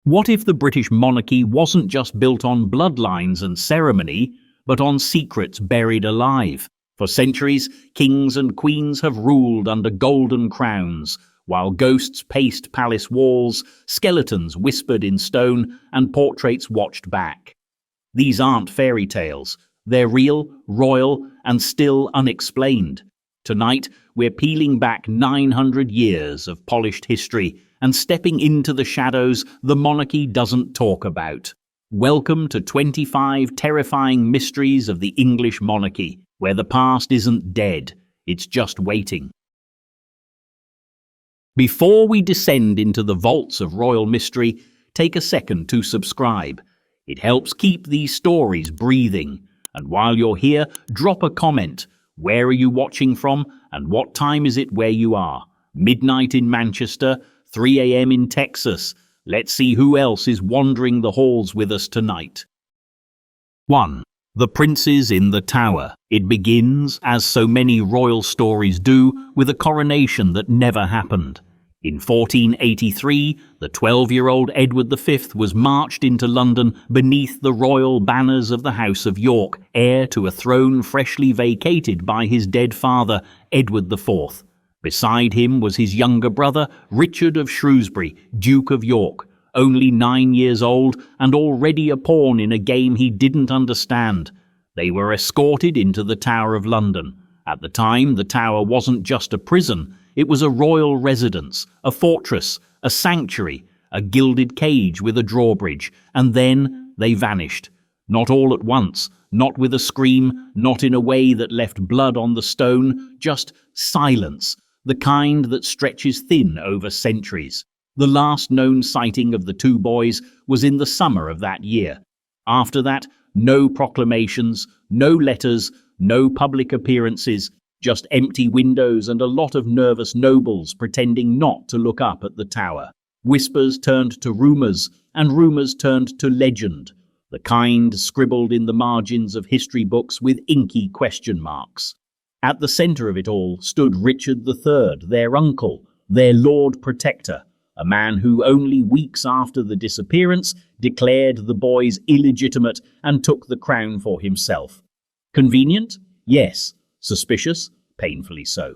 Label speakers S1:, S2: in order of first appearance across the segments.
S1: What if the British monarchy wasn't just built on bloodlines and ceremony, but on secrets buried alive? For centuries, kings and queens have ruled under golden crowns, while ghosts paced palace walls, skeletons whispered in stone, and portraits watched back. These aren't fairy tales. They're real, royal, and still unexplained. Tonight, we're peeling back 900 years of polished history and stepping into the shadows the monarchy doesn't talk about. Welcome to 25 terrifying mysteries of the English monarchy, where the past isn't dead, it's just waiting. Before we descend into the vaults of royal mystery, take a second to subscribe. It helps keep these stories breathing. And while you're here, drop a comment. Where are you watching from, and what time is it where you are? Midnight in Manchester, 3 a.m. in Texas. Let's see who else is wandering the halls with us tonight. 1. The Princes in the Tower. It begins, as so many royal stories do, with a coronation that never happened. In 1483, the 12-year-old Edward V was marched into London beneath the royal banners of the House of York, heir to a throne freshly vacated by his dead father, Edward IV. Beside him was his younger brother, Richard of Shrewsbury, Duke of York, only 9 years old and already a pawn in a game he didn't understand. They were escorted into the Tower of London. At the time, the Tower wasn't just a prison. It was a royal residence, a fortress, a sanctuary, a gilded cage with a drawbridge, and then they vanished. Not all at once, not with a scream, not in a way that left blood on the stone, just silence, the kind that stretches thin over centuries. The last known sighting of the two boys was in the summer of that year. After that, no proclamations, no letters, no public appearances, just empty windows and a lot of nervous nobles pretending not to look up at the tower. Whispers turned to rumours, and rumours turned to legend, the kind scribbled in the margins of history books with inky question marks. At the centre of it all stood Richard III, their uncle, their Lord Protector, a man who only weeks after the disappearance declared the boys illegitimate and took the crown for himself. Convenient? Yes. Suspicious? Painfully so.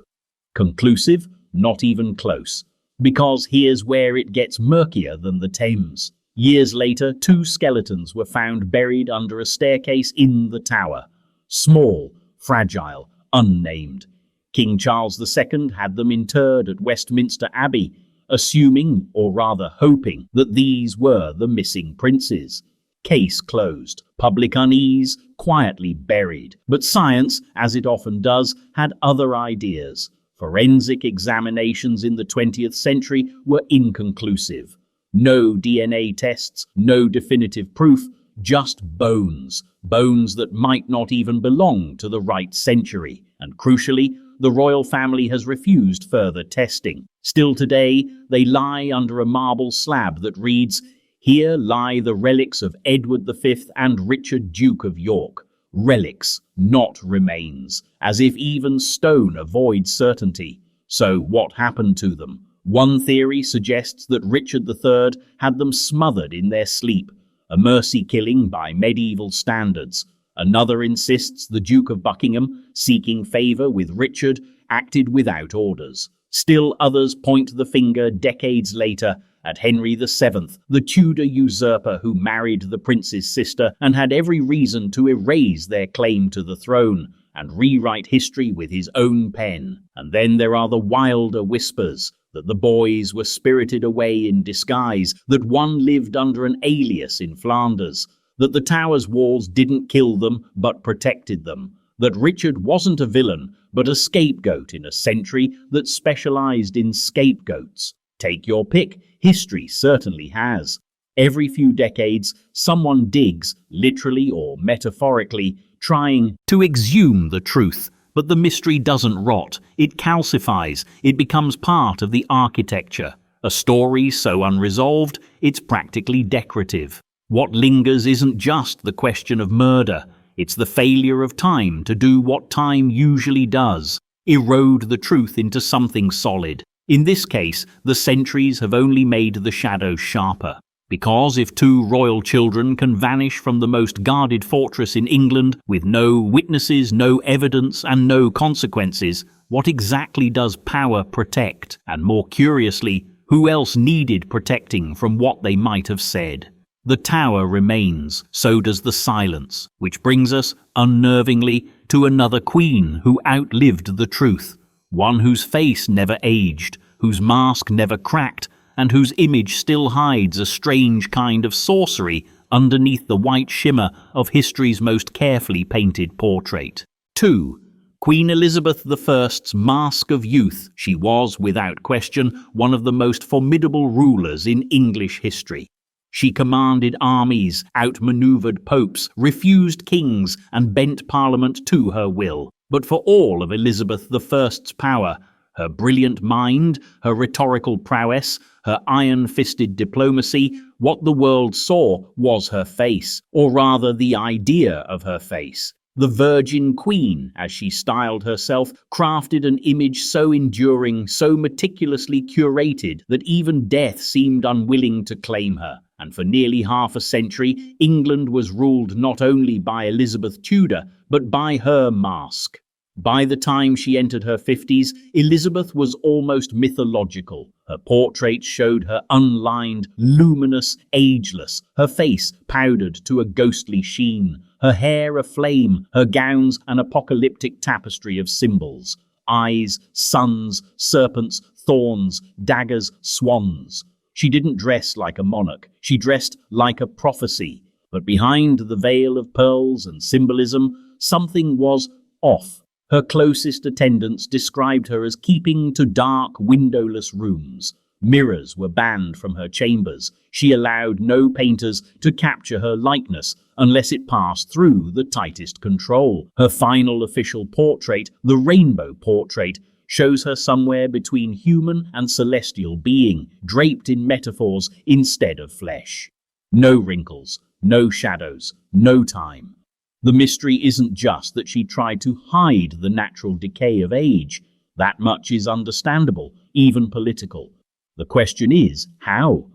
S1: Conclusive? Not even close. Because here's where it gets murkier than the Thames. Years later, 2 skeletons were found buried under a staircase in the tower. Small, fragile, unnamed. King Charles II had them interred at Westminster Abbey, assuming, or rather hoping, that these were the missing princes. Case closed. Public unease, quietly buried. But science, as it often does, had other ideas. Forensic examinations in the 20th century were inconclusive. No DNA tests, no definitive proof, just bones. Bones that might not even belong to the right century. And crucially, the royal family has refused further testing. Still today, they lie under a marble slab that reads, "Here lie the relics of Edward V and Richard, Duke of York." Relics, not remains, as if even stone avoids certainty. So what happened to them? One theory suggests that Richard III had them smothered in their sleep, a mercy killing by medieval standards. Another insists the Duke of Buckingham, seeking favour with Richard, acted without orders. Still others point the finger decades later at Henry VII, the Tudor usurper who married the prince's sister and had every reason to erase their claim to the throne and rewrite history with his own pen. And then there are the wilder whispers that the boys were spirited away in disguise, that one lived under an alias in Flanders, that the tower's walls didn't kill them but protected them, that Richard wasn't a villain but a scapegoat in a century that specialised in scapegoats. Take your pick, history certainly has. Every few decades, someone digs, literally or metaphorically, trying to exhume the truth. But the mystery doesn't rot, it calcifies, it becomes part of the architecture. A story so unresolved, it's practically decorative. What lingers isn't just the question of murder, it's the failure of time to do what time usually does, erode the truth into something solid. In this case, the centuries have only made the shadows sharper. Because if two royal children can vanish from the most guarded fortress in England with no witnesses, no evidence, and no consequences, what exactly does power protect? And more curiously, who else needed protecting from what they might have said? The tower remains, so does the silence, which brings us, unnervingly, to another queen who outlived the truth, one whose face never aged, whose mask never cracked, and whose image still hides a strange kind of sorcery underneath the white shimmer of history's most carefully painted portrait. 2. Queen Elizabeth I's mask of youth. She was, without question, one of the most formidable rulers in English history. She commanded armies, outmaneuvered popes, refused kings, and bent Parliament to her will. But for all of Elizabeth I's power, her brilliant mind, her rhetorical prowess, her iron-fisted diplomacy, what the world saw was her face, or rather the idea of her face. The Virgin Queen, as she styled herself, crafted an image so enduring, so meticulously curated, that even death seemed unwilling to claim her. And for nearly half a century, England was ruled not only by Elizabeth Tudor, but by her mask. By the time she entered her 50s, Elizabeth was almost mythological. Her portraits showed her unlined, luminous, ageless, her face powdered to a ghostly sheen, her hair aflame, her gowns an apocalyptic tapestry of symbols. Eyes, suns, serpents, thorns, daggers, swans. She didn't dress like a monarch, she dressed like a prophecy. But behind the veil of pearls and symbolism, something was off. Her closest attendants described her as keeping to dark, windowless rooms. Mirrors were banned from her chambers. She allowed no painters to capture her likeness unless it passed through the tightest control. Her final official portrait, the Rainbow Portrait, shows her somewhere between human and celestial being, draped in metaphors instead of flesh. No wrinkles, no shadows, no time. The mystery isn't just that she tried to hide the natural decay of age. That much is understandable, even political. The question is, how?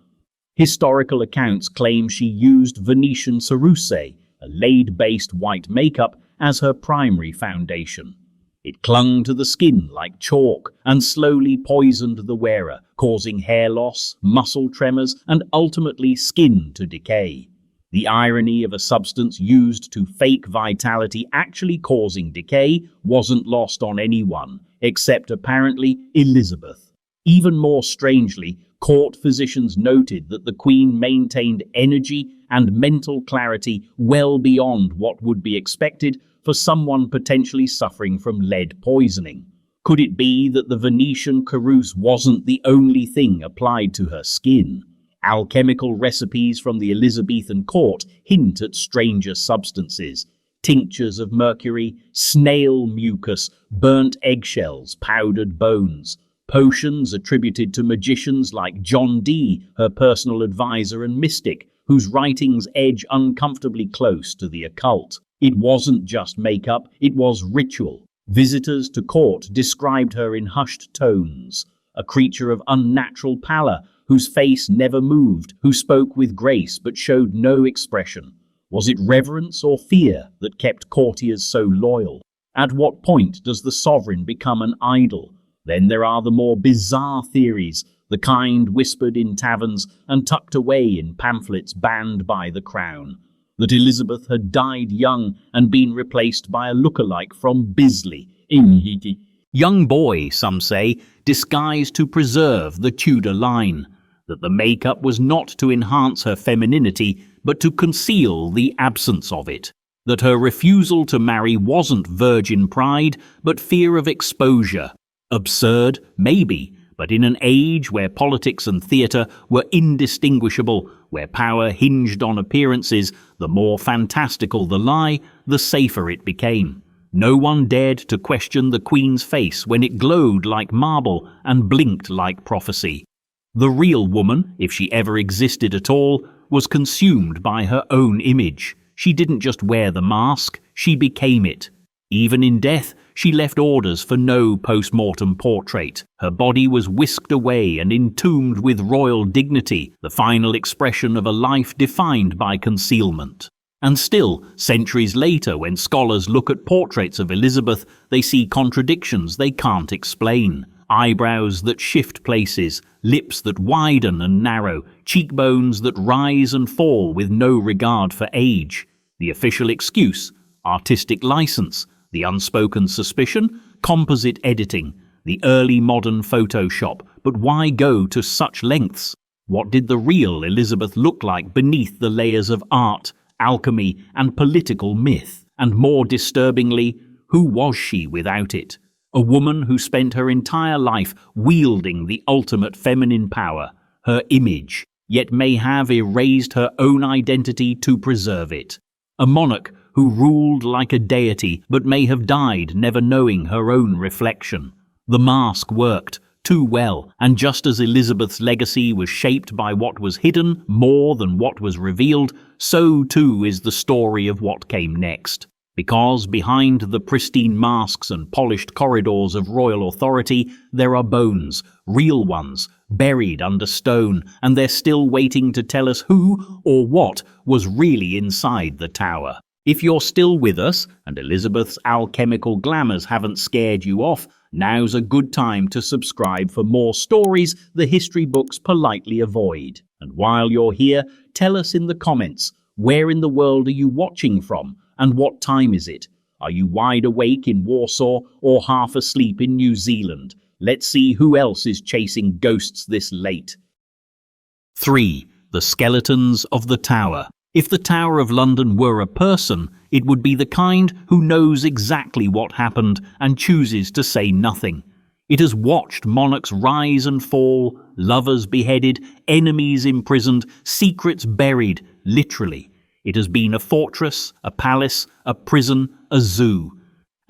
S1: Historical accounts claim she used Venetian ceruscae, a lead-based white makeup, as her primary foundation. It clung to the skin like chalk and slowly poisoned the wearer, causing hair loss, muscle tremors, and ultimately skin to decay. The irony of a substance used to fake vitality actually causing decay wasn't lost on anyone, except apparently Elizabeth. Even more strangely, court physicians noted that the Queen maintained energy and mental clarity well beyond what would be expected for someone potentially suffering from lead poisoning. Could it be that the Venetian ceruscae wasn't the only thing applied to her skin? Alchemical recipes from the Elizabethan court hint at stranger substances. Tinctures of mercury, snail mucus, burnt eggshells, powdered bones. Potions attributed to magicians like John Dee, her personal advisor and mystic, whose writings edge uncomfortably close to the occult. It wasn't just makeup, it was ritual. Visitors to court described her in hushed tones, a creature of unnatural pallor, whose face never moved, who spoke with grace but showed no expression. Was it reverence or fear that kept courtiers so loyal? At what point does the sovereign become an idol? Then there are the more bizarre theories, the kind whispered in taverns and tucked away in pamphlets banned by the crown, that Elizabeth had died young and been replaced by a lookalike from Bisley. Young boy, some say, disguised to preserve the Tudor line. That the makeup was not to enhance her femininity, but to conceal the absence of it. That her refusal to marry wasn't virgin pride, but fear of exposure. Absurd? Maybe, but in an age where politics and theatre were indistinguishable, where power hinged on appearances, the more fantastical the lie, the safer it became. No one dared to question the Queen's face when it glowed like marble and blinked like prophecy. The real woman, if she ever existed at all, was consumed by her own image. She didn't just wear the mask, she became it. Even in death, she left orders for no post-mortem portrait. Her body was whisked away and entombed with royal dignity, the final expression of a life defined by concealment. And still, centuries later, when scholars look at portraits of Elizabeth, they see contradictions they can't explain. Eyebrows that shift places, lips that widen and narrow, cheekbones that rise and fall with no regard for age. The official excuse: artistic license. The unspoken suspicion: composite editing. The early modern Photoshop. But why go to such lengths? What did the real Elizabeth look like beneath the layers of art, alchemy, and political myth? And more disturbingly, who was she without it? A woman who spent her entire life wielding the ultimate feminine power, her image, yet may have erased her own identity to preserve it. A monarch who ruled like a deity but may have died never knowing her own reflection. The mask worked too well, and just as Elizabeth's legacy was shaped by what was hidden more than what was revealed, so too is the story of what came next. Because behind the pristine masks and polished corridors of royal authority, there are bones, real ones, buried under stone, and they're still waiting to tell us who or what was really inside the tower. If you're still with us, and Elizabeth's alchemical glamours haven't scared you off, now's a good time to subscribe for more stories the history books politely avoid. And while you're here, tell us in the comments, where in the world are you watching from, and what time is it? Are you wide awake in Warsaw or half asleep in New Zealand? Let's see who else is chasing ghosts this late. 3. The Skeletons of the Tower. If the Tower of London were a person, it would be the kind who knows exactly what happened and chooses to say nothing. It has watched monarchs rise and fall, lovers beheaded, enemies imprisoned, secrets buried, literally. It has been a fortress, a palace, a prison, a zoo.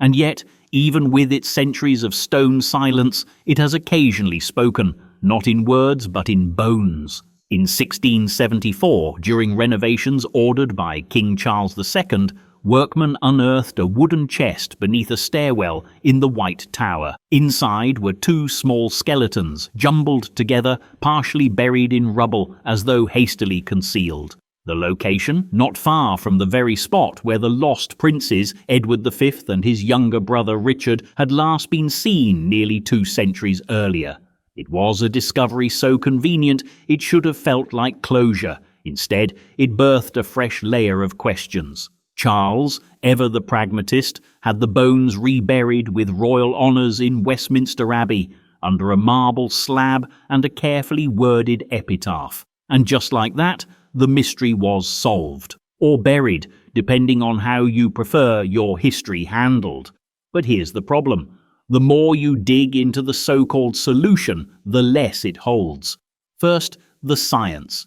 S1: And yet, even with its centuries of stone silence, it has occasionally spoken, not in words but in bones. In 1674, during renovations ordered by King Charles II, workmen unearthed a wooden chest beneath a stairwell in the White Tower. Inside were two small skeletons, jumbled together, partially buried in rubble as though hastily concealed. The location, not far from the very spot where the lost princes, Edward V and his younger brother Richard, had last been seen nearly 2 centuries earlier. It was a discovery so convenient it should have felt like closure. Instead, it birthed a fresh layer of questions. Charles, ever the pragmatist, had the bones reburied with royal honours in Westminster Abbey, under a marble slab and a carefully worded epitaph. And just like that, the mystery was solved. Or buried, depending on how you prefer your history handled. But here's the problem. The more you dig into the so-called solution, the less it holds. First, the science.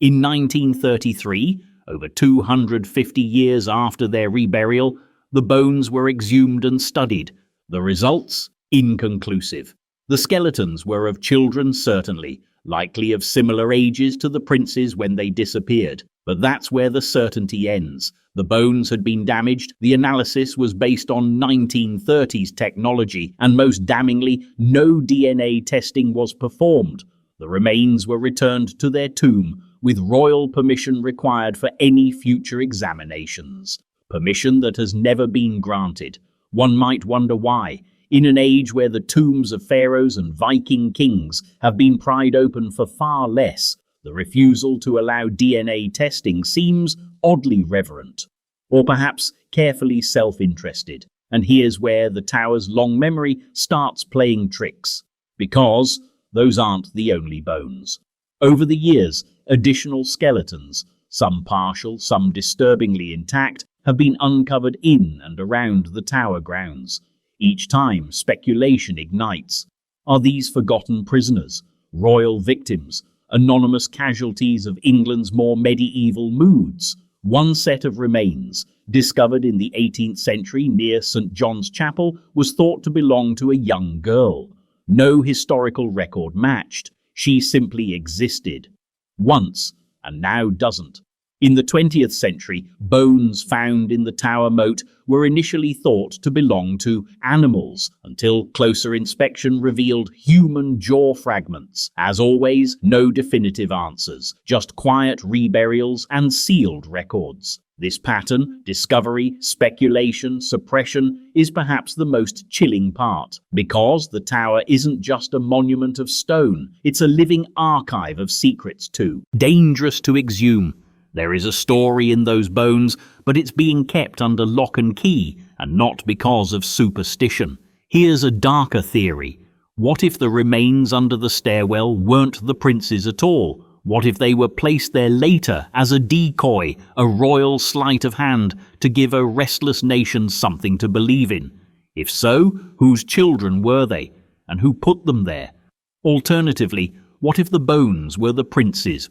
S1: In 1933, over 250 years after their reburial, the bones were exhumed and studied. The results? Inconclusive. The skeletons were of children, certainly, likely of similar ages to the princes when they disappeared. But that's where the certainty ends. The bones had been damaged, the analysis was based on 1930s technology, and most damningly, no DNA testing was performed. The remains were returned to their tomb, with royal permission required for any future examinations. Permission that has never been granted. One might wonder why. In an age where the tombs of pharaohs and Viking kings have been pried open for far less, the refusal to allow DNA testing seems oddly reverent, or perhaps carefully self-interested. And here's where the tower's long memory starts playing tricks. Because those aren't the only bones. Over the years, additional skeletons, some partial, some disturbingly intact, have been uncovered in and around the tower grounds. Each time, speculation ignites. Are these forgotten prisoners, royal victims, anonymous casualties of England's more medieval moods? One set of remains, discovered in the 18th century near St. John's Chapel, was thought to belong to a young girl. No historical record matched. She simply existed. Once, and now doesn't. In the 20th century, bones found in the Tower moat were initially thought to belong to animals, until closer inspection revealed human jaw fragments. As always, no definitive answers, just quiet reburials and sealed records. This pattern, discovery, speculation, suppression, is perhaps the most chilling part, because the Tower isn't just a monument of stone, it's a living archive of secrets too. Dangerous to exhume. There is a story in those bones, but it's being kept under lock and key, and not because of superstition. Here's a darker theory. What if the remains under the stairwell weren't the prince's at all? What if they were placed there later as a decoy, a royal sleight of hand to give a restless nation something to believe in? If so, whose children were they, and who put them there? Alternatively, what if the bones were the prince's,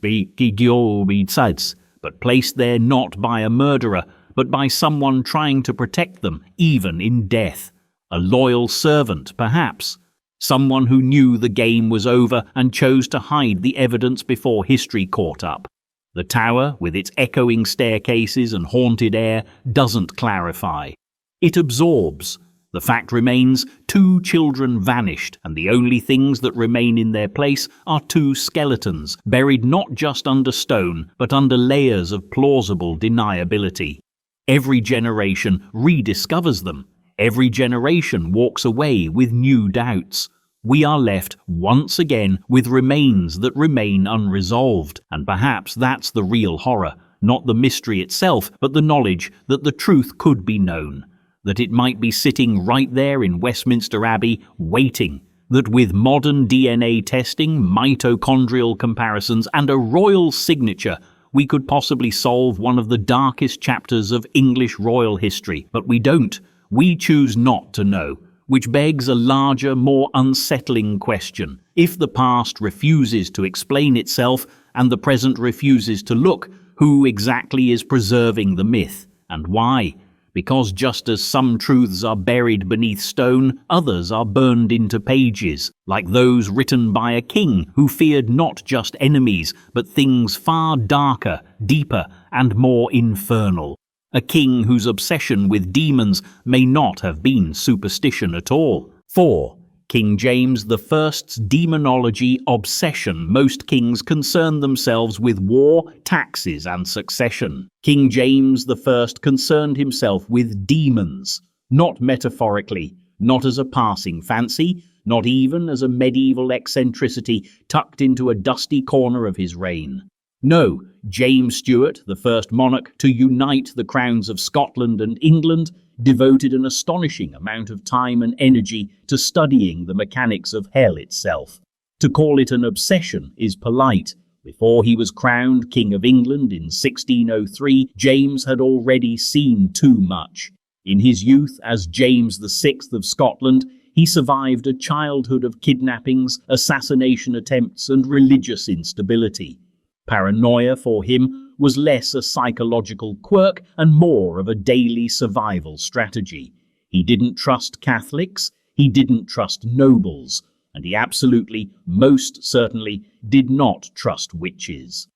S1: but placed there not by a murderer, but by someone trying to protect them, even in death? A loyal servant, perhaps. Someone who knew the game was over and chose to hide the evidence before history caught up. The Tower, with its echoing staircases and haunted air, doesn't clarify. It absorbs. The fact remains, 2 children vanished, and the only things that remain in their place are 2 skeletons, buried not just under stone, but under layers of plausible deniability. Every generation rediscovers them. Every generation walks away with new doubts. We are left, once again, with remains that remain unresolved, and perhaps that's the real horror, not the mystery itself, but the knowledge that the truth could be known. That it might be sitting right there in Westminster Abbey, waiting. That with modern DNA testing, mitochondrial comparisons, and a royal signature, we could possibly solve one of the darkest chapters of English royal history. But we don't. We choose not to know, which begs a larger, more unsettling question. If the past refuses to explain itself, and the present refuses to look, who exactly is preserving the myth, and why? Because just as some truths are buried beneath stone, others are burned into pages, like those written by a king who feared not just enemies, but things far darker, deeper, and more infernal. A king whose obsession with demons may not have been superstition at all. 4. King James I's demonology obsession. Most kings concern themselves with war, taxes, and succession. King James I concerned himself with demons, not metaphorically, not as a passing fancy, not even as a medieval eccentricity tucked into a dusty corner of his reign. No, James Stuart, the first monarch to unite the crowns of Scotland and England, devoted an astonishing amount of time and energy to studying the mechanics of hell itself. To call it an obsession is polite. Before he was crowned King of England in 1603, James had already seen too much. In his youth as James VI of Scotland, he survived a childhood of kidnappings, assassination attempts, and religious instability. Paranoia for him was less a psychological quirk and more of a daily survival strategy. He didn't trust Catholics, he didn't trust nobles, and he absolutely, most certainly, did not trust witches.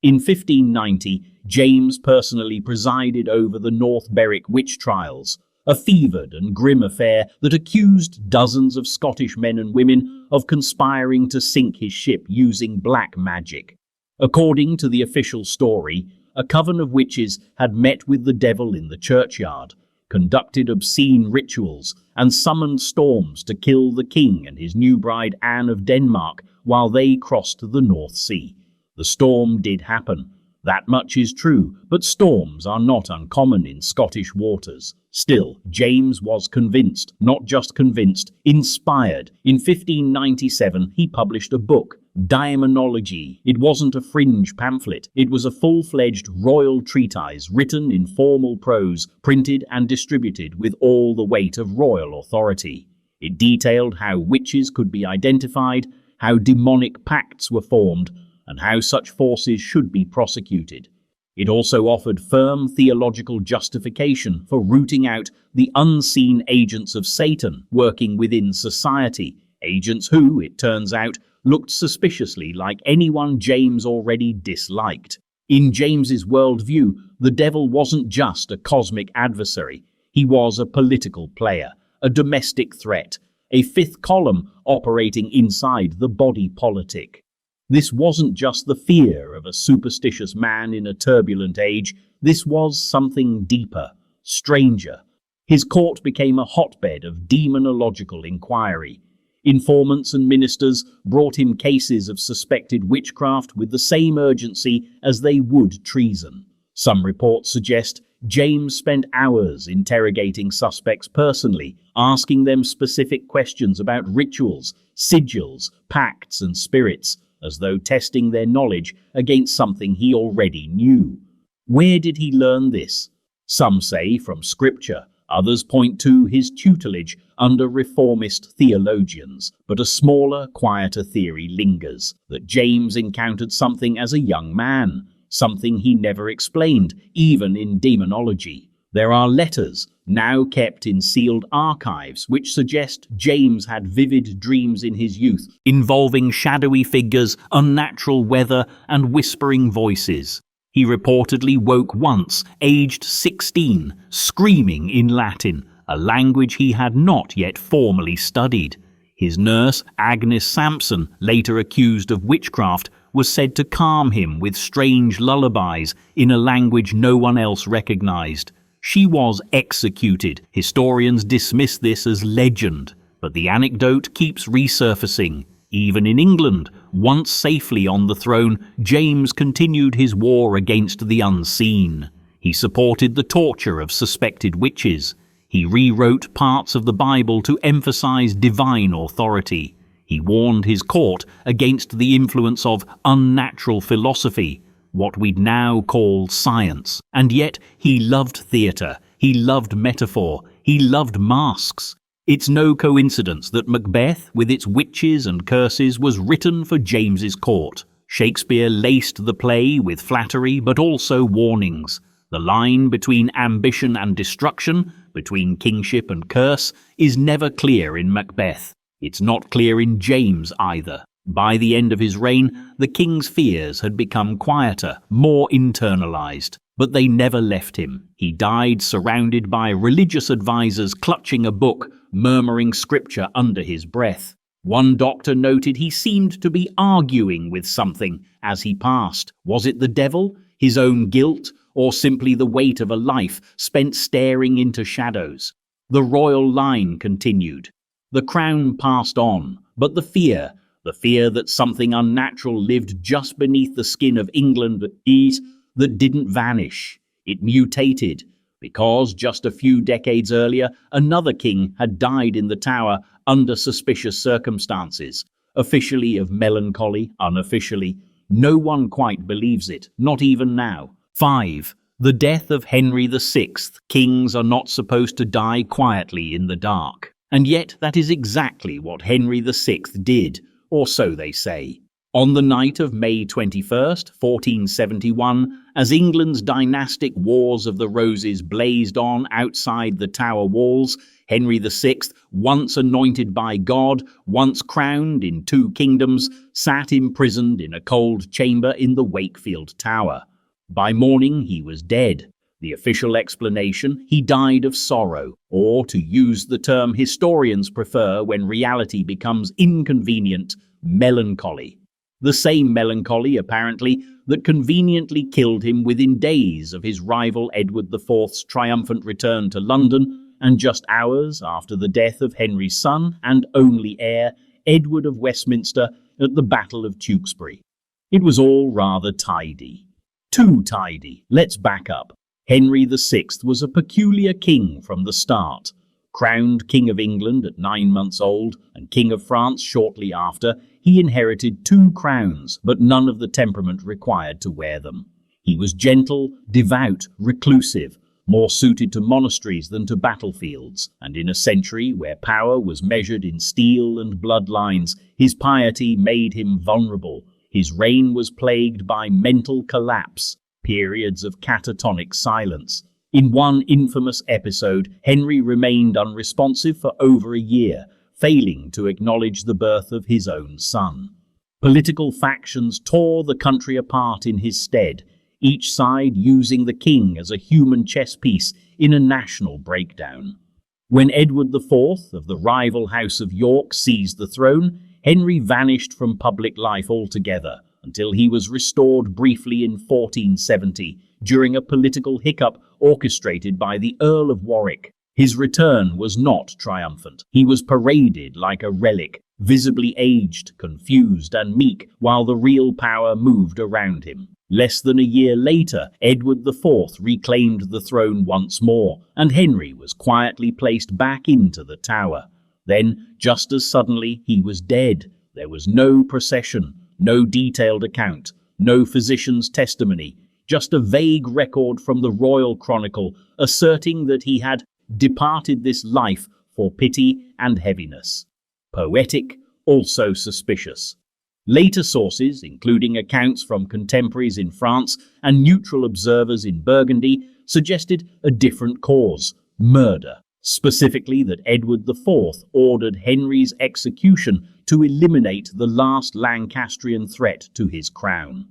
S1: In 1590, James personally presided over the North Berwick witch trials, a fevered and grim affair that accused dozens of Scottish men and women of conspiring to sink his ship using black magic. According to the official story, a coven of witches had met with the devil in the churchyard, conducted obscene rituals, and summoned storms to kill the king and his new bride Anne of Denmark while they crossed the North Sea. The storm did happen. That much is true, but storms are not uncommon in Scottish waters. Still, James was convinced, not just convinced, inspired. In 1597, he published a book, Demonology. It wasn't a fringe pamphlet. It was a full-fledged royal treatise written in formal prose, printed and distributed with all the weight of royal authority. It detailed how witches could be identified, how demonic pacts were formed, and how such forces should be prosecuted. It also offered firm theological justification for rooting out the unseen agents of Satan working within society, agents who, it turns out, looked suspiciously like anyone James already disliked. In James's worldview, the devil wasn't just a cosmic adversary. He was a political player, a domestic threat, a fifth column operating inside the body politic. This wasn't just the fear of a superstitious man in a turbulent age. This was something deeper, stranger. His court became a hotbed of demonological inquiry. Informants and ministers brought him cases of suspected witchcraft with the same urgency as they would treason. Some reports suggest James spent hours interrogating suspects personally, asking them specific questions about rituals, sigils, pacts, and spirits, as though testing their knowledge against something he already knew. Where did he learn this? Some say from scripture. Others point to his tutelage under reformist theologians, but a smaller, quieter theory lingers, that James encountered something as a young man, something he never explained, even in demonology. There are letters, now kept in sealed archives, which suggest James had vivid dreams in his youth, involving shadowy figures, unnatural weather, and whispering voices. He reportedly woke once, aged 16, screaming in Latin, a language he had not yet formally studied. His nurse, Agnes Sampson, later accused of witchcraft, was said to calm him with strange lullabies in a language no one else recognized. She was executed. Historians dismiss this as legend, but the anecdote keeps resurfacing. Even in England, once safely on the throne, James continued his war against the unseen. He supported the torture of suspected witches. He rewrote parts of the Bible to emphasize divine authority. He warned his court against the influence of unnatural philosophy, what we'd now call science. And yet he loved theatre, he loved metaphor, he loved masks. It's no coincidence that Macbeth, with its witches and curses, was written for James's court. Shakespeare laced the play with flattery but also warnings. The line between ambition and destruction, between kingship and curse, is never clear in Macbeth. It's not clear in James either. By the end of his reign, the king's fears had become quieter, more internalized. But they never left him. He died surrounded by religious advisors clutching a book, murmuring scripture under his breath. One doctor noted he seemed to be arguing with something as he passed. Was it the devil, his own guilt, or simply the weight of a life spent staring into shadows? The royal line continued. The crown passed on, but the fear that something unnatural lived just beneath the skin of England that didn't vanish. It mutated, because just a few decades earlier, another king had died in the Tower under suspicious circumstances, officially of melancholy, unofficially. No one quite believes it, not even now. 5. The death of Henry VI. Kings are not supposed to die quietly in the dark. And yet that is exactly what Henry VI did, or so they say. On the night of May 21st, 1471, as England's dynastic Wars of the Roses blazed on outside the Tower walls, Henry VI, once anointed by God, once crowned in 2 kingdoms, sat imprisoned in a cold chamber in the Wakefield Tower. By morning he was dead. The official explanation, he died of sorrow, or, to use the term historians prefer when reality becomes inconvenient, melancholy. The same melancholy, apparently, that conveniently killed him within days of his rival Edward IV's triumphant return to London, and just hours after the death of Henry's son and only heir, Edward of Westminster, at the Battle of Tewkesbury. It was all rather tidy. Too tidy. Let's back up. Henry VI was a peculiar king from the start. Crowned King of England at 9 months old and King of France shortly after, he inherited 2 crowns, but none of the temperament required to wear them. He was gentle, devout, reclusive, more suited to monasteries than to battlefields, and in a century where power was measured in steel and bloodlines, his piety made him vulnerable. His reign was plagued by mental collapse, periods of catatonic silence. In one infamous episode, Henry remained unresponsive for over a year, failing to acknowledge the birth of his own son. Political factions tore the country apart in his stead. each side using the king as a human chess piece in a national breakdown. When Edward IV of the rival House of York seized the throne, Henry vanished from public life altogether until he was restored briefly in 1470 during a political hiccup orchestrated by the Earl of Warwick. His return was not triumphant. He was paraded like a relic, visibly aged, confused, and meek, while the real power moved around him. Less than a year later, Edward IV reclaimed the throne once more, and Henry was quietly placed back into the Tower. Then, just as suddenly, he was dead. There was no procession, no detailed account, no physician's testimony, just a vague record from the royal chronicle asserting that he had departed this life for pity and heaviness. Poetic, also suspicious. Later sources, including accounts from contemporaries in France and neutral observers in Burgundy, suggested a different cause: murder. Specifically that Edward IV ordered Henry's execution to eliminate the last Lancastrian threat to his crown.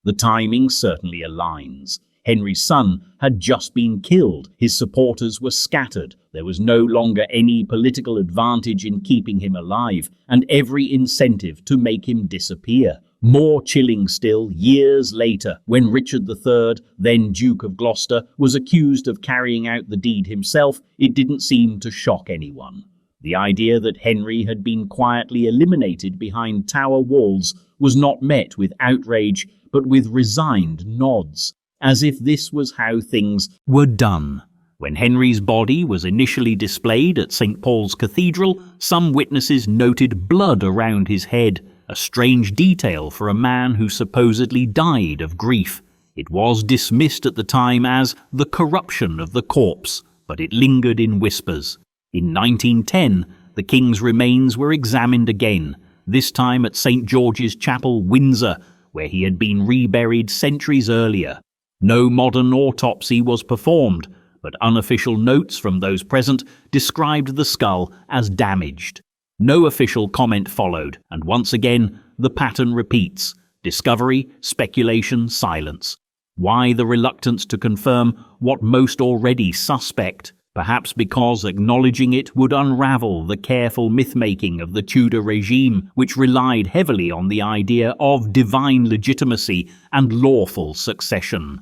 S1: The timing certainly aligns. Henry's son had just been killed, his supporters were scattered, there was no longer any political advantage in keeping him alive, and every incentive to make him disappear. More chilling still, years later, when Richard III, then Duke of Gloucester, was accused of carrying out the deed himself, it didn't seem to shock anyone. The idea that Henry had been quietly eliminated behind Tower walls was not met with outrage, but with resigned nods, as if this was how things were done. When Henry's body was initially displayed at St. Paul's Cathedral, some witnesses noted blood around his head, a strange detail for a man who supposedly died of grief. It was dismissed at the time as the corruption of the corpse, but it lingered in whispers. In 1910, the king's remains were examined again, this time at St. George's Chapel, Windsor, where he had been reburied centuries earlier. No modern autopsy was performed, but unofficial notes from those present described the skull as damaged. No official comment followed, and once again, the pattern repeats: discovery, speculation, silence. Why the reluctance to confirm what most already suspect? Perhaps because acknowledging it would unravel the careful myth-making of the Tudor regime, which relied heavily on the idea of divine legitimacy and lawful succession.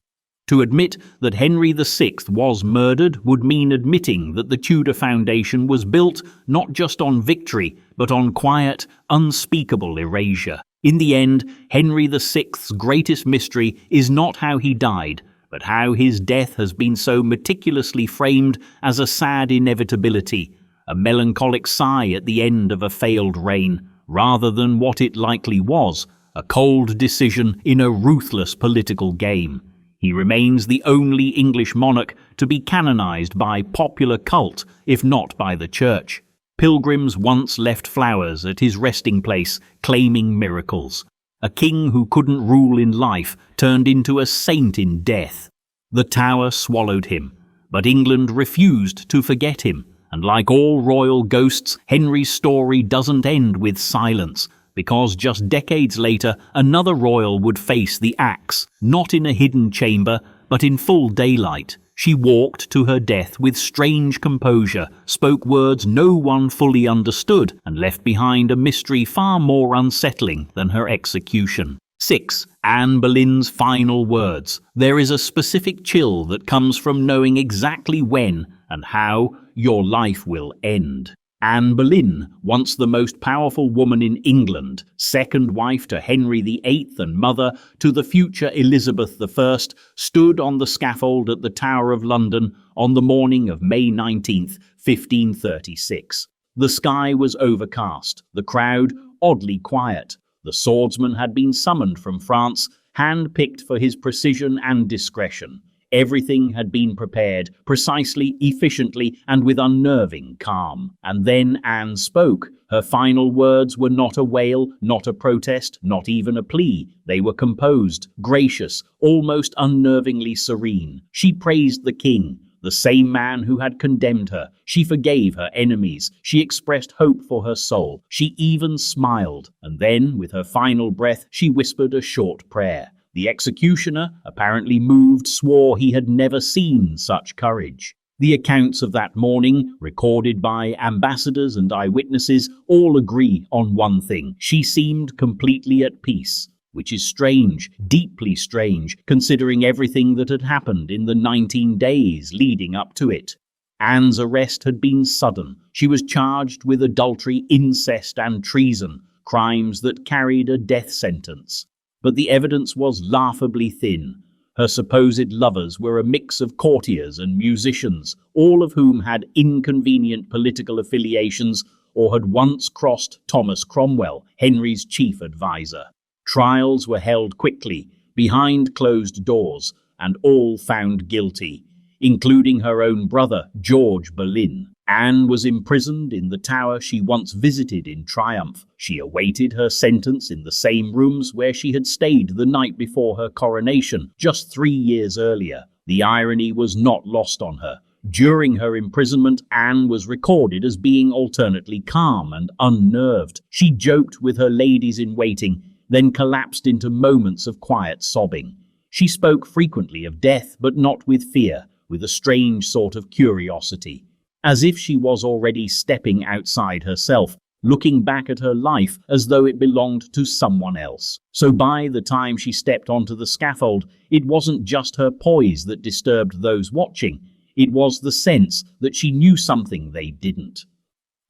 S1: To admit that Henry VI was murdered would mean admitting that the Tudor foundation was built not just on victory, but on quiet, unspeakable erasure. In the end, Henry VI's greatest mystery is not how he died, but how his death has been so meticulously framed as a sad inevitability, a melancholic sigh at the end of a failed reign, rather than what it likely was, a cold decision in a ruthless political game. He remains the only English monarch to be canonized by popular cult, if not by the church. Pilgrims once left flowers at his resting place, claiming miracles. A king who couldn't rule in life turned into a saint in death. The Tower swallowed him, but England refused to forget him. And like all royal ghosts, Henry's story doesn't end with silence, because just decades later, another royal would face the axe, not in a hidden chamber, but in full daylight. She walked to her death with strange composure, spoke words no one fully understood, and left behind a mystery far more unsettling than her execution. 6. Anne Boleyn's final words. There is a specific chill that comes from knowing exactly when and how your life will end. Anne Boleyn, once the most powerful woman in England, second wife to Henry VIII and mother to the future Elizabeth I, stood on the scaffold at the Tower of London on the morning of May 19, 1536. The sky was overcast, the crowd oddly quiet. The swordsman had been summoned from France, hand-picked for his precision and discretion. Everything had been prepared, precisely, efficiently, and with unnerving calm. And then Anne spoke. Her final words were not a wail, not a protest, not even a plea. They were composed, gracious, almost unnervingly serene. She praised the king, the same man who had condemned her. She forgave her enemies. She expressed hope for her soul. She even smiled. And then, with her final breath, she whispered a short prayer. The executioner, apparently moved, swore he had never seen such courage. The accounts of that morning, recorded by ambassadors and eyewitnesses, all agree on one thing. She seemed completely at peace, which is strange, deeply strange, considering everything that had happened in the 19 days leading up to it. Anne's arrest had been sudden. She was charged with adultery, incest, and treason, crimes that carried a death sentence. But the evidence was laughably thin. Her supposed lovers were a mix of courtiers and musicians, all of whom had inconvenient political affiliations or had once crossed Thomas Cromwell, Henry's chief advisor. Trials were held quickly, behind closed doors, and all found guilty, including her own brother, George Boleyn. Anne was imprisoned in the tower she once visited in triumph. She awaited her sentence in the same rooms where she had stayed the night before her coronation, just 3 years earlier. The irony was not lost on her. During her imprisonment, Anne was recorded as being alternately calm and unnerved. She joked with her ladies-in-waiting, then collapsed into moments of quiet sobbing. She spoke frequently of death, but not with fear, with a strange sort of curiosity, as if she was already stepping outside herself, looking back at her life as though it belonged to someone else. So by the time she stepped onto the scaffold, it wasn't just her poise that disturbed those watching. It was the sense that she knew something they didn't.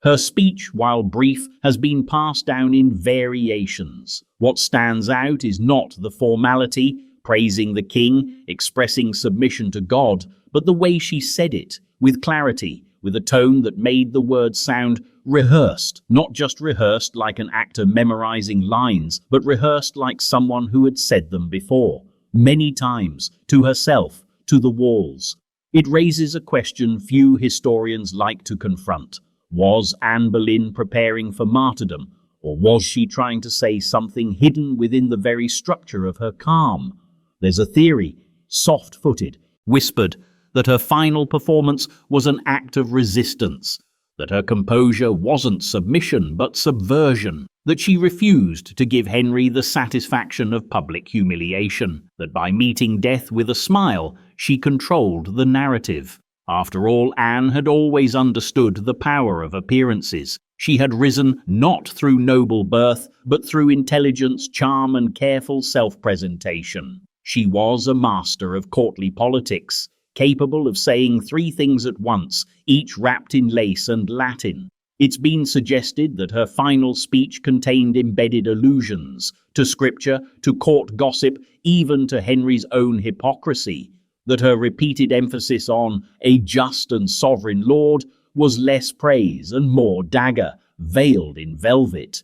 S1: Her speech, while brief, has been passed down in variations. What stands out is not the formality, praising the king, expressing submission to God, but the way she said it, with clarity, with a tone that made the words sound rehearsed, not just rehearsed like an actor memorizing lines, but rehearsed like someone who had said them before, many times, to herself, to the walls. It raises a question few historians like to confront. Was Anne Boleyn preparing for martyrdom, or was she trying to say something hidden within the very structure of her calm? There's a theory, soft-footed, whispered, that her final performance was an act of resistance, that her composure wasn't submission but subversion, that she refused to give Henry the satisfaction of public humiliation, that by meeting death with a smile, she controlled the narrative. After all, Anne had always understood the power of appearances. She had risen not through noble birth, but through intelligence, charm, and careful self-presentation. She was a master of courtly politics, capable of saying 3 things at once, each wrapped in lace and Latin. It's been suggested that her final speech contained embedded allusions to scripture, to court gossip, even to Henry's own hypocrisy, that her repeated emphasis on a just and sovereign lord was less praise and more dagger, veiled in velvet.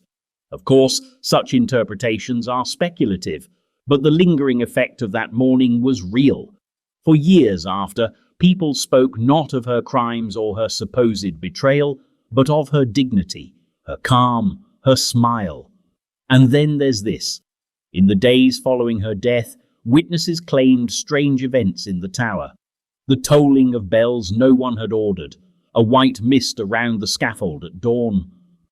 S1: Of course, such interpretations are speculative, but the lingering effect of that morning was real. For years after, people spoke not of her crimes or her supposed betrayal, but of her dignity, her calm, her smile. And then there's this. In the days following her death, witnesses claimed strange events in the tower. The tolling of bells no one had ordered, a white mist around the scaffold at dawn.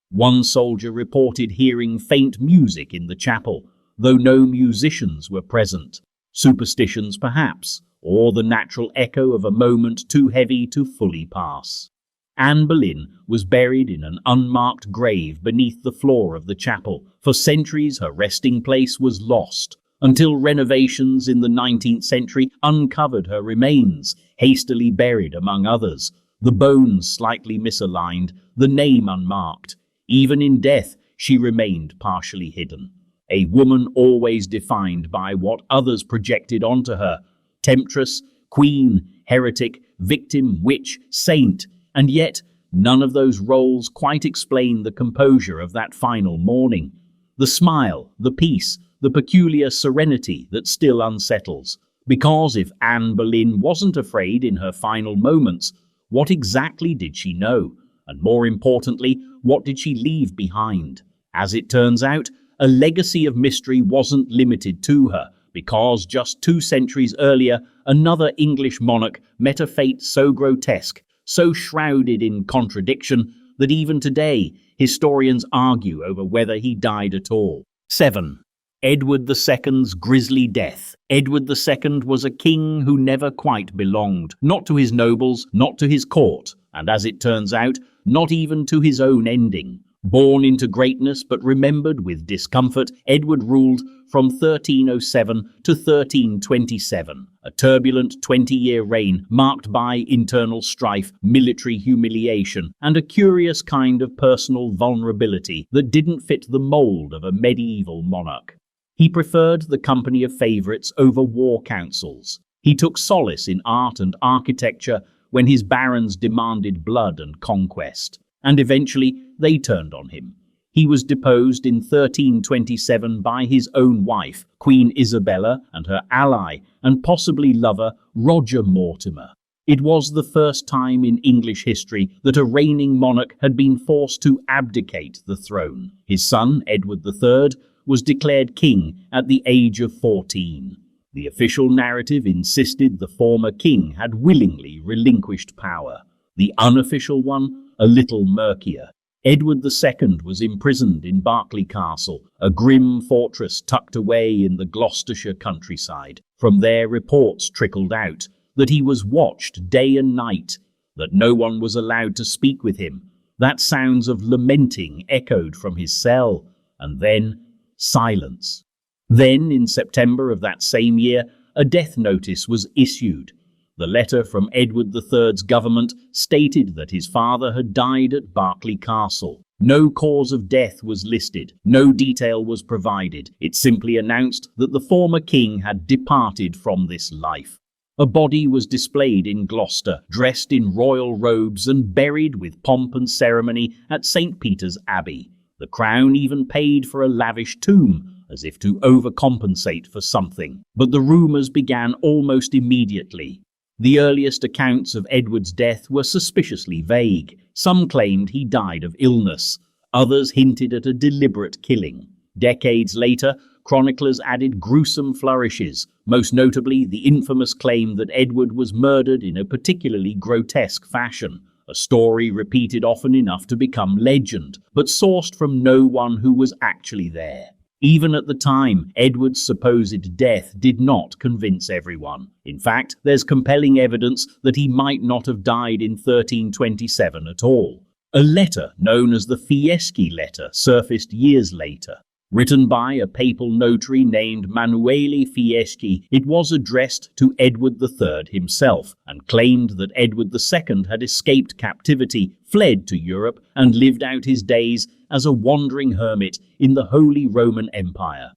S1: One soldier reported hearing faint music in the chapel, though no musicians were present. Superstitions, perhaps, or the natural echo of a moment too heavy to fully pass. Anne Boleyn was buried in an unmarked grave beneath the floor of the chapel. For centuries her resting place was lost, until renovations in the 19th century uncovered her remains, hastily buried among others, the bones slightly misaligned, the name unmarked. Even in death she remained partially hidden. A woman always defined by what others projected onto her. Temptress, queen, heretic, victim, witch, saint, and yet none of those roles quite explain the composure of that final morning. The smile, the peace, the peculiar serenity that still unsettles. Because if Anne Boleyn wasn't afraid in her final moments, what exactly did she know? And more importantly, what did she leave behind? As it turns out, a legacy of mystery wasn't limited to her, because just 2 centuries earlier, another English monarch met a fate so grotesque, so shrouded in contradiction, that even today historians argue over whether he died at all. 7. Edward II's grisly death. Edward II was a king who never quite belonged, not to his nobles, not to his court, and as it turns out, not even to his own ending. Born into greatness but remembered with discomfort, Edward ruled from 1307 to 1327, a turbulent 20-year reign marked by internal strife, military humiliation, and a curious kind of personal vulnerability that didn't fit the mold of a medieval monarch. He preferred the company of favourites over war councils. He took solace in art and architecture when his barons demanded blood and conquest, and eventually they turned on him. He was deposed in 1327 by his own wife, Queen Isabella, and her ally and possibly lover, Roger Mortimer. It was the first time in English history that a reigning monarch had been forced to abdicate the throne. His son, Edward III, was declared king at the age of 14. The official narrative insisted the former king had willingly relinquished power. The unofficial one, a little murkier. Edward II was imprisoned in Berkeley Castle, a grim fortress tucked away in the Gloucestershire countryside. From there, reports trickled out that he was watched day and night, that no one was allowed to speak with him, that sounds of lamenting echoed from his cell, and then silence. Then, in September of that same year, a death notice was issued. The letter from Edward III's government stated that his father had died at Berkeley Castle. No cause of death was listed, no detail was provided. It simply announced that the former king had departed from this life. A body was displayed in Gloucester, dressed in royal robes and buried with pomp and ceremony at St. Peter's Abbey. The crown even paid for a lavish tomb, as if to overcompensate for something. But the rumours began almost immediately. The earliest accounts of Edward's death were suspiciously vague. Some claimed he died of illness. Others hinted at a deliberate killing. Decades later, chroniclers added gruesome flourishes, most notably the infamous claim that Edward was murdered in a particularly grotesque fashion, a story repeated often enough to become legend, but sourced from no one who was actually there. Even at the time, Edward's supposed death did not convince everyone. In fact, there's compelling evidence that he might not have died in 1327 at all. A letter known as the Fieschi letter surfaced years later. Written by a papal notary named Manuele Fieschi, it was addressed to Edward III himself and claimed that Edward II had escaped captivity, fled to Europe, and lived out his days as a wandering hermit in the Holy Roman Empire.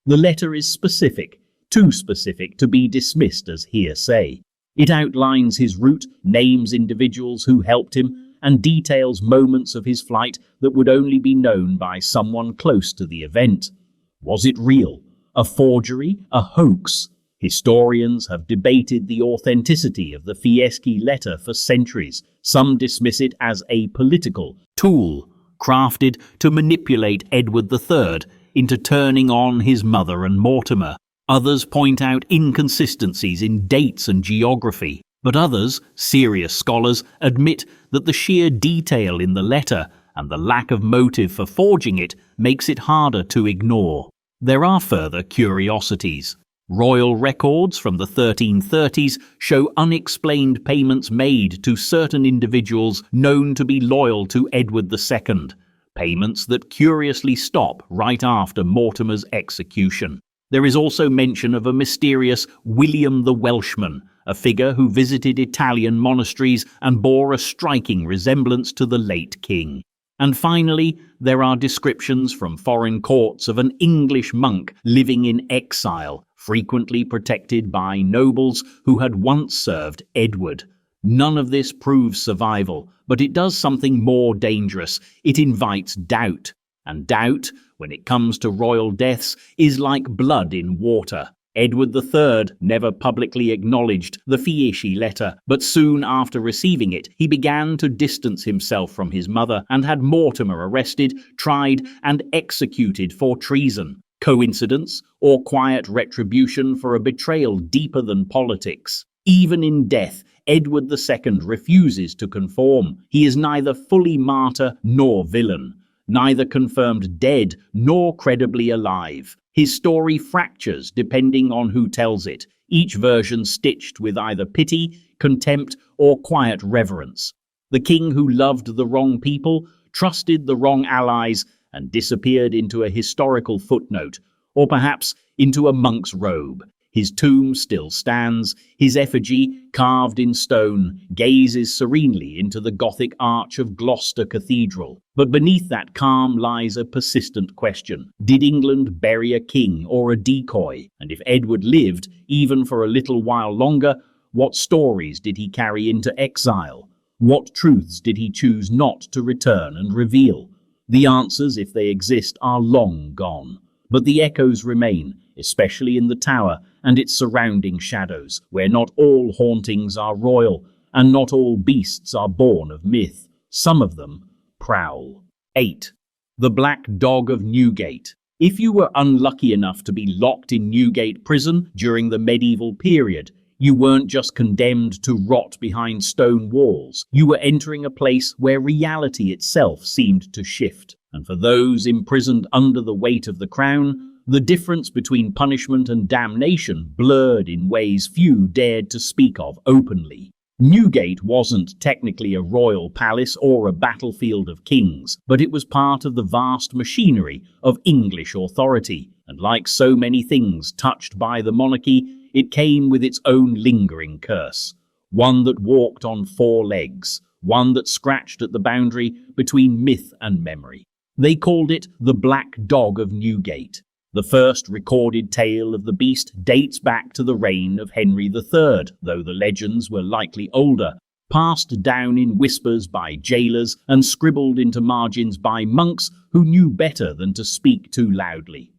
S1: The letter is specific, too specific to be dismissed as hearsay. It outlines his route, names individuals who helped him, and details moments of his flight that would only be known by someone close to the event. Was it real? A forgery? A hoax? Historians have debated the authenticity of the Fieschi letter for centuries. Some dismiss it as a political tool crafted to manipulate Edward III into turning on his mother and Mortimer. Others point out inconsistencies in dates and geography. But others, serious scholars, admit that the sheer detail in the letter and the lack of motive for forging it makes it harder to ignore. There are further curiosities. Royal records from the 1330s show unexplained payments made to certain individuals known to be loyal to Edward II, payments that curiously stop right after Mortimer's execution. There is also mention of a mysterious William the Welshman, a figure who visited Italian monasteries and bore a striking resemblance to the late king. And finally, there are descriptions from foreign courts of an English monk living in exile, frequently protected by nobles who had once served Edward. None of this proves survival, but it does something more dangerous. It invites doubt. And doubt, when it comes to royal deaths, is like blood in water. Edward III never publicly acknowledged the Fieschi letter, but soon after receiving it, he began to distance himself from his mother and had Mortimer arrested, tried, and executed for treason. Coincidence, or quiet retribution for a betrayal deeper than politics? Even in death, Edward II refuses to conform. He is neither fully martyr nor villain, neither confirmed dead nor credibly alive. His story fractures depending on who tells it, each version stitched with either pity, contempt, or quiet reverence. The king who loved the wrong people, trusted the wrong allies, and disappeared into a historical footnote, or perhaps into a monk's robe. His tomb still stands, his effigy, carved in stone, gazes serenely into the Gothic arch of Gloucester Cathedral. But beneath that calm lies a persistent question. Did England bury a king or a decoy? And if Edward lived, even for a little while longer, what stories did he carry into exile? What truths did he choose not to return and reveal? The answers, if they exist, are long gone. But the echoes remain, especially in the Tower and its surrounding shadows, where not all hauntings are royal, and not all beasts are born of myth. Some of them prowl. 8. The Black Dog of Newgate. If you were unlucky enough to be locked in Newgate prison during the medieval period, you weren't just condemned to rot behind stone walls. You were entering a place where reality itself seemed to shift. And for those imprisoned under the weight of the crown, the difference between punishment and damnation blurred in ways few dared to speak of openly. Newgate wasn't technically a royal palace or a battlefield of kings, but it was part of the vast machinery of English authority. And like so many things touched by the monarchy, it came with its own lingering curse. One that walked on four legs, one that scratched at the boundary between myth and memory. They called it the Black Dog of Newgate. The first recorded tale of the beast dates back to the reign of Henry III, though the legends were likely older, passed down in whispers by jailers and scribbled into margins by monks who knew better than to speak too loudly.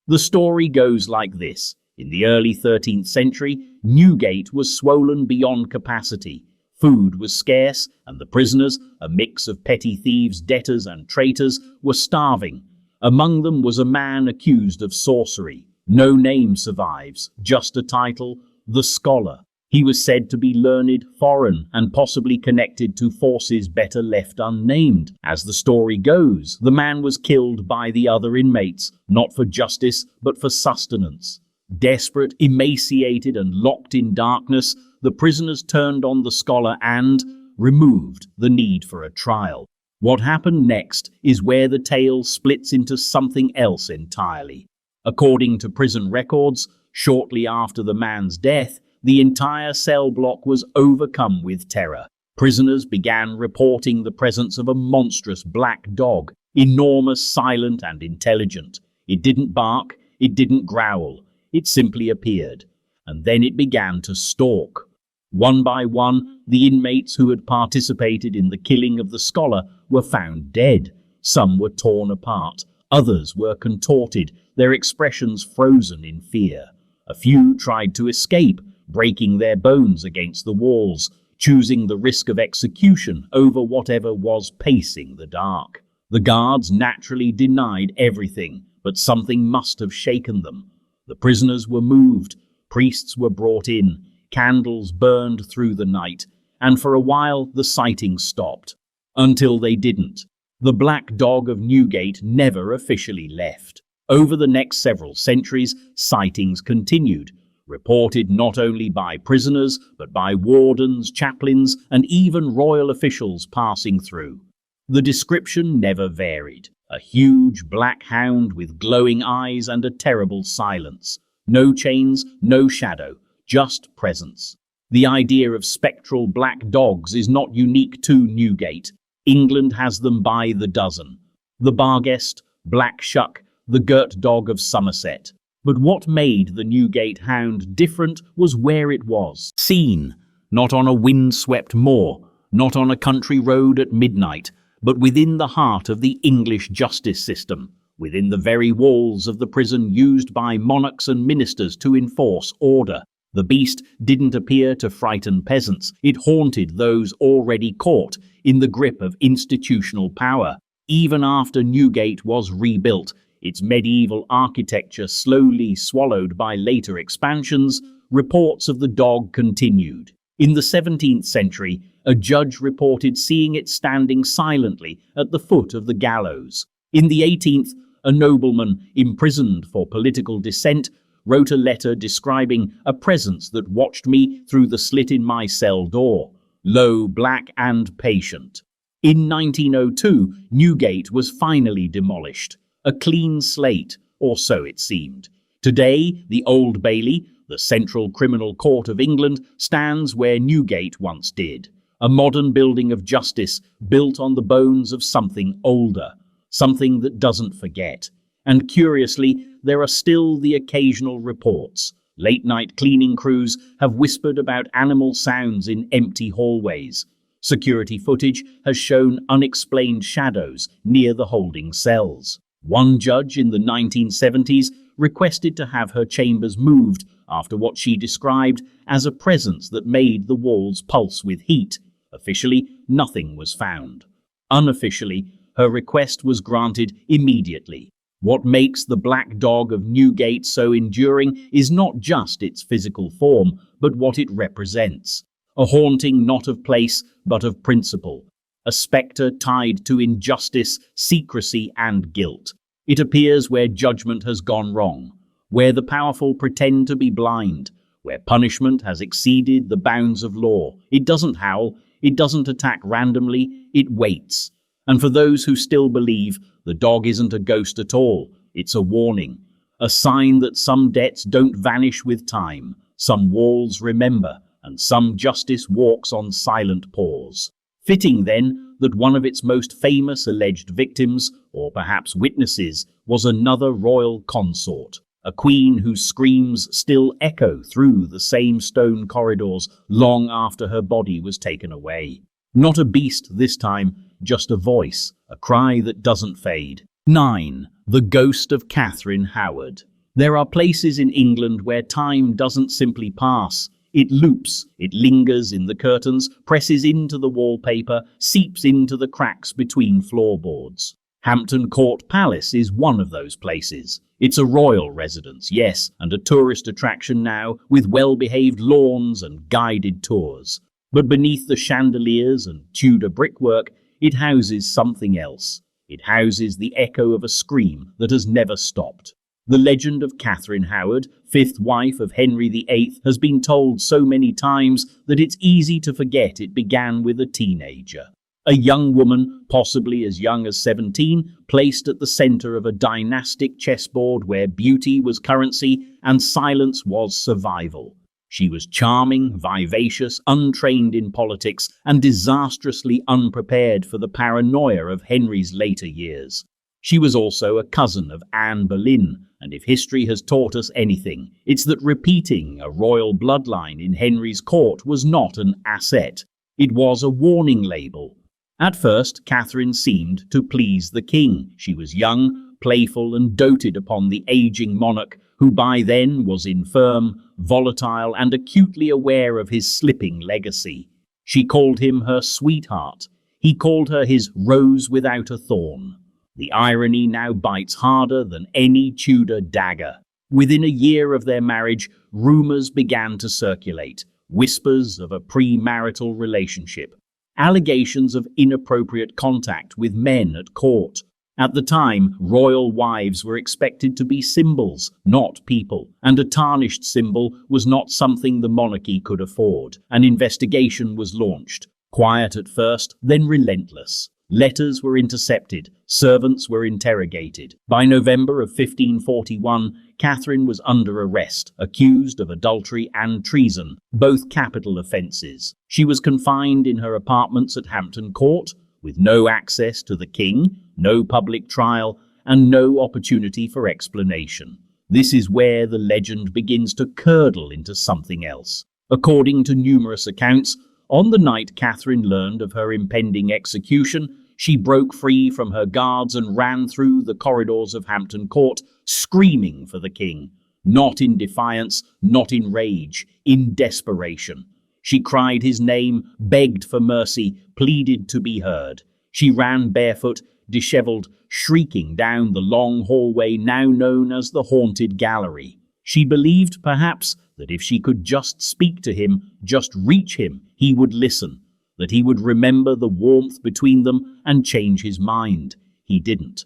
S1: The story goes like this. In the early 13th century, Newgate was swollen beyond capacity. Food was scarce, and the prisoners, a mix of petty thieves, debtors, and traitors, were starving. Among them was a man accused of sorcery. No name survives, just a title, the Scholar. He was said to be learned, foreign, and possibly connected to forces better left unnamed. As the story goes, the man was killed by the other inmates, not for justice, but for sustenance. Desperate, emaciated, and locked in darkness, the prisoners turned on the Scholar and removed the need for a trial. What happened next is where the tale splits into something else entirely. According to prison records, shortly after the man's death, the entire cell block was overcome with terror. Prisoners began reporting the presence of a monstrous black dog, enormous, silent, and intelligent. It didn't bark, it didn't growl, it simply appeared. And then it began to stalk. One by one, the inmates who had participated in the killing of the Scholar were found dead. Some were torn apart, others were contorted, their expressions frozen in fear. A few tried to escape, breaking their bones against the walls, choosing the risk of execution over whatever was pacing the dark. The guards naturally denied everything, but something must have shaken them. The prisoners were moved, priests were brought in, candles burned through the night, and for a while the sightings stopped. Until they didn't. The Black Dog of Newgate never officially left. Over the next several centuries, sightings continued, reported not only by prisoners, but by wardens, chaplains, and even royal officials passing through. The description never varied. A huge black hound with glowing eyes and a terrible silence. No chains, no shadow, just presence. The idea of spectral black dogs is not unique to Newgate. England has them by the dozen. The Barguest, Black Shuck, the Girt Dog of Somerset. But what made the Newgate Hound different was where it was seen, not on a wind-swept moor, not on a country road at midnight, but within the heart of the English justice system, within the very walls of the prison used by monarchs and ministers to enforce order. The beast didn't appear to frighten peasants. It haunted those already caught in the grip of institutional power. Even after Newgate was rebuilt, its medieval architecture slowly swallowed by later expansions, reports of the dog continued. In the 17th century, a judge reported seeing it standing silently at the foot of the gallows. In the 18th, a nobleman imprisoned for political dissent, wrote a letter describing a presence that watched me through the slit in my cell door, low, black, and patient. In 1902, Newgate was finally demolished, a clean slate, or so it seemed. Today, the Old Bailey, the Central Criminal Court of England, stands where Newgate once did, a modern building of justice built on the bones of something older, something that doesn't forget. And curiously, there are still the occasional reports. Late-night cleaning crews have whispered about animal sounds in empty hallways. Security footage has shown unexplained shadows near the holding cells. One judge in the 1970s requested to have her chambers moved after what she described as a presence that made the walls pulse with heat. Officially, nothing was found. Unofficially, her request was granted immediately. What makes the Black Dog of Newgate so enduring is not just its physical form, but what it represents. A haunting not of place, but of principle. A spectre tied to injustice, secrecy, and guilt. It appears where judgment has gone wrong, where the powerful pretend to be blind, where punishment has exceeded the bounds of law. It doesn't howl, it doesn't attack randomly, it waits. And for those who still believe, the dog isn't a ghost at all. It's a warning, a sign that some debts don't vanish with time, some walls remember, and some justice walks on silent paws. Fitting, then, that one of its most famous alleged victims, or perhaps witnesses, was another royal consort, a queen whose screams still echo through the same stone corridors long after her body was taken away. Not a beast this time, just a voice, a cry that doesn't fade. 9. The Ghost of Catherine Howard. There are places in England where time doesn't simply pass. It loops, it lingers in the curtains, presses into the wallpaper, seeps into the cracks between floorboards. Hampton Court Palace is one of those places. It's a royal residence, yes, and a tourist attraction now, with well-behaved lawns and guided tours. But beneath the chandeliers and Tudor brickwork, it houses something else. It houses the echo of a scream that has never stopped. The legend of Catherine Howard, fifth wife of Henry VIII, has been told so many times that it's easy to forget it began with a teenager. A young woman, possibly as young as 17, placed at the center of a dynastic chessboard where beauty was currency and silence was survival. She was charming, vivacious, untrained in politics, and disastrously unprepared for the paranoia of Henry's later years. She was also a cousin of Anne Boleyn, and if history has taught us anything, it's that repeating a royal bloodline in Henry's court was not an asset. It was a warning label. At first, Catherine seemed to please the king. She was young, playful, and doted upon the aging monarch, who by then was infirm, volatile, and acutely aware of his slipping legacy. She called him her sweetheart. He called her his rose without a thorn. The irony now bites harder than any Tudor dagger. Within a year of their marriage, rumors began to circulate, whispers of a premarital relationship, allegations of inappropriate contact with men at court. At the time, royal wives were expected to be symbols, not people, and a tarnished symbol was not something the monarchy could afford. An investigation was launched, quiet at first, then relentless. Letters were intercepted, servants were interrogated. By November of 1541, Catherine was under arrest, accused of adultery and treason, both capital offences. She was confined in her apartments at Hampton Court, with no access to the king, no public trial, and no opportunity for explanation. This is where the legend begins to curdle into something else. According to numerous accounts, on the night Catherine learned of her impending execution, she broke free from her guards and ran through the corridors of Hampton Court, screaming for the king. Not in defiance, not in rage, in desperation. She cried his name, begged for mercy, pleaded to be heard. She ran barefoot, dishevelled, shrieking down the long hallway now known as the Haunted Gallery. She believed, perhaps, that if she could just speak to him, just reach him, he would listen, that he would remember the warmth between them and change his mind. He didn't.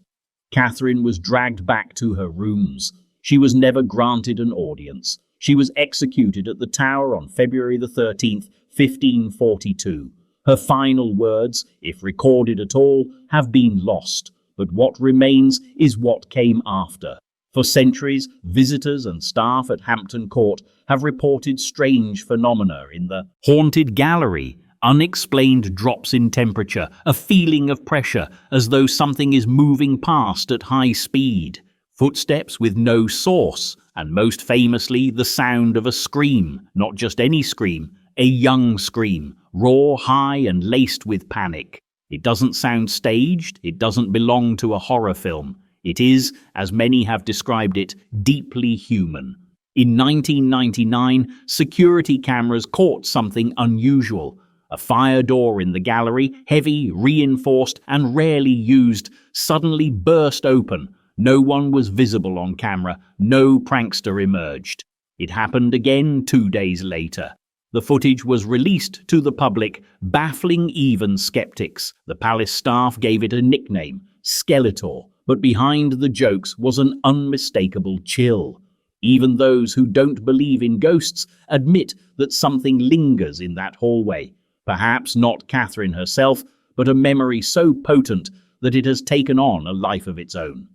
S1: Catherine was dragged back to her rooms. She was never granted an audience. She was executed at the Tower on February the 13th, 1542. Her final words, if recorded at all, have been lost, but what remains is what came after. For centuries, visitors and staff at Hampton Court have reported strange phenomena in the haunted gallery, unexplained drops in temperature, a feeling of pressure as though something is moving past at high speed, footsteps with no source, and most famously the sound of a scream, not just any scream, a young scream, raw, high and laced with panic. It doesn't sound staged, it doesn't belong to a horror film. It is, as many have described it, deeply human. In 1999, security cameras caught something unusual. A fire door in the gallery, heavy, reinforced, and rarely used, suddenly burst open. No one was visible on camera. No prankster emerged. It happened again 2 days later. The footage was released to the public, baffling even skeptics. The palace staff gave it a nickname, Skeletor, but behind the jokes was an unmistakable chill. Even those who don't believe in ghosts admit that something lingers in that hallway. Perhaps not Catherine herself, but a memory so potent that it has taken on a life of its own.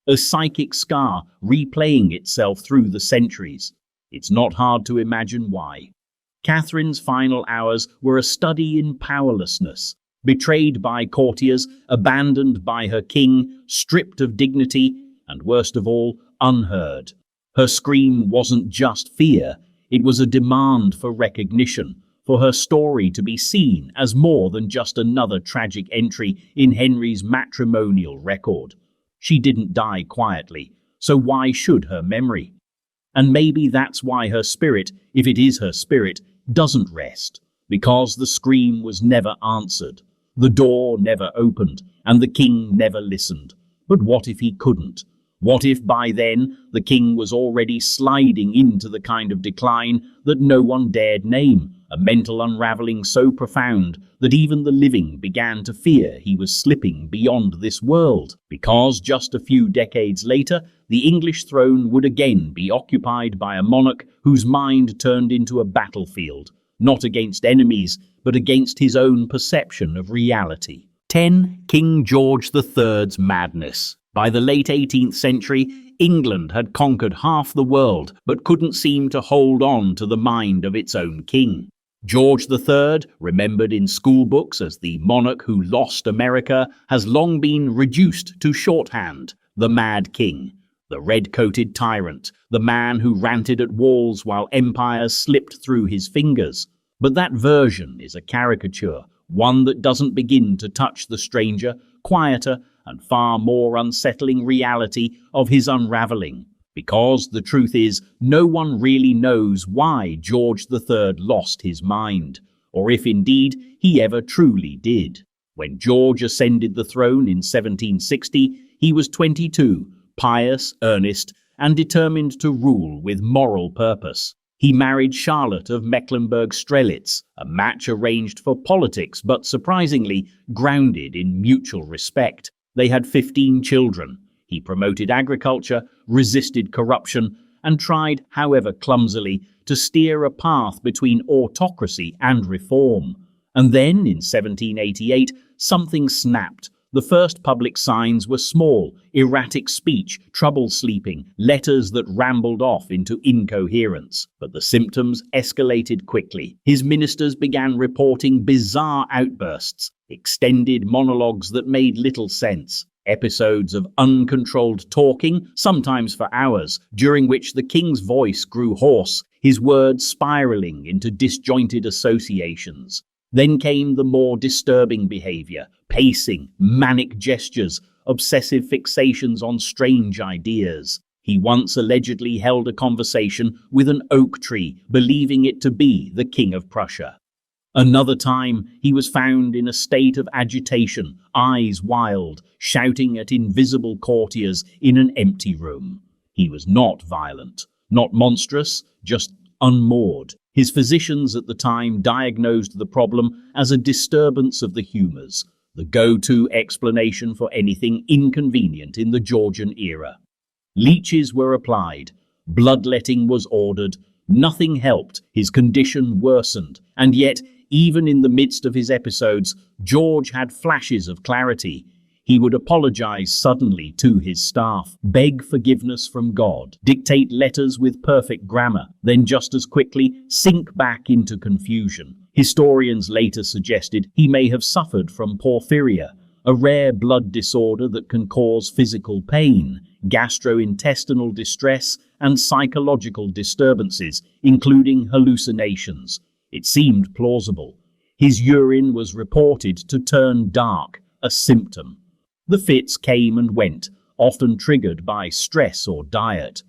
S1: A psychic scar replaying itself through the centuries. It's not hard to imagine why. Catherine's final hours were a study in powerlessness. Betrayed by courtiers, abandoned by her king, stripped of dignity, and worst of all, unheard. Her scream wasn't just fear, it was a demand for recognition, for her story to be seen as more than just another tragic entry in Henry's matrimonial record. She didn't die quietly, so why should her memory? And maybe that's why her spirit, if it is her spirit, doesn't rest, because the scream was never answered. The door never opened, and the king never listened. But what if he couldn't? What if by then the king was already sliding into the kind of decline that no one dared name, a mental unraveling so profound that even the living began to fear he was slipping beyond this world? Because just a few decades later, the English throne would again be occupied by a monarch whose mind turned into a battlefield, not against enemies, but against his own perception of reality. 10. King George III's madness. By the late 18th century, England had conquered half the world, but couldn't seem to hold on to the mind of its own king. George III, remembered in school books as the monarch who lost America, has long been reduced to shorthand, the Mad King, the red-coated tyrant, the man who ranted at walls while empires slipped through his fingers. But that version is a caricature, one that doesn't begin to touch the stranger, quieter, and far more unsettling reality of his unraveling. Because the truth is, no one really knows why George III lost his mind, or if indeed he ever truly did. When George ascended the throne in 1760, he was 22, pious, earnest, and determined to rule with moral purpose. He married Charlotte of Mecklenburg-Strelitz, a match arranged for politics but surprisingly grounded in mutual respect. They had 15 children. He promoted agriculture, resisted corruption, and tried, however clumsily, to steer a path between autocracy and reform. And then, in 1788, something snapped. The first public signs were small, erratic speech, trouble sleeping, letters that rambled off into incoherence. But the symptoms escalated quickly. His ministers began reporting bizarre outbursts, extended monologues that made little sense, episodes of uncontrolled talking, sometimes for hours, during which the king's voice grew hoarse, his words spiraling into disjointed associations. Then came the more disturbing behavior, pacing, manic gestures, obsessive fixations on strange ideas. He once allegedly held a conversation with an oak tree, believing it to be the King of Prussia. Another time, he was found in a state of agitation, eyes wild, shouting at invisible courtiers in an empty room. He was not violent, not monstrous, just unmoored. His physicians at the time diagnosed the problem as a disturbance of the humours, the go-to explanation for anything inconvenient in the Georgian era. Leeches were applied, bloodletting was ordered, nothing helped, his condition worsened, and yet, even in the midst of his episodes, George had flashes of clarity. He would apologize suddenly to his staff, beg forgiveness from God, dictate letters with perfect grammar, then just as quickly sink back into confusion. Historians later suggested he may have suffered from porphyria, a rare blood disorder that can cause physical pain, gastrointestinal distress, and psychological disturbances, including hallucinations. It seemed plausible. His urine was reported to turn dark, a symptom. The fits came and went, often triggered by stress or diet.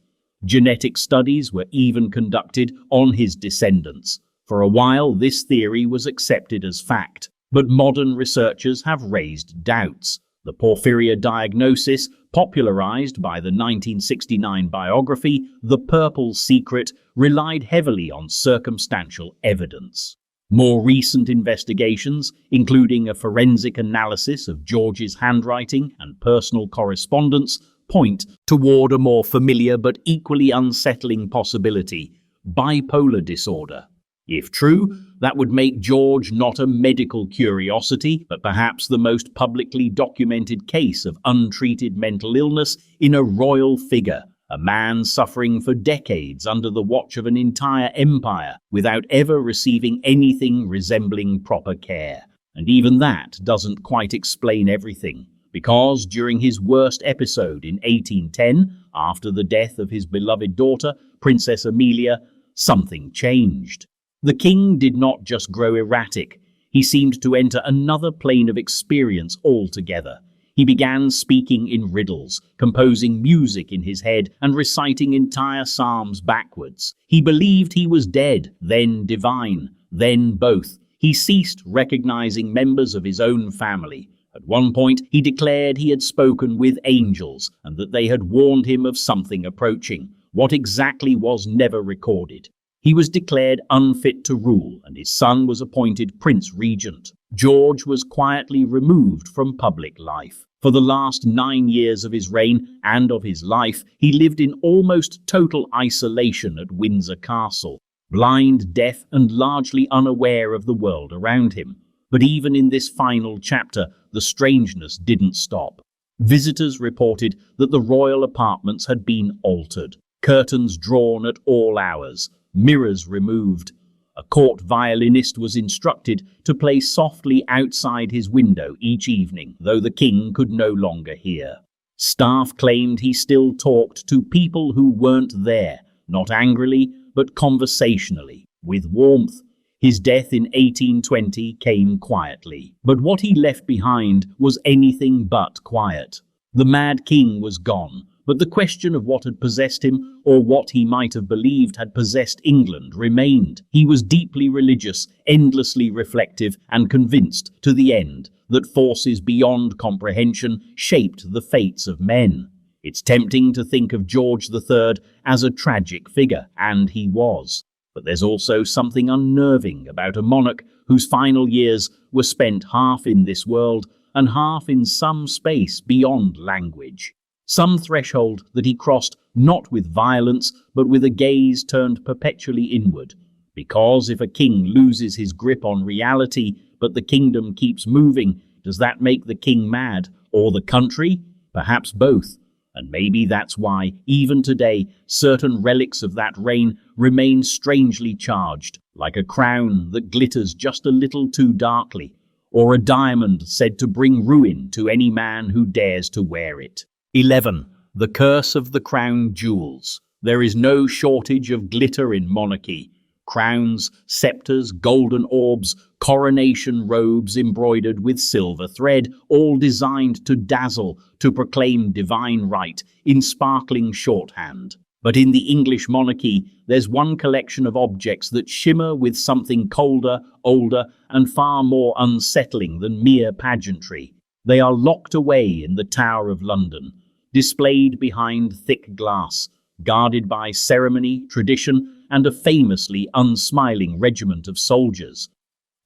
S1: Genetic studies were even conducted on his descendants. For a while, this theory was accepted as fact, but modern researchers have raised doubts. The porphyria diagnosis, popularized by the 1969 biography The Purple Secret, relied heavily on circumstantial evidence. More recent investigations, including a forensic analysis of George's handwriting and personal correspondence, point toward a more familiar but equally unsettling possibility: bipolar disorder. If true, that would make George not a medical curiosity, but perhaps the most publicly documented case of untreated mental illness in a royal figure, a man suffering for decades under the watch of an entire empire without ever receiving anything resembling proper care. And even that doesn't quite explain everything, because during his worst episode in 1810, after the death of his beloved daughter, Princess Amelia, something changed. The king did not just grow erratic, he seemed to enter another plane of experience altogether. He began speaking in riddles, composing music in his head, and reciting entire psalms backwards. He believed he was dead, then divine, then both. He ceased recognizing members of his own family. At one point, he declared he had spoken with angels, and that they had warned him of something approaching. What exactly was never recorded. He was declared unfit to rule, and his son was appointed Prince Regent. George was quietly removed from public life. For the last 9 years of his reign and of his life, he lived in almost total isolation at Windsor Castle, blind, deaf, and largely unaware of the world around him. But even in this final chapter, the strangeness didn't stop. Visitors reported that the royal apartments had been altered, curtains drawn at all hours, mirrors removed. A court violinist was instructed to play softly outside his window each evening, though the king could no longer hear. Staff claimed he still talked to people who weren't there, not angrily, but conversationally, with warmth. His death in 1820 came quietly, but what he left behind was anything but quiet. The mad king was gone, but the question of what had possessed him, or what he might have believed had possessed England, remained. He was deeply religious, endlessly reflective, and convinced, to the end, that forces beyond comprehension shaped the fates of men. It's tempting to think of George III as a tragic figure, and he was. But there's also something unnerving about a monarch whose final years were spent half in this world and half in some space beyond language. Some threshold that he crossed not with violence, but with a gaze turned perpetually inward. Because if a king loses his grip on reality, but the kingdom keeps moving, does that make the king mad? Or the country? Perhaps both. And maybe that's why, even today, certain relics of that reign remain strangely charged, like a crown that glitters just a little too darkly, or a diamond said to bring ruin to any man who dares to wear it. 11. The Curse of the Crown Jewels. There is no shortage of glitter in monarchy. Crowns, scepters, golden orbs, coronation robes embroidered with silver thread, all designed to dazzle, to proclaim divine right, in sparkling shorthand. But in the English monarchy, there's one collection of objects that shimmer with something colder, older, and far more unsettling than mere pageantry. They are locked away in the Tower of London, displayed behind thick glass, guarded by ceremony, tradition, and a famously unsmiling regiment of soldiers.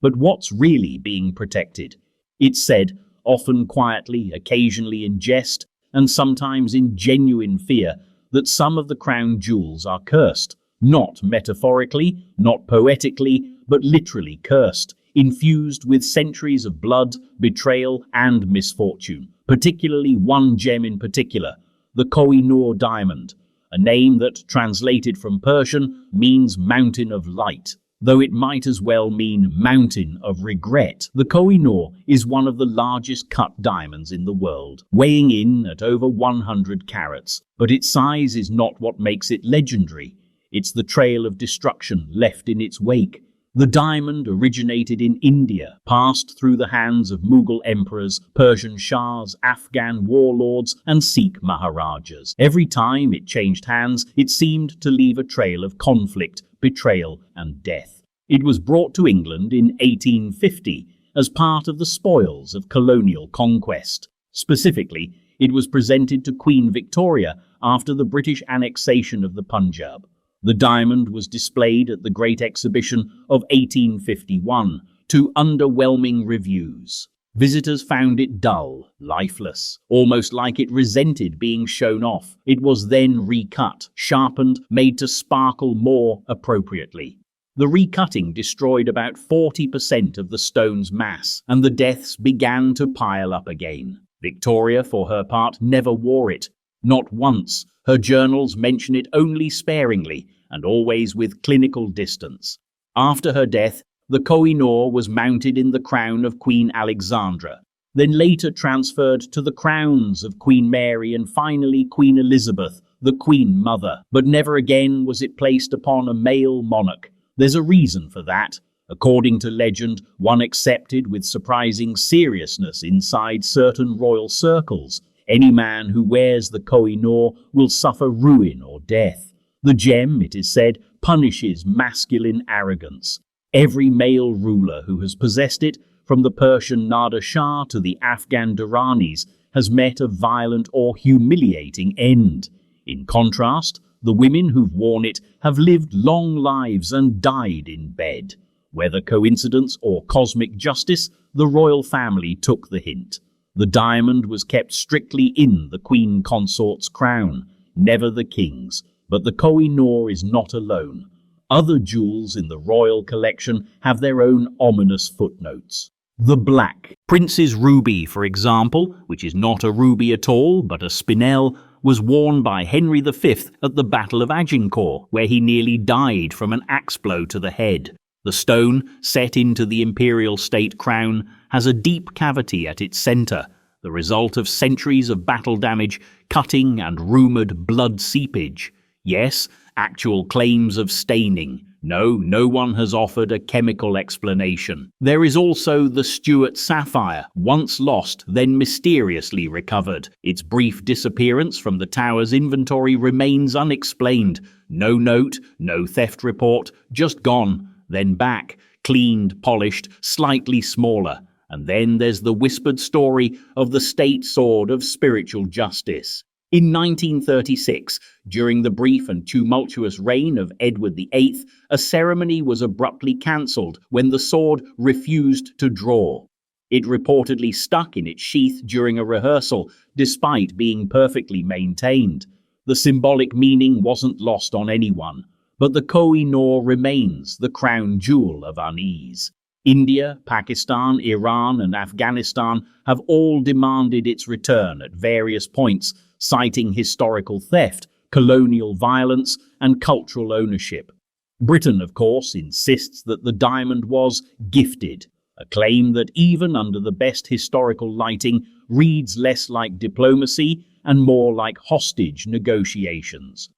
S1: But what's really being protected? It's said often quietly, occasionally in jest, and sometimes in genuine fear, that some of the crown jewels are cursed. Not metaphorically, not poetically, but literally cursed, infused with centuries of blood, betrayal, and misfortune. Particularly one gem in particular, the Koh-i-Noor diamond, a name that, translated from Persian, means mountain of light, though it might as well mean mountain of regret. The Koh-i-Noor is one of the largest cut diamonds in the world, weighing in at over 100 carats, but its size is not what makes it legendary. It's the trail of destruction left in its wake. The diamond originated in India, passed through the hands of Mughal emperors, Persian shahs, Afghan warlords, and Sikh maharajas. Every time it changed hands, it seemed to leave a trail of conflict, betrayal, and death. It was brought to England in 1850 as part of the spoils of colonial conquest. Specifically, it was presented to Queen Victoria after the British annexation of the Punjab. The diamond was displayed at the Great Exhibition of 1851 to underwhelming reviews. Visitors found it dull, lifeless, almost like it resented being shown off. It was then recut, sharpened, made to sparkle more appropriately. The recutting destroyed about 40% of the stone's mass, and the deaths began to pile up again. Victoria, for her part, never wore it. Not once. Her journals mention it only sparingly, and always with clinical distance. After her death, the Koh-i-Noor was mounted in the crown of Queen Alexandra, then later transferred to the crowns of Queen Mary and finally Queen Elizabeth, the Queen Mother. But never again was it placed upon a male monarch. There's a reason for that. According to legend, one accepted with surprising seriousness inside certain royal circles. Any man who wears the Koh-i-Noor will suffer ruin or death. The gem, it is said, punishes masculine arrogance. Every male ruler who has possessed it, from the Persian Nader Shah to the Afghan Duranis, has met a violent or humiliating end. In contrast, the women who've worn it have lived long lives and died in bed. Whether coincidence or cosmic justice, the royal family took the hint. The diamond was kept strictly in the Queen Consort's crown, never the king's. But the Koh-i-Noor is not alone. Other jewels in the royal collection have their own ominous footnotes. The Black Prince's ruby, for example, which is not a ruby at all but a spinel, was worn by Henry V at the Battle of Agincourt, where he nearly died from an axe blow to the head. The stone, set into the imperial state crown, has a deep cavity at its centre, the result of centuries of battle damage, cutting and rumoured blood seepage. Yes, actual claims of staining. No one has offered a chemical explanation. There is also the Stuart sapphire, once lost, then mysteriously recovered. Its brief disappearance from the tower's inventory remains unexplained. No note, no theft report, just gone, then back, cleaned, polished, slightly smaller. And then there's the whispered story of the state sword of spiritual justice. In 1936, during the brief and tumultuous reign of Edward VIII, a ceremony was abruptly cancelled when the sword refused to draw. It reportedly stuck in its sheath during a rehearsal, despite being perfectly maintained. The symbolic meaning wasn't lost on anyone, but the Koh-i-Noor remains the crown jewel of unease. India, Pakistan, Iran, and Afghanistan have all demanded its return at various points, citing historical theft, colonial violence, and cultural ownership. Britain, of course, insists that the diamond was gifted, a claim that even under the best historical lighting reads less like diplomacy and more like hostage negotiations.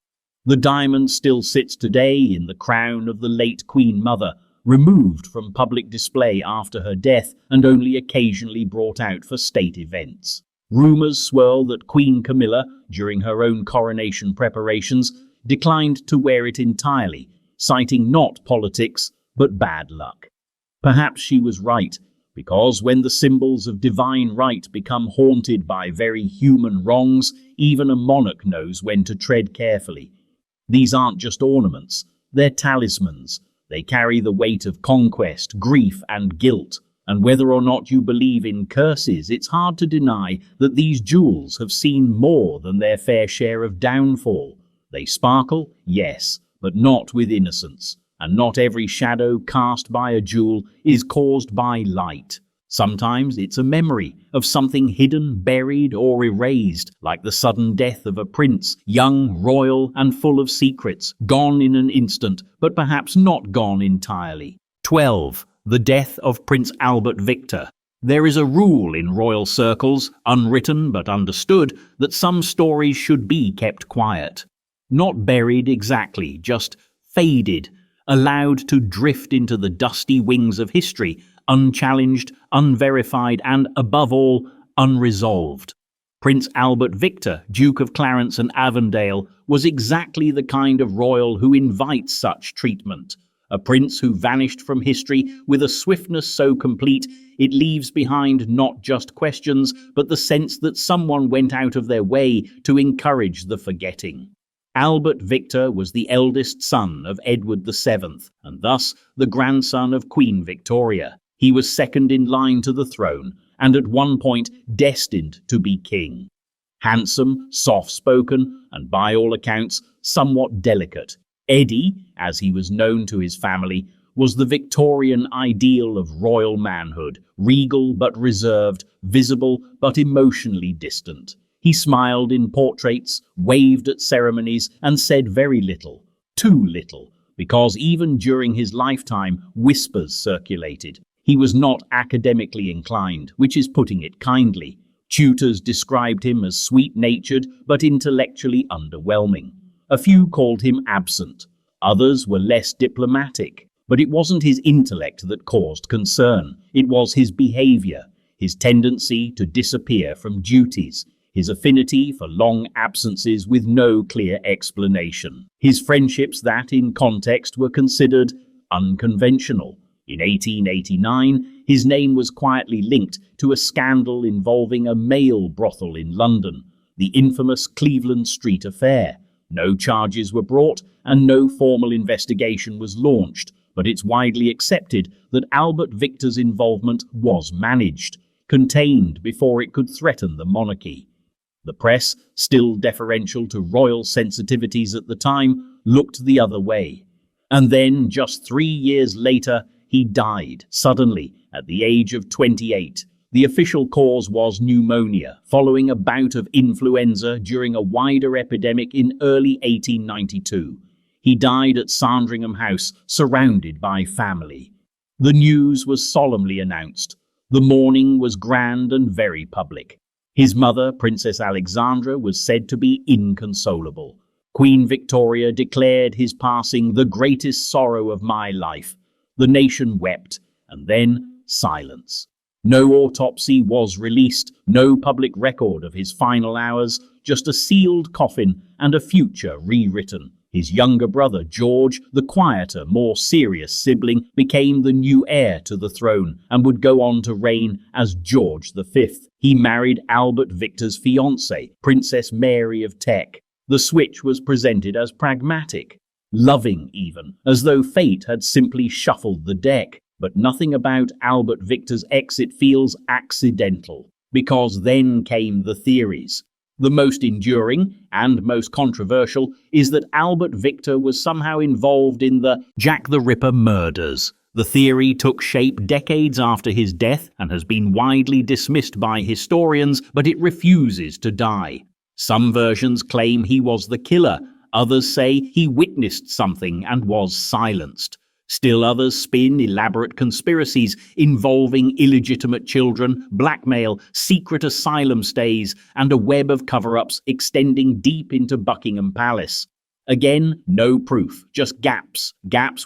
S1: The diamond still sits today in the crown of the late Queen Mother, removed from public display after her death and only occasionally brought out for state events. Rumours swirl that Queen Camilla, during her own coronation preparations, declined to wear it entirely, citing not politics, but bad luck. Perhaps she was right, because when the symbols of divine right become haunted by very human wrongs, even a monarch knows when to tread carefully. These aren't just ornaments, they're talismans. They carry the weight of conquest, grief, and guilt. And whether or not you believe in curses, it's hard to deny that these jewels have seen more than their fair share of downfall. They sparkle, yes, but not with innocence, and not every shadow cast by a jewel is caused by light. Sometimes it's a memory of something hidden, buried, or erased, like the sudden death of a prince, young, royal, and full of secrets, gone in an instant, but perhaps not gone entirely. 12. The death of Prince Albert Victor. There is a rule in royal circles, unwritten but understood, that some stories should be kept quiet. Not buried exactly, just faded, allowed to drift into the dusty wings of history, unchallenged, unverified, and, above all, unresolved. Prince Albert Victor, Duke of Clarence and Avondale, was exactly the kind of royal who invites such treatment. A prince who vanished from history with a swiftness so complete it leaves behind not just questions, but the sense that someone went out of their way to encourage the forgetting. Albert Victor was the eldest son of Edward VII, and thus the grandson of Queen Victoria. He was second in line to the throne, and at one point destined to be king. Handsome, soft-spoken, and by all accounts somewhat delicate, Eddie, as he was known to his family, was the Victorian ideal of royal manhood, regal but reserved, visible but emotionally distant. He smiled in portraits, waved at ceremonies, and said very little, too little, because even during his lifetime whispers circulated. He was not academically inclined, which is putting it kindly. Tutors described him as sweet-natured but intellectually underwhelming. A few called him absent. Others were less diplomatic. But it wasn't his intellect that caused concern. It was his behavior, his tendency to disappear from duties, his affinity for long absences with no clear explanation, his friendships that, in context, were considered unconventional. In 1889, his name was quietly linked to a scandal involving a male brothel in London, the infamous Cleveland Street affair. No charges were brought and no formal investigation was launched, but it's widely accepted that Albert Victor's involvement was managed, contained before it could threaten the monarchy. The press, still deferential to royal sensitivities at the time, looked the other way. And then, just 3 years later, he died, suddenly, at the age of 28. The official cause was pneumonia, following a bout of influenza during a wider epidemic in early 1892. He died at Sandringham House, surrounded by family. The news was solemnly announced. The mourning was grand and very public. His mother, Princess Alexandra, was said to be inconsolable. Queen Victoria declared his passing the greatest sorrow of my life. The nation wept, and then silence. No autopsy was released, no public record of his final hours, just a sealed coffin and a future rewritten. His younger brother, George, the quieter, more serious sibling, became the new heir to the throne and would go on to reign as George V. He married Albert Victor's fiancée, Princess Mary of Teck. The switch was presented as pragmatic, loving even, as though fate had simply shuffled the deck. But nothing about Albert Victor's exit feels accidental, because then came the theories. The most enduring and most controversial is that Albert Victor was somehow involved in the Jack the Ripper murders. The theory took shape decades after his death and has been widely dismissed by historians, but it refuses to die. Some versions claim he was the killer, others say he witnessed something and was silenced. Still others spin elaborate conspiracies involving illegitimate children, blackmail, secret asylum stays, and a web of cover-ups extending deep into Buckingham Palace. Again, no proof, just gaps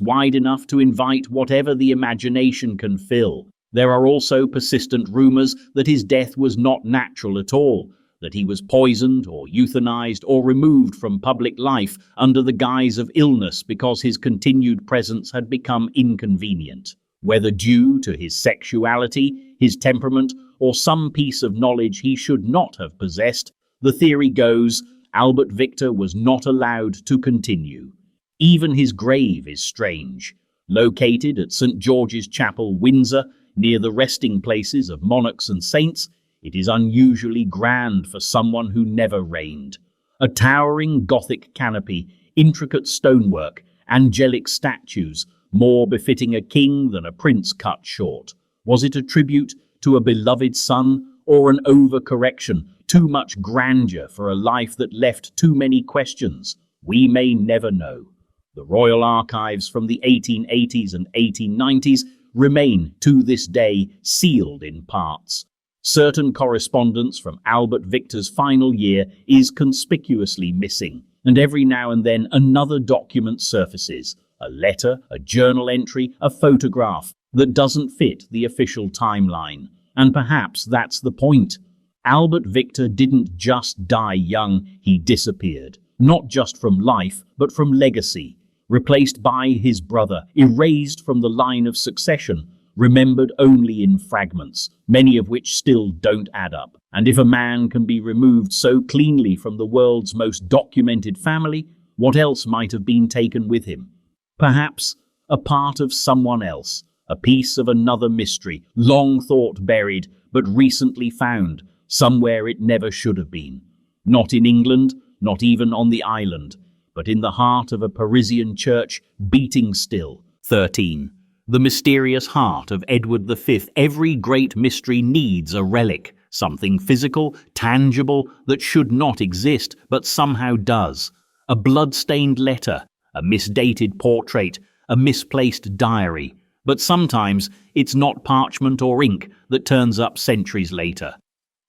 S1: wide enough to invite whatever the imagination can fill. There are also persistent rumors that his death was not natural at all, that he was poisoned or euthanized or removed from public life under the guise of illness because his continued presence had become inconvenient. Whether due to his sexuality, his temperament, or some piece of knowledge he should not have possessed, the theory goes Albert Victor was not allowed to continue. Even his grave is strange. Located at St. George's Chapel, Windsor, near the resting places of monarchs and saints, it is unusually grand for someone who never reigned. A towering Gothic canopy, intricate stonework, angelic statues, more befitting a king than a prince cut short. Was it a tribute to a beloved son, or an overcorrection, too much grandeur for a life that left too many questions? We may never know. The royal archives from the 1880s and 1890s remain to this day sealed in parts. Certain correspondence from Albert Victor's final year is conspicuously missing, and every now and then another document surfaces, a letter, a journal entry, a photograph that doesn't fit the official timeline. And perhaps that's the point. Albert Victor didn't just die young, he disappeared. Not just from life, but from legacy. Replaced by his brother, erased from the line of succession, remembered only in fragments, many of which still don't add up. And if a man can be removed so cleanly from the world's most documented family, what else might have been taken with him? Perhaps a part of someone else, a piece of another mystery, long thought buried, but recently found, somewhere it never should have been. Not in England, not even on the island, but in the heart of a Parisian church, beating still. 13. The mysterious heart of Edward V. Every great mystery needs a relic, something physical, tangible, that should not exist, but somehow does. A blood-stained letter, a misdated portrait, a misplaced diary. But sometimes it's not parchment or ink that turns up centuries later.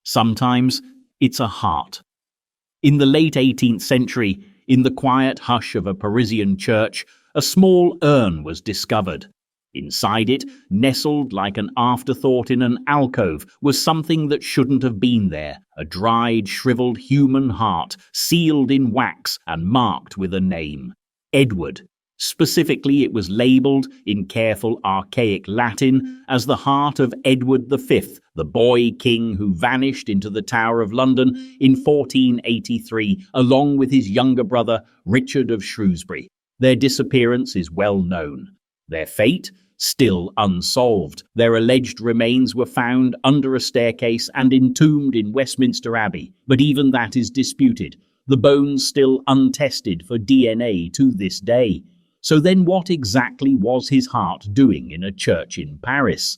S1: Sometimes it's a heart. In the late 18th century, in the quiet hush of a Parisian church, a small urn was discovered. Inside it, nestled like an afterthought in an alcove, was something that shouldn't have been there, a dried, shriveled human heart, sealed in wax and marked with a name. Edward. Specifically, it was labelled, in careful archaic Latin, as the heart of Edward V, the boy king who vanished into the Tower of London in 1483, along with his younger brother, Richard of Shrewsbury. Their disappearance is well known. Their fate? Still unsolved. Their alleged remains were found under a staircase and entombed in Westminster Abbey, but even that is disputed. The bones still untested for DNA to this day. So then what exactly was his heart doing in a church in Paris?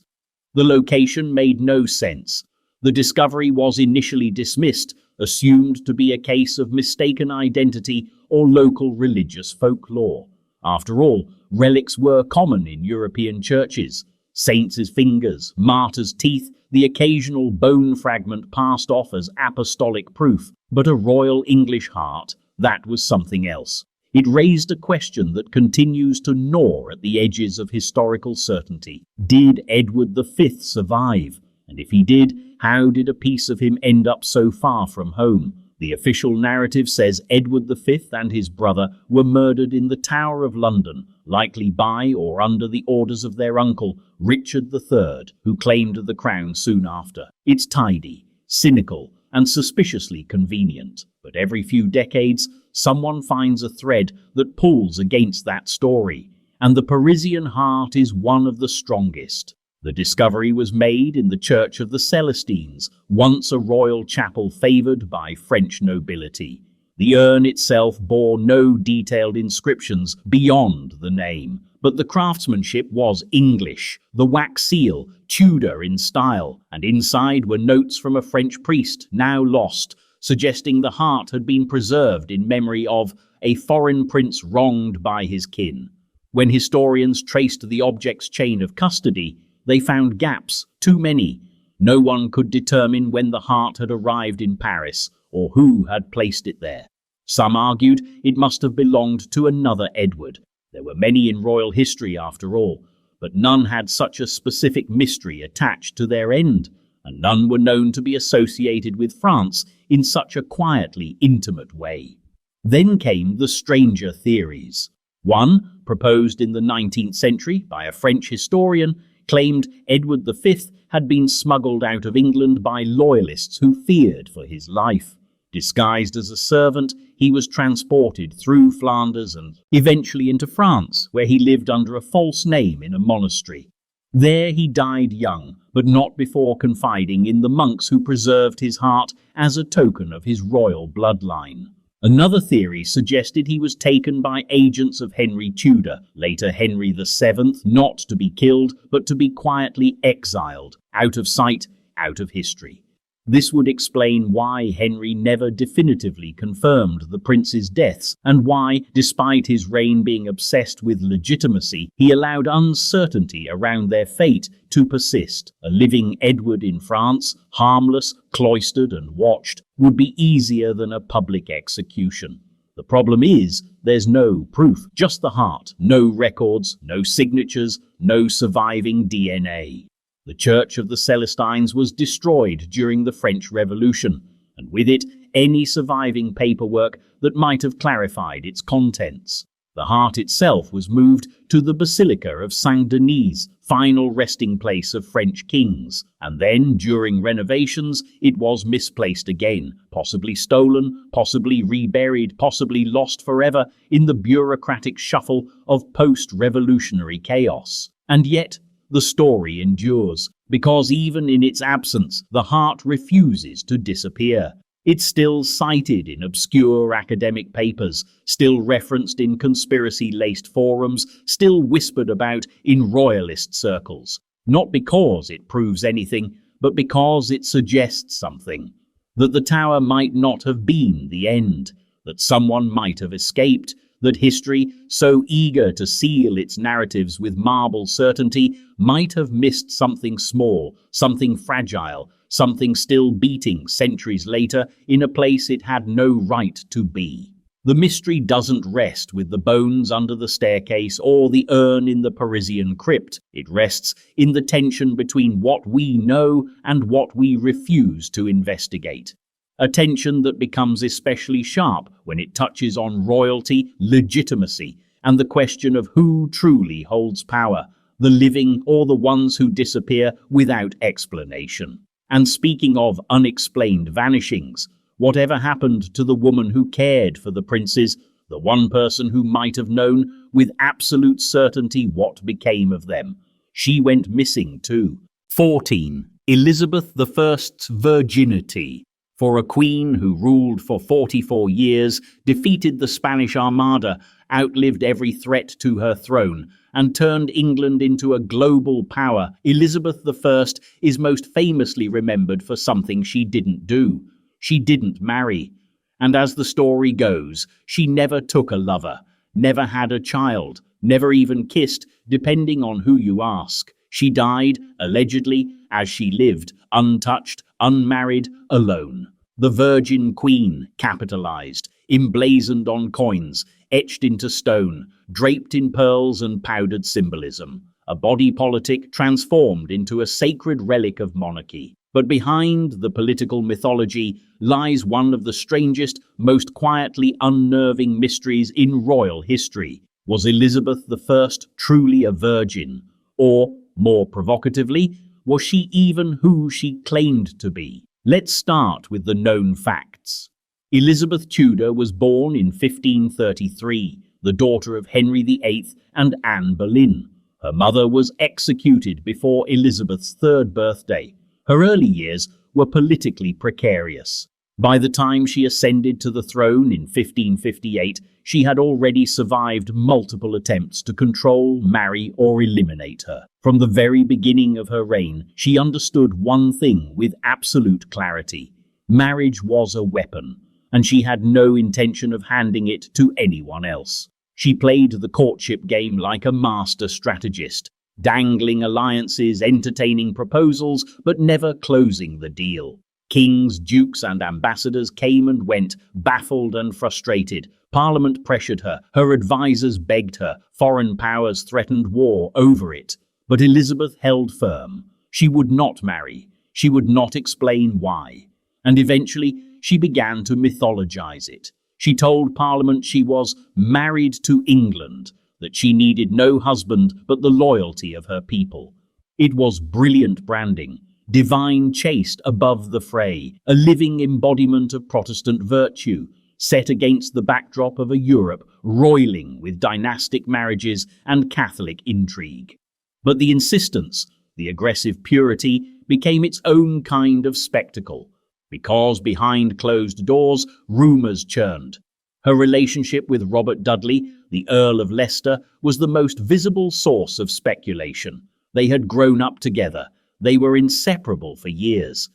S1: The location made no sense. The discovery was initially dismissed, assumed to be a case of mistaken identity or local religious folklore. After all, relics were common in European churches. Saints' fingers, martyrs' teeth, the occasional bone fragment passed off as apostolic proof. But a royal English heart, that was something else. It raised a question that continues to gnaw at the edges of historical certainty. Did Edward V survive? And if he did, how did a piece of him end up so far from home? The official narrative says Edward V and his brother were murdered in the Tower of London, likely by or under the orders of their uncle, Richard III, who claimed the crown soon after. It's tidy, cynical, and suspiciously convenient. But every few decades, someone finds a thread that pulls against that story, and the Parisian heart is one of the strongest. The discovery was made in the Church of the Celestines, once a royal chapel favoured by French nobility. The urn itself bore no detailed inscriptions beyond the name, but the craftsmanship was English, the wax seal, Tudor in style, and inside were notes from a French priest, now lost, suggesting the heart had been preserved in memory of a foreign prince wronged by his kin. When historians traced the object's chain of custody, they found gaps, too many. No one could determine when the heart had arrived in Paris, or who had placed it there. Some argued it must have belonged to another Edward. There were many in royal history after all, but none had such a specific mystery attached to their end, and none were known to be associated with France in such a quietly intimate way. Then came the stranger theories. One, proposed in the 19th century by a French historian, claimed Edward V had been smuggled out of England by loyalists who feared for his life. Disguised as a servant, he was transported through Flanders and eventually into France, where he lived under a false name in a monastery. There he died young, but not before confiding in the monks who preserved his heart as a token of his royal bloodline. Another theory suggested he was taken by agents of Henry Tudor, later Henry VII, not to be killed, but to be quietly exiled, out of sight, out of history. This would explain why Henry never definitively confirmed the prince's deaths, and why, despite his reign being obsessed with legitimacy, he allowed uncertainty around their fate to persist. A living Edward in France, harmless, cloistered and watched, would be easier than a public execution. The problem is, there's no proof, just the heart, no records, no signatures, no surviving DNA. The Church of the Celestines was destroyed during the French Revolution, and with it, any surviving paperwork that might have clarified its contents. The heart itself was moved to the Basilica of Saint-Denis, final resting place of French kings, and then, during renovations, it was misplaced again, possibly stolen, possibly reburied, possibly lost forever in the bureaucratic shuffle of post-revolutionary chaos. And yet, the story endures, because even in its absence, the heart refuses to disappear. It's still cited in obscure academic papers, still referenced in conspiracy-laced forums, still whispered about in royalist circles. Not because it proves anything, but because it suggests something. That the tower might not have been the end, that someone might have escaped, that history, so eager to seal its narratives with marble certainty, might have missed something small, something fragile, something still beating centuries later in a place it had no right to be. The mystery doesn't rest with the bones under the staircase or the urn in the Parisian crypt. It rests in the tension between what we know and what we refuse to investigate. A tension that becomes especially sharp when it touches on royalty, legitimacy, and the question of who truly holds power, the living or the ones who disappear without explanation. And speaking of unexplained vanishings, whatever happened to the woman who cared for the princes, the one person who might have known with absolute certainty what became of them? She went missing too. 14. Elizabeth I's virginity. For a queen who ruled for 44 years, defeated the Spanish Armada, outlived every threat to her throne, and turned England into a global power, Elizabeth I is most famously remembered for something she didn't do. She didn't marry. And as the story goes, she never took a lover, never had a child, never even kissed, depending on who you ask. She died, allegedly, as she lived, untouched, unmarried, alone. The Virgin Queen, capitalized, emblazoned on coins, etched into stone, draped in pearls and powdered symbolism. A body politic transformed into a sacred relic of monarchy. But behind the political mythology lies one of the strangest, most quietly unnerving mysteries in royal history. Was Elizabeth I truly a virgin? Or, more provocatively, was she even who she claimed to be? Let's start with the known facts. Elizabeth Tudor was born in 1533, the daughter of Henry VIII and Anne Boleyn. Her mother was executed before Elizabeth's third birthday. Her early years were politically precarious. By the time she ascended to the throne in 1558, she had already survived multiple attempts to control, marry, or eliminate her. From the very beginning of her reign, she understood one thing with absolute clarity. Marriage was a weapon, and she had no intention of handing it to anyone else. She played the courtship game like a master strategist, dangling alliances, entertaining proposals, but never closing the deal. Kings, dukes, and ambassadors came and went, baffled and frustrated. Parliament pressured her, her advisors begged her, foreign powers threatened war over it. But Elizabeth held firm. She would not marry. She would not explain why. And eventually, she began to mythologize it. She told Parliament she was married to England, that she needed no husband but the loyalty of her people. It was brilliant branding. Divine chaste above the fray, a living embodiment of Protestant virtue, set against the backdrop of a Europe roiling with dynastic marriages and Catholic intrigue. But the insistence, the aggressive purity, became its own kind of spectacle, because behind closed doors, rumours churned. Her relationship with Robert Dudley, the Earl of Leicester, was the most visible source of speculation. They had grown up together. They were inseparable for years.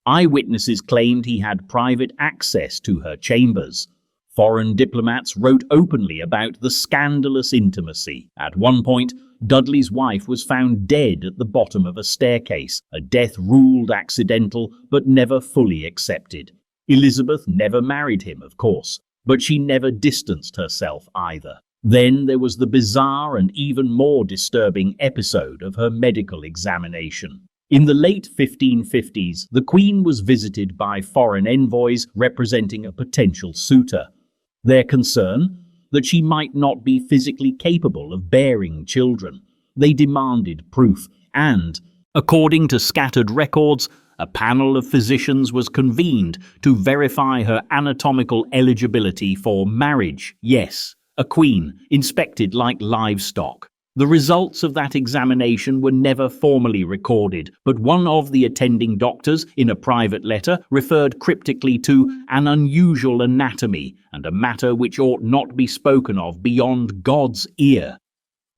S1: Eyewitnesses claimed he had private access to her chambers. Foreign diplomats wrote openly about the scandalous intimacy. At one point, Dudley's wife was found dead at the bottom of a staircase, a death ruled accidental but never fully accepted. Elizabeth never married him, of course, but she never distanced herself either. Then there was the bizarre and even more disturbing episode of her medical examination. In the late 1550s, the Queen was visited by foreign envoys representing a potential suitor. Their concern? That she might not be physically capable of bearing children. They demanded proof, and, according to scattered records, a panel of physicians was convened to verify her anatomical eligibility for marriage. Yes, a queen, inspected like livestock. The results of that examination were never formally recorded, but one of the attending doctors, in a private letter, referred cryptically to an unusual anatomy and a matter which ought not be spoken of beyond God's ear.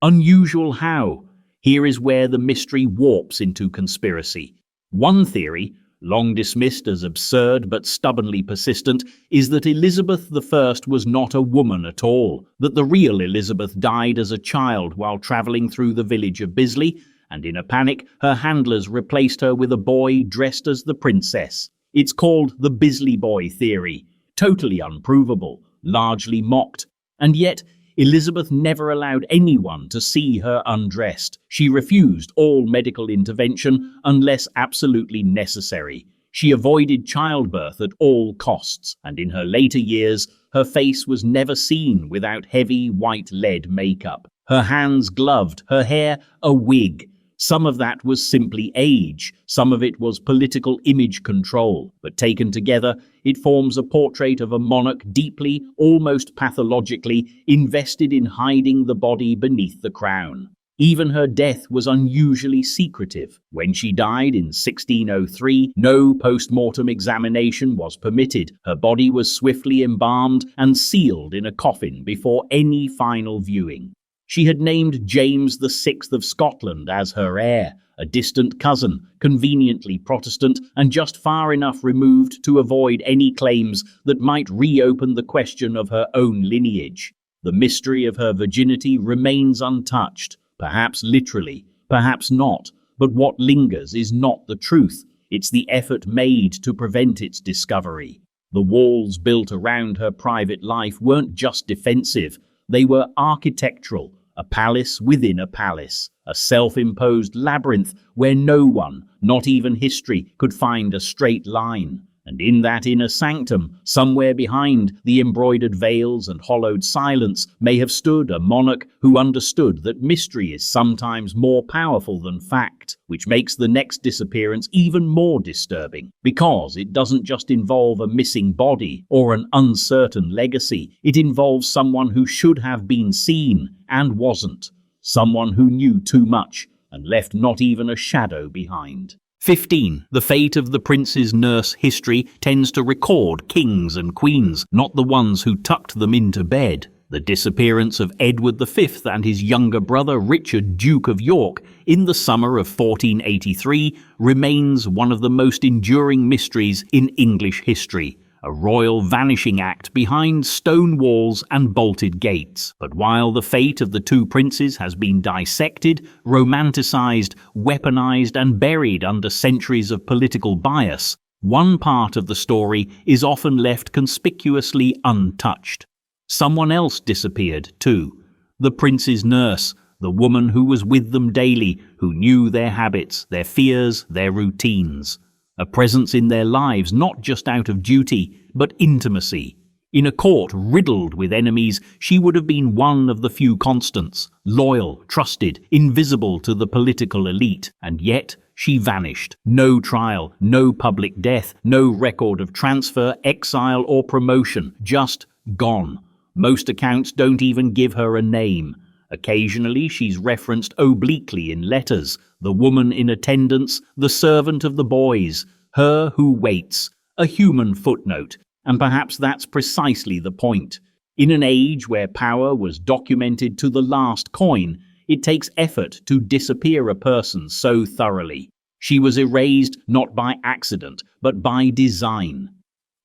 S1: Unusual how? Here is where the mystery warps into conspiracy. One theory, long dismissed as absurd but stubbornly persistent, is that Elizabeth I was not a woman at all, that the real Elizabeth died as a child while travelling through the village of Bisley, and in a panic her handlers replaced her with a boy dressed as the princess. It's called the Bisley Boy theory, totally unprovable, largely mocked, and yet Elizabeth never allowed anyone to see her undressed. She refused all medical intervention unless absolutely necessary. She avoided childbirth at all costs, and in her later years, her face was never seen without heavy white lead makeup. Her hands gloved, her hair a wig. Some of that was simply age, some of it was political image control, but taken together, it forms a portrait of a monarch deeply, almost pathologically, invested in hiding the body beneath the crown. Even her death was unusually secretive. When she died in 1603, no post-mortem examination was permitted. Her body was swiftly embalmed and sealed in a coffin before any final viewing. She had named James VI of Scotland as her heir, a distant cousin, conveniently Protestant and just far enough removed to avoid any claims that might reopen the question of her own lineage. The mystery of her virginity remains untouched, perhaps literally, perhaps not, but what lingers is not the truth, it's the effort made to prevent its discovery. The walls built around her private life weren't just defensive, they were architectural. A palace within a palace, a self-imposed labyrinth where no one, not even history, could find a straight line. And in that inner sanctum, somewhere behind the embroidered veils and hollowed silence, may have stood a monarch who understood that mystery is sometimes more powerful than fact, which makes the next disappearance even more disturbing, because it doesn't just involve a missing body or an uncertain legacy, it involves someone who should have been seen and wasn't, someone who knew too much and left not even a shadow behind. 15. The fate of the prince's nurse history tends to record kings and queens, not the ones who tucked them into bed. The disappearance of Edward V and his younger brother Richard, Duke of York, in the summer of 1483 remains one of the most enduring mysteries in English history. A royal vanishing act behind stone walls and bolted gates. But while the fate of the two princes has been dissected, romanticized, weaponized and buried under centuries of political bias, one part of the story is often left conspicuously untouched. Someone else disappeared too. The prince's nurse, the woman who was with them daily, who knew their habits, their fears, their routines. A presence in their lives not just out of duty, but intimacy. In a court riddled with enemies, she would have been one of the few constants, loyal, trusted, invisible to the political elite, and yet she vanished. No trial, no public death, no record of transfer, exile or promotion, just gone. Most accounts don't even give her a name. Occasionally she's referenced obliquely in letters: the woman in attendance, the servant of the boys, her who waits, a human footnote, and perhaps that's precisely the point. In an age where power was documented to the last coin, it takes effort to disappear a person so thoroughly. She was erased not by accident, but by design.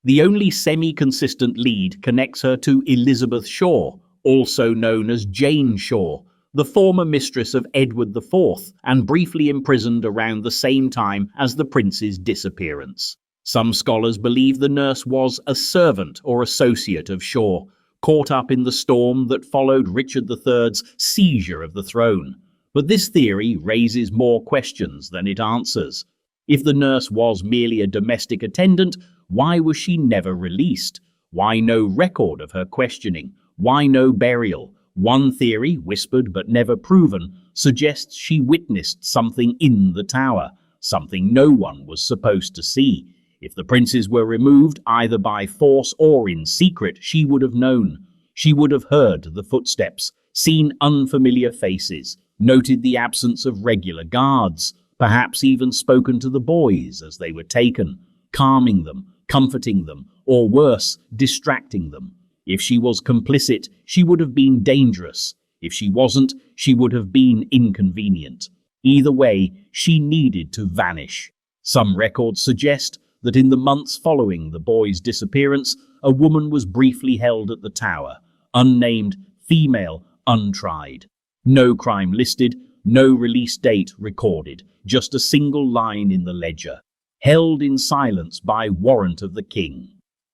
S1: The only semi-consistent lead connects her to Elizabeth Shaw, also known as Jane Shaw, the former mistress of Edward IV, and briefly imprisoned around the same time as the prince's disappearance. Some scholars believe the nurse was a servant or associate of Shaw, caught up in the storm that followed Richard III's seizure of the throne. But this theory raises more questions than it answers. If the nurse was merely a domestic attendant, why was she never released? Why no record of her questioning? Why no burial? One theory, whispered but never proven, suggests she witnessed something in the tower, something no one was supposed to see. If the princes were removed, either by force or in secret, she would have known. She would have heard the footsteps, seen unfamiliar faces, noted the absence of regular guards, perhaps even spoken to the boys as they were taken, calming them, comforting them, or worse, distracting them. If she was complicit, she would have been dangerous. If she wasn't, she would have been inconvenient. Either way, she needed to vanish. Some records suggest that in the months following the boy's disappearance, a woman was briefly held at the tower, unnamed, female, untried. No crime listed, no release date recorded, just a single line in the ledger. Held in silence by warrant of the king.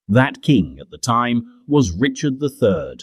S1: That king at the time was Richard III,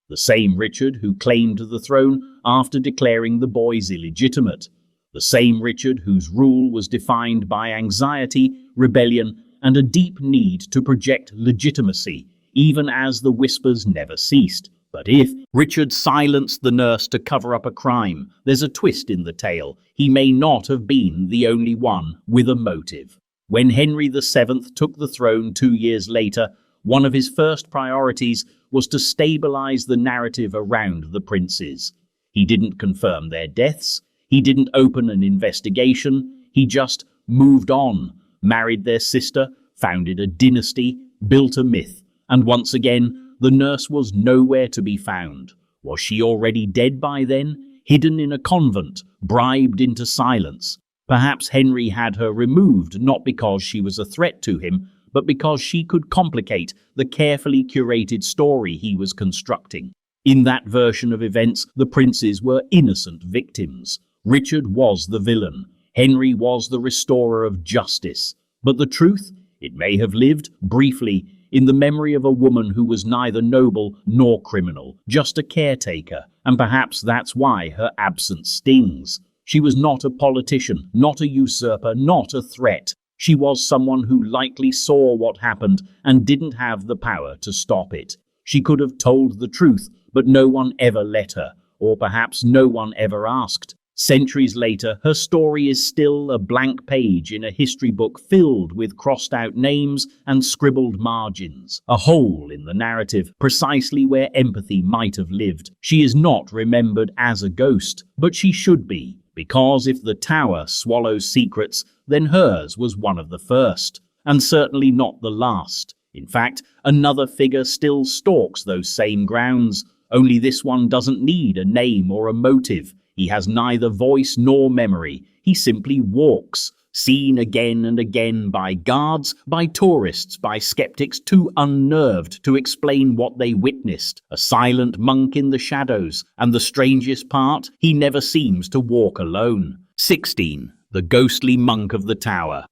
S1: the same Richard who claimed the throne after declaring the boys illegitimate, the same Richard whose rule was defined by anxiety, rebellion, and a deep need to project legitimacy, even as the whispers never ceased. But if Richard silenced the nurse to cover up a crime, there's a twist in the tale. He may not have been the only one with a motive. When Henry VII took the throne 2 years later, one of his first priorities was to stabilize the narrative around the princes. He didn't confirm their deaths, he didn't open an investigation, he just moved on, married their sister, founded a dynasty, built a myth, and once again, the nurse was nowhere to be found. Was she already dead by then, hidden in a convent, bribed into silence? Perhaps Henry had her removed not because she was a threat to him, but because she could complicate the carefully curated story he was constructing. In that version of events, the princes were innocent victims. Richard was the villain. Henry was the restorer of justice. But the truth? It may have lived, briefly, in the memory of a woman who was neither noble nor criminal, just a caretaker, and perhaps that's why her absence stings. She was not a politician, not a usurper, not a threat. She was someone who likely saw what happened and didn't have the power to stop it. She could have told the truth, but no one ever let her, or perhaps no one ever asked. Centuries later, her story is still a blank page in a history book filled with crossed-out names and scribbled margins, a hole in the narrative, precisely where empathy might have lived. She is not remembered as a ghost, but she should be, because if the tower swallows secrets, then hers was one of the first, and certainly not the last. In fact, another figure still stalks those same grounds, only this one doesn't need a name or a motive. He has neither voice nor memory. He simply walks, seen again and again by guards, by tourists, by skeptics too unnerved to explain what they witnessed. A silent monk in the shadows, and the strangest part, he never seems to walk alone. 16. The ghostly monk of the Tower.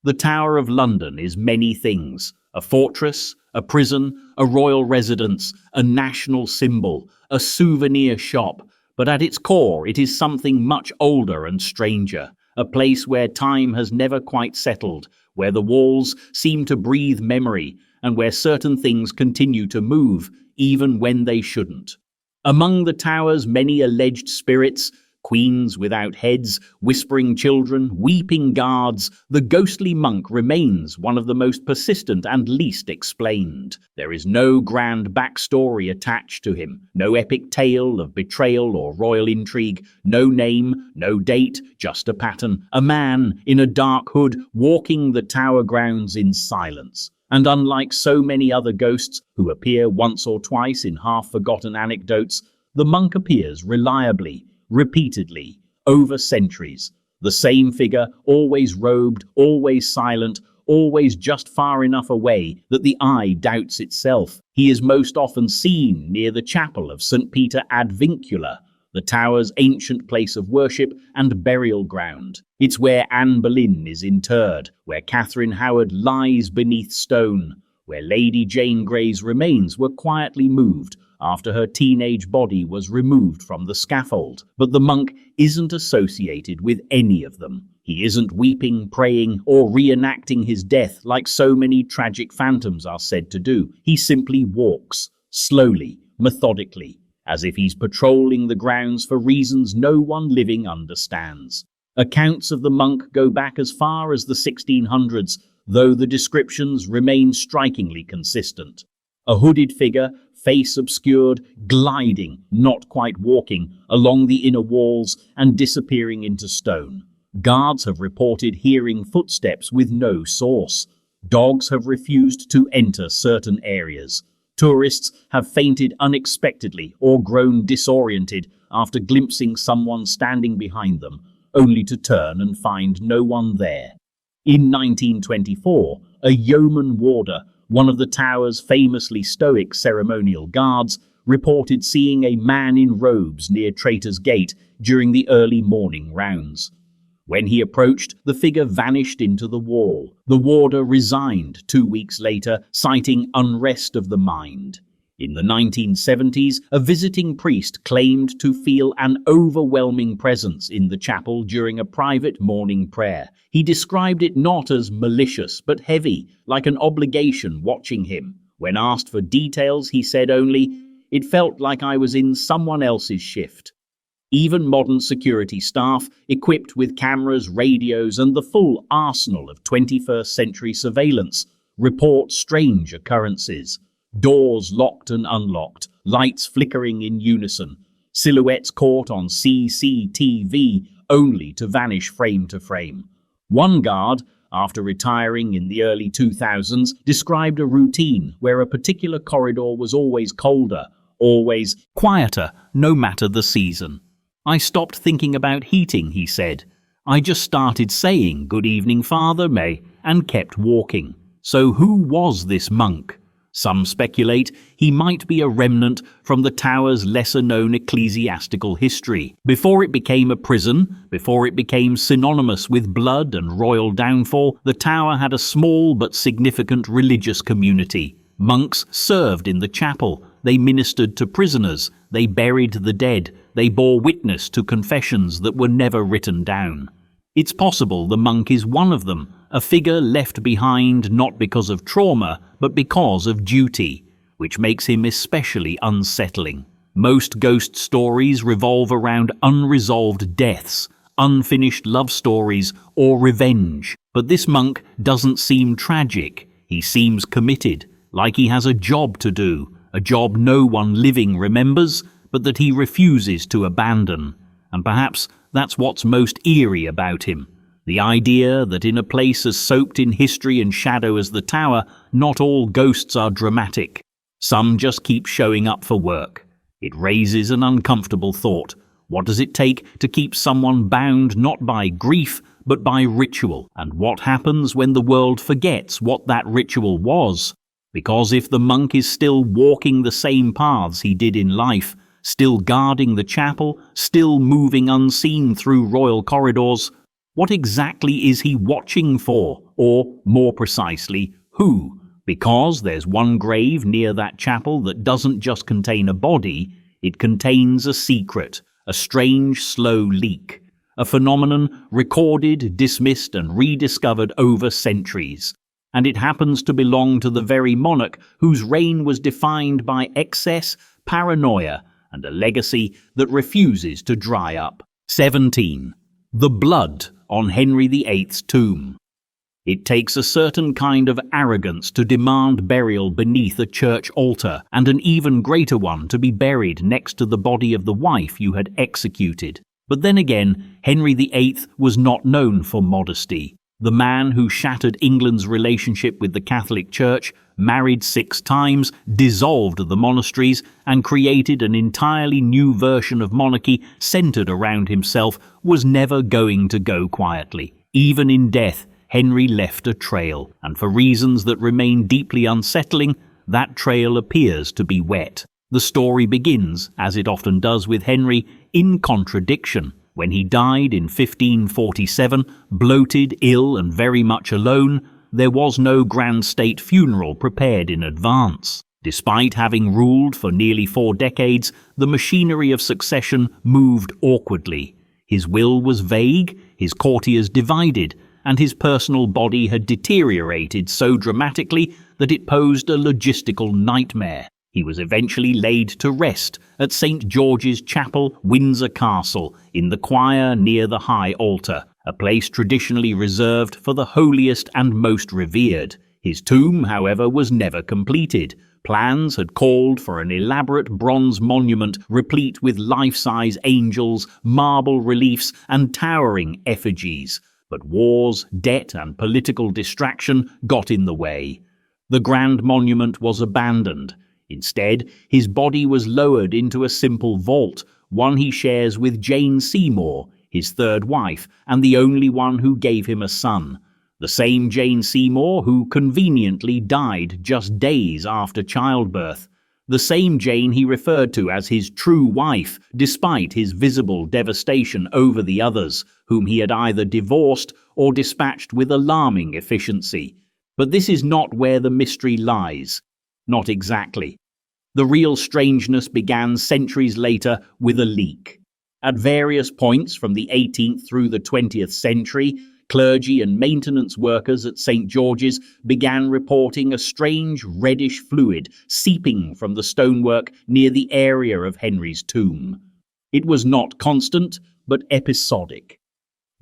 S1: The Tower of London is many things: a fortress, a prison, a royal residence, a national symbol, a souvenir shop. But at its core, it is something much older and stranger, a place where time has never quite settled, where the walls seem to breathe memory, and where certain things continue to move, even when they shouldn't. Among the tower's many alleged spirits, Queens without heads, whispering children, weeping guards, the ghostly monk remains one of the most persistent and least explained. There is no grand backstory attached to him, no epic tale of betrayal or royal intrigue, no name, no date, just a pattern, a man in a dark hood walking the Tower grounds in silence. And unlike so many other ghosts who appear once or twice in half-forgotten anecdotes, the monk appears reliably, repeatedly, over centuries. The same figure, always robed, always silent, always just far enough away that the eye doubts itself. He is most often seen near the chapel of St. Peter ad Vincula, the Tower's ancient place of worship and burial ground. It's where Anne Boleyn is interred, where Catherine Howard lies beneath stone, where Lady Jane Grey's remains were quietly moved after her teenage body was removed from the scaffold. But the monk isn't associated with any of them. He isn't weeping, praying, or reenacting his death like so many tragic phantoms are said to do. He simply walks, slowly, methodically, as if he's patrolling the grounds for reasons no one living understands. Accounts of the monk go back as far as the 1600s, though the descriptions remain strikingly consistent. A hooded figure, face obscured, gliding, not quite walking, along the inner walls and disappearing into stone. Guards have reported hearing footsteps with no source. Dogs have refused to enter certain areas. Tourists have fainted unexpectedly or grown disoriented after glimpsing someone standing behind them, only to turn and find no one there. In 1924, a yeoman warder, one of the Tower's famously stoic ceremonial guards, reported seeing a man in robes near Traitor's Gate during the early morning rounds. When he approached, the figure vanished into the wall. The warder resigned 2 weeks later, citing unrest of the mind. In the 1970s, a visiting priest claimed to feel an overwhelming presence in the chapel during a private morning prayer. He described it not as malicious, but heavy, like an obligation watching him. When asked for details, he said only, "It felt like I was in someone else's shift." Even modern security staff, equipped with cameras, radios, and the full arsenal of 21st century surveillance, report strange occurrences. Doors locked and unlocked, lights flickering in unison, silhouettes caught on CCTV only to vanish frame to frame. One guard, after retiring in the early 2000s, described a routine where a particular corridor was always colder, always quieter, no matter the season. "I stopped thinking about heating," he said. "I just started saying, 'Good evening, Father May,' and kept walking." So who was this monk? Some speculate he might be a remnant from the Tower's lesser-known ecclesiastical history. Before it became a prison, before it became synonymous with blood and royal downfall, the Tower had a small but significant religious community. Monks served in the chapel, they ministered to prisoners, they buried the dead, they bore witness to confessions that were never written down. It's possible the monk is one of them, a figure left behind not because of trauma, but because of duty, which makes him especially unsettling. Most ghost stories revolve around unresolved deaths, unfinished love stories, or revenge. But this monk doesn't seem tragic. He seems committed, like he has a job to do, a job no one living remembers, but that he refuses to abandon. And perhaps that's what's most eerie about him. The idea that in a place as soaked in history and shadow as the Tower, not all ghosts are dramatic. Some just keep showing up for work. It raises an uncomfortable thought. What does it take to keep someone bound not by grief, but by ritual? And what happens when the world forgets what that ritual was? Because if the monk is still walking the same paths he did in life, still guarding the chapel, still moving unseen through royal corridors, what exactly is he watching for? Or, more precisely, who? Because there's one grave near that chapel that doesn't just contain a body, it contains a secret, a strange, slow leak, a phenomenon recorded, dismissed, and rediscovered over centuries. And it happens to belong to the very monarch whose reign was defined by excess, paranoia, and a legacy that refuses to dry up. 17. The blood on Henry VIII's tomb. It takes a certain kind of arrogance to demand burial beneath a church altar, and an even greater one to be buried next to the body of the wife you had executed. But then again, Henry VIII was not known for modesty. The man who shattered England's relationship with the Catholic Church, married 6 times, dissolved the monasteries, and created an entirely new version of monarchy centered around himself, was never going to go quietly. Even in death, Henry left a trail, and for reasons that remain deeply unsettling, that trail appears to be wet. The story begins, as it often does with Henry, in contradiction. When he died in 1547, bloated, ill, and very much alone, there was no grand state funeral prepared in advance. Despite having ruled for nearly 4 decades, the machinery of succession moved awkwardly. His will was vague, his courtiers divided, and his personal body had deteriorated so dramatically that it posed a logistical nightmare. He was eventually laid to rest at St. George's Chapel, Windsor Castle, in the choir near the high altar, a place traditionally reserved for the holiest and most revered. His tomb, however, was never completed. Plans had called for an elaborate bronze monument replete with life-size angels, marble reliefs, and towering effigies. But wars, debt, and political distraction got in the way. The grand monument was abandoned. Instead, his body was lowered into a simple vault, one he shares with Jane Seymour, his 3rd wife, and the only one who gave him a son. The same Jane Seymour who conveniently died just days after childbirth. The same Jane he referred to as his true wife, despite his visible devastation over the others, whom he had either divorced or dispatched with alarming efficiency. But this is not where the mystery lies. Not exactly. The real strangeness began centuries later with a leak. At various points from the 18th through the 20th century, clergy and maintenance workers at St. George's began reporting a strange reddish fluid seeping from the stonework near the area of Henry's tomb. It was not constant, but episodic.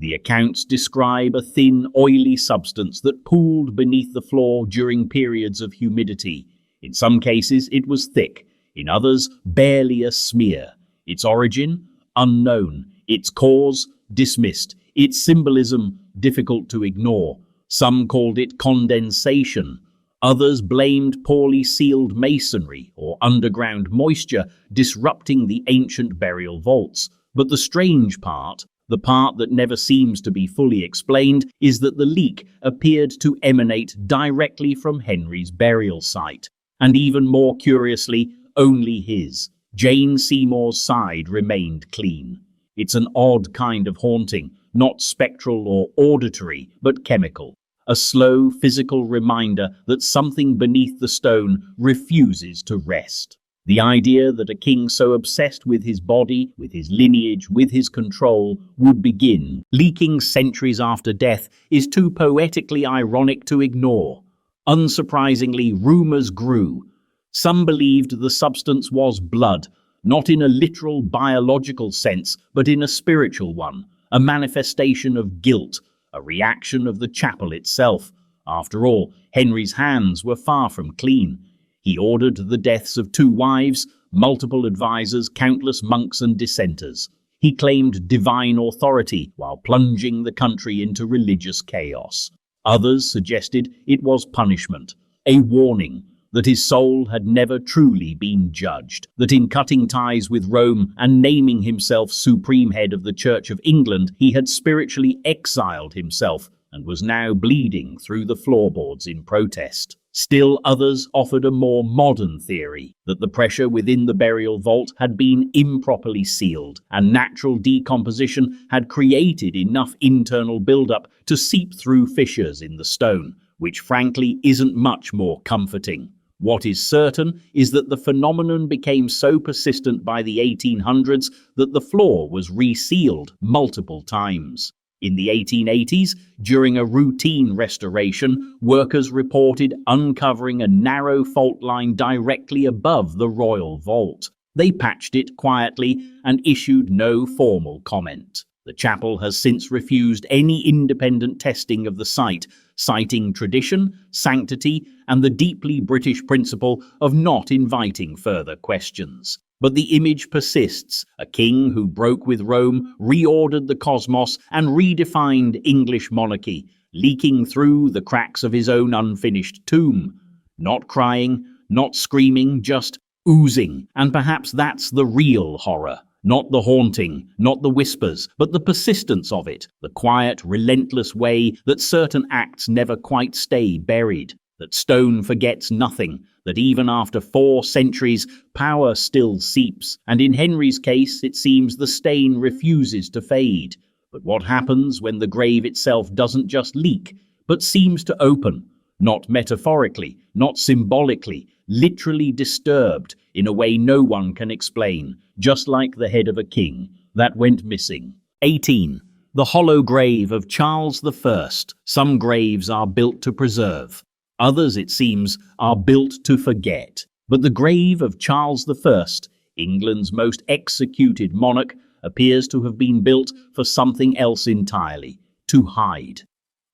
S1: The accounts describe a thin, oily substance that pooled beneath the floor during periods of humidity. In some cases, it was thick. In others, barely a smear. Its origin? Unknown. Its cause? Dismissed. Its symbolism? Difficult to ignore. Some called it condensation. Others blamed poorly sealed masonry or underground moisture disrupting the ancient burial vaults. But the strange part, the part that never seems to be fully explained, is that the leak appeared to emanate directly from Henry's burial site. And even more curiously, only his. Jane Seymour's side remained clean. It's an odd kind of haunting, not spectral or auditory, but chemical. A slow physical reminder that something beneath the stone refuses to rest. The idea that a king so obsessed with his body, with his lineage, with his control, would begin leaking centuries after death is too poetically ironic to ignore. Unsurprisingly, rumors grew. Some believed the substance was blood, not in a literal biological sense, but in a spiritual one, a manifestation of guilt, a reaction of the chapel itself. After all, Henry's hands were far from clean. He ordered the deaths of 2 wives, multiple advisors, countless monks and dissenters. He claimed divine authority while plunging the country into religious chaos. Others suggested it was punishment, a warning that his soul had never truly been judged, that in cutting ties with Rome and naming himself supreme head of the Church of England, he had spiritually exiled himself and was now bleeding through the floorboards in protest. Still others offered a more modern theory, that the pressure within the burial vault had been improperly sealed, and natural decomposition had created enough internal buildup to seep through fissures in the stone, which frankly isn't much more comforting. What is certain is that the phenomenon became so persistent by the 1800s that the floor was resealed multiple times. In the 1880s, during a routine restoration, workers reported uncovering a narrow fault line directly above the royal vault. They patched it quietly and issued no formal comment. The chapel has since refused any independent testing of the site, citing tradition, sanctity, and the deeply British principle of not inviting further questions. But the image persists: a king who broke with Rome, reordered the cosmos, and redefined English monarchy, leaking through the cracks of his own unfinished tomb. Not crying, not screaming, just oozing. And perhaps that's the real horror. Not the haunting, not the whispers, but the persistence of it, the quiet, relentless way that certain acts never quite stay buried, that stone forgets nothing, that even after 4 centuries, power still seeps, and in Henry's case, it seems the stain refuses to fade. But what happens when the grave itself doesn't just leak, but seems to open? Not metaphorically, not symbolically, literally disturbed in a way no one can explain, just like the head of a king that went missing. 18. The hollow grave of Charles I. Some graves are built to preserve. Others, it seems, are built to forget. But the grave of Charles I, England's most executed monarch, appears to have been built for something else entirely: to hide.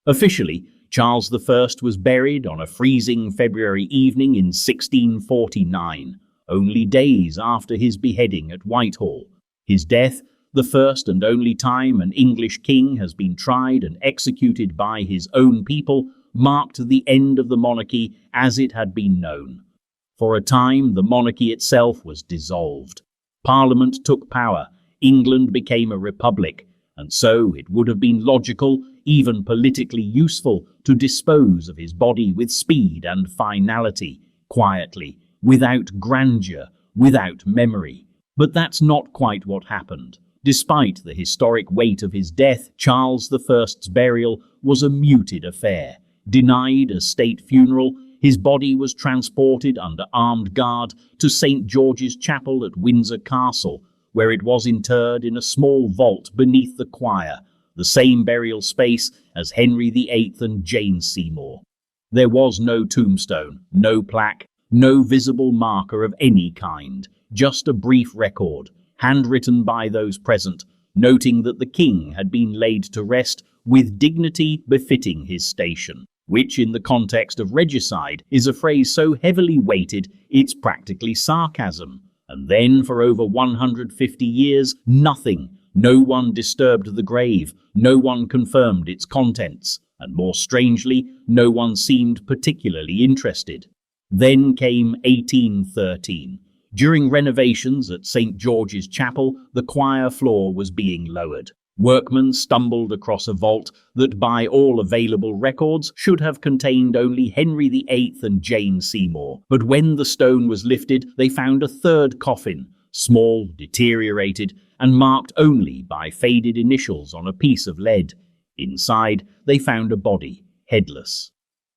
S1: Officially, Charles I was buried on a freezing February evening in 1649, only days after his beheading at Whitehall. His death, the first and only time an English king has been tried and executed by his own people, marked the end of the monarchy as it had been known. For a time, the monarchy itself was dissolved. Parliament took power, England became a republic, and so it would have been logical, even politically useful, to dispose of his body with speed and finality, quietly, without grandeur, without memory. But that's not quite what happened. Despite the historic weight of his death, Charles I's burial was a muted affair. Denied a state funeral, his body was transported under armed guard to St. George's Chapel at Windsor Castle, where it was interred in a small vault beneath the choir, the same burial space as Henry VIII and Jane Seymour. There was no tombstone, no plaque, no visible marker of any kind, just a brief record, handwritten by those present, noting that the king had been laid to rest with dignity befitting his station, which in the context of regicide is a phrase so heavily weighted it's practically sarcasm. And then for over 150 years, nothing. No one disturbed the grave, no one confirmed its contents, and more strangely, no one seemed particularly interested. Then came 1813. During renovations at St. George's Chapel, the choir floor was being lowered. Workmen stumbled across a vault that, by all available records, should have contained only Henry VIII and Jane Seymour. But when the stone was lifted, they found a third coffin, small, deteriorated, and marked only by faded initials on a piece of lead. Inside, they found a body, headless.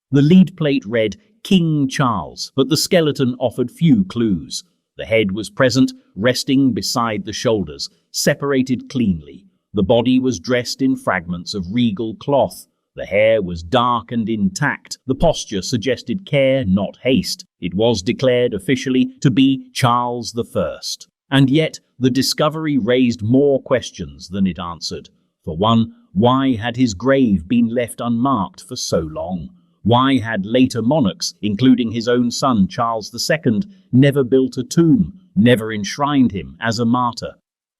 S1: The lead plate read King Charles, but the skeleton offered few clues. The head was present, resting beside the shoulders, separated cleanly. The body was dressed in fragments of regal cloth. The hair was dark and intact. The posture suggested care, not haste. It was declared officially to be Charles I. And yet, the discovery raised more questions than it answered. For one, why had his grave been left unmarked for so long? Why had later monarchs, including his own son Charles II, never built a tomb, never enshrined him as a martyr?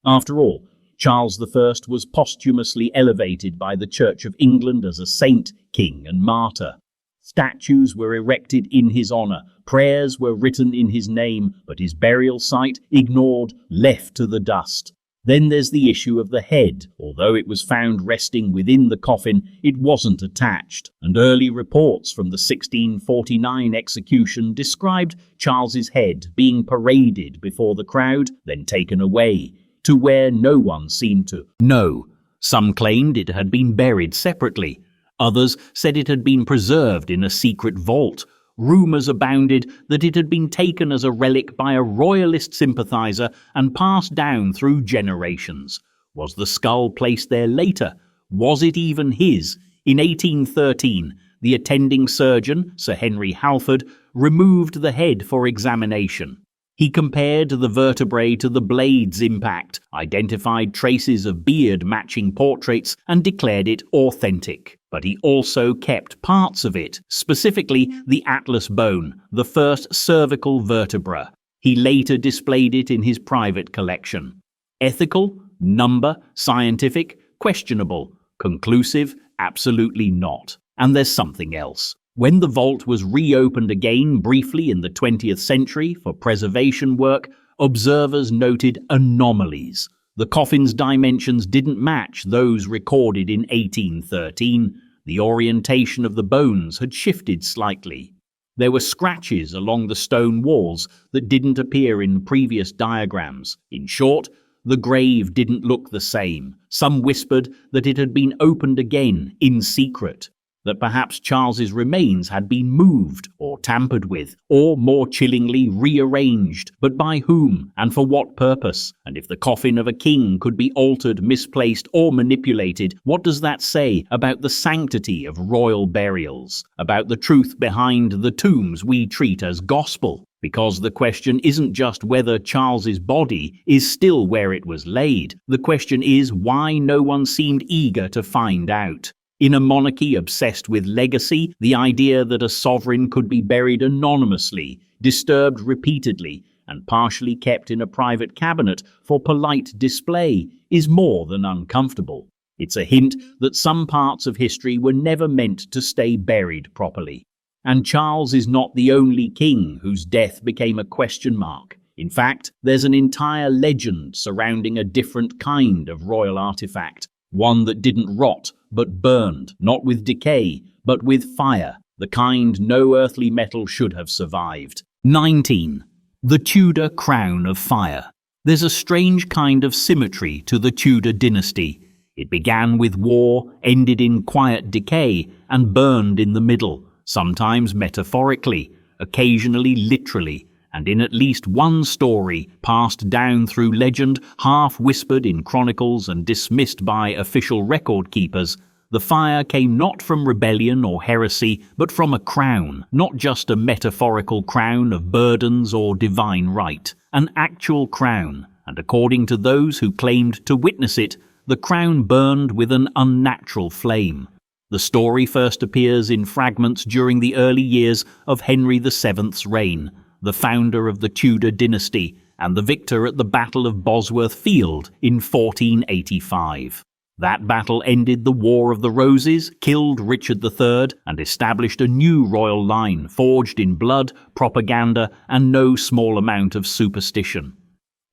S1: After all, Charles I was posthumously elevated by the Church of England as a saint, king, and martyr. Statues were erected in his honour, prayers were written in his name, but his burial site ignored, left to the dust. Then there's the issue of the head. Although it was found resting within the coffin, it wasn't attached, and early reports from the 1649 execution described Charles's head being paraded before the crowd, then taken away, to where no one seemed to know. Some claimed it had been buried separately. Others said it had been preserved in a secret vault. Rumours abounded that it had been taken as a relic by a royalist sympathiser and passed down through generations. Was the skull placed there later? Was it even his? In 1813, the attending surgeon, Sir Henry Halford, removed the head for examination. He compared the vertebrae to the blade's impact, identified traces of beard matching portraits, and declared it authentic. But he also kept parts of it, specifically the atlas bone, the first cervical vertebra. He later displayed it in his private collection. Ethical? Number? Scientific? Questionable. Conclusive? Absolutely not. And there's something else. When the vault was reopened again briefly in the 20th century for preservation work, observers noted anomalies. The coffin's dimensions didn't match those recorded in 1813. The orientation of the bones had shifted slightly. There were scratches along the stone walls that didn't appear in previous diagrams. In short, the grave didn't look the same. Some whispered that it had been opened again in secret, that perhaps Charles's remains had been moved or tampered with, or more chillingly rearranged. But by whom and for what purpose? And if the coffin of a king could be altered, misplaced, or manipulated, what does that say about the sanctity of royal burials, about the truth behind the tombs we treat as gospel? Because the question isn't just whether Charles's body is still where it was laid. The question is why no one seemed eager to find out. In a monarchy obsessed with legacy, the idea that a sovereign could be buried anonymously, disturbed repeatedly, and partially kept in a private cabinet for polite display is more than uncomfortable. It's a hint that some parts of history were never meant to stay buried properly. And Charles is not the only king whose death became a question mark. In fact, there's an entire legend surrounding a different kind of royal artifact, one that didn't rot, but burned, not with decay, but with fire, the kind no earthly metal should have survived. 19. The Tudor Crown of Fire. There's a strange kind of symmetry to the Tudor dynasty. It began with war, ended in quiet decay, and burned in the middle, sometimes metaphorically, occasionally literally, and in at least one story passed down through legend, half whispered in chronicles and dismissed by official record keepers, the fire came not from rebellion or heresy, but from a crown, not just a metaphorical crown of burdens or divine right, an actual crown, and according to those who claimed to witness it, the crown burned with an unnatural flame. The story first appears in fragments during the early years of Henry VII's reign, the founder of the Tudor dynasty and the victor at the Battle of Bosworth Field in 1485. That battle ended the War of the Roses, killed Richard III, and established a new royal line forged in blood, propaganda, and no small amount of superstition.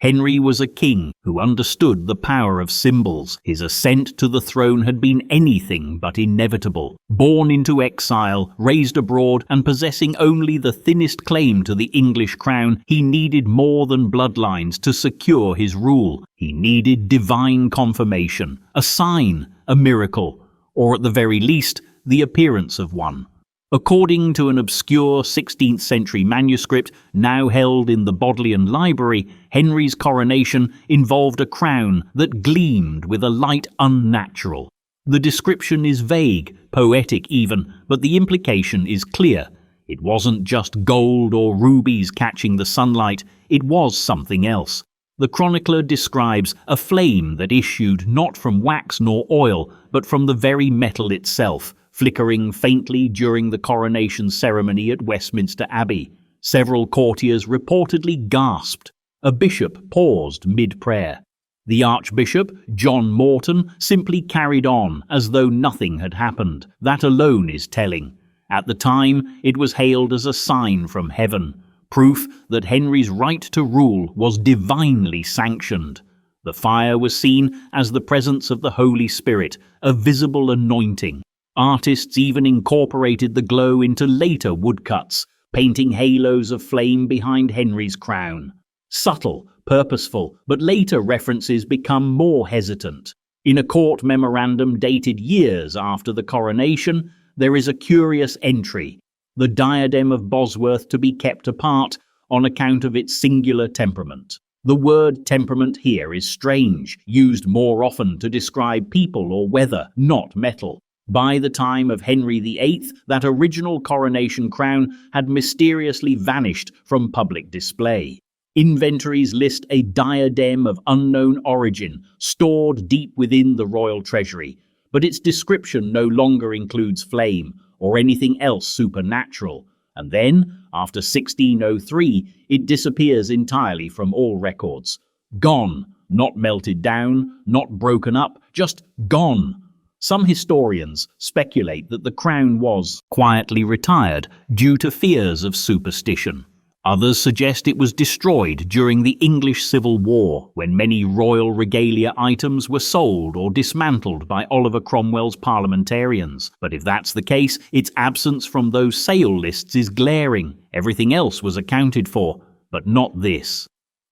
S1: Henry was a king who understood the power of symbols. His ascent to the throne had been anything but inevitable. Born into exile, raised abroad, and possessing only the thinnest claim to the English crown, he needed more than bloodlines to secure his rule. He needed divine confirmation, a sign, a miracle, or at the very least, the appearance of one. According to an obscure 16th century manuscript now held in the Bodleian Library, Henry's coronation involved a crown that gleamed with a light unnatural. The description is vague, poetic even, but the implication is clear. It wasn't just gold or rubies catching the sunlight, it was something else. The chronicler describes a flame that issued not from wax nor oil, but from the very metal itself, flickering faintly during the coronation ceremony at Westminster Abbey. Several courtiers reportedly gasped. A bishop paused mid-prayer. The Archbishop, John Morton, simply carried on as though nothing had happened. That alone is telling. At the time, it was hailed as a sign from heaven, proof that Henry's right to rule was divinely sanctioned. The fire was seen as the presence of the Holy Spirit, a visible anointing. Artists even incorporated the glow into later woodcuts, painting halos of flame behind Henry's crown. Subtle, purposeful, but later references become more hesitant. In a court memorandum dated years after the coronation, there is a curious entry: the diadem of Bosworth to be kept apart on account of its singular temperament. The word temperament here is strange, used more often to describe people or weather, not metal. By the time of Henry VIII, that original coronation crown had mysteriously vanished from public display. Inventories list a diadem of unknown origin stored deep within the royal treasury, but its description no longer includes flame or anything else supernatural. And then, after 1603, it disappears entirely from all records. Gone, not melted down, not broken up, just gone. Some historians speculate that the crown was quietly retired due to fears of superstition. Others suggest it was destroyed during the English Civil War, when many royal regalia items were sold or dismantled by Oliver Cromwell's parliamentarians. But if that's the case, its absence from those sale lists is glaring. Everything else was accounted for, but not this.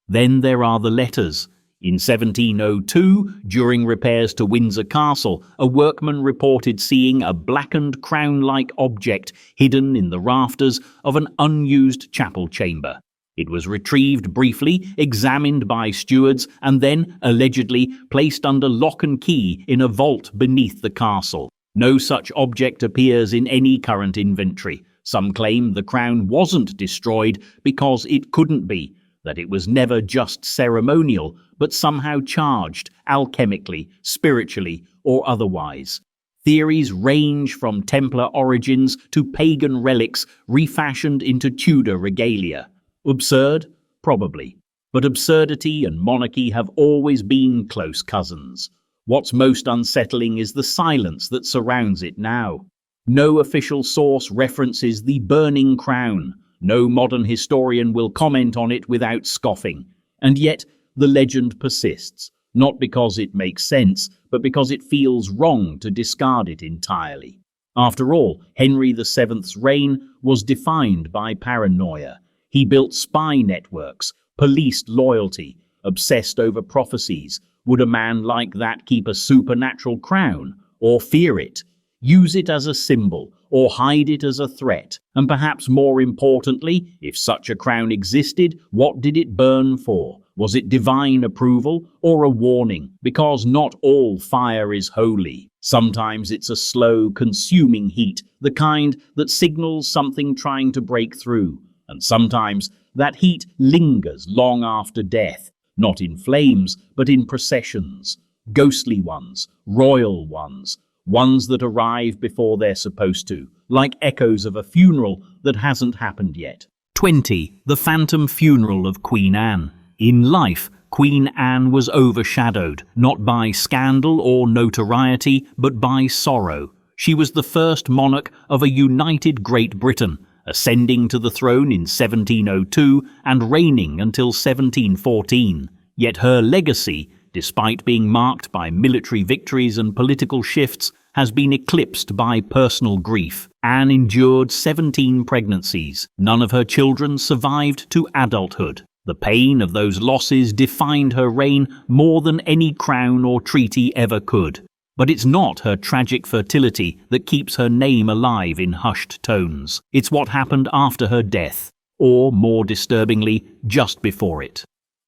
S1: Then there are the letters. In 1702, during repairs to Windsor Castle, a workman reported seeing a blackened crown-like object hidden in the rafters of an unused chapel chamber. It was retrieved briefly, examined by stewards, and then, allegedly, placed under lock and key in a vault beneath the castle. No such object appears in any current inventory. Some claim the crown wasn't destroyed because it couldn't be, that it was never just ceremonial, but somehow charged, alchemically, spiritually, or otherwise. Theories range from Templar origins to pagan relics refashioned into Tudor regalia. Absurd? Probably. But absurdity and monarchy have always been close cousins. What's most unsettling is the silence that surrounds it now. No official source references the burning crown. No modern historian will comment on it without scoffing. And yet, the legend persists, not because it makes sense, but because it feels wrong to discard it entirely. After all, Henry VII's reign was defined by paranoia. He built spy networks, policed loyalty, obsessed over prophecies. Would a man like that keep a supernatural crown, or fear it? Use it as a symbol, or hide it as a threat? And perhaps more importantly, if such a crown existed, what did it burn for? Was it divine approval or a warning? Because not all fire is holy. Sometimes it's a slow, consuming heat, the kind that signals something trying to break through. And sometimes that heat lingers long after death, not in flames, but in processions. Ghostly ones, royal ones, ones that arrive before they're supposed to, like echoes of a funeral that hasn't happened yet. 20. The Phantom Funeral of Queen Anne. In life, Queen Anne was overshadowed, not by scandal or notoriety, but by sorrow. She was the first monarch of a united Great Britain, ascending to the throne in 1702 and reigning until 1714. Yet her legacy, despite being marked by military victories and political shifts, has been eclipsed by personal grief. Anne endured 17 pregnancies. None of her children survived to adulthood. The pain of those losses defined her reign more than any crown or treaty ever could. But it's not her tragic fertility that keeps her name alive in hushed tones. It's what happened after her death, or, more disturbingly, just before it.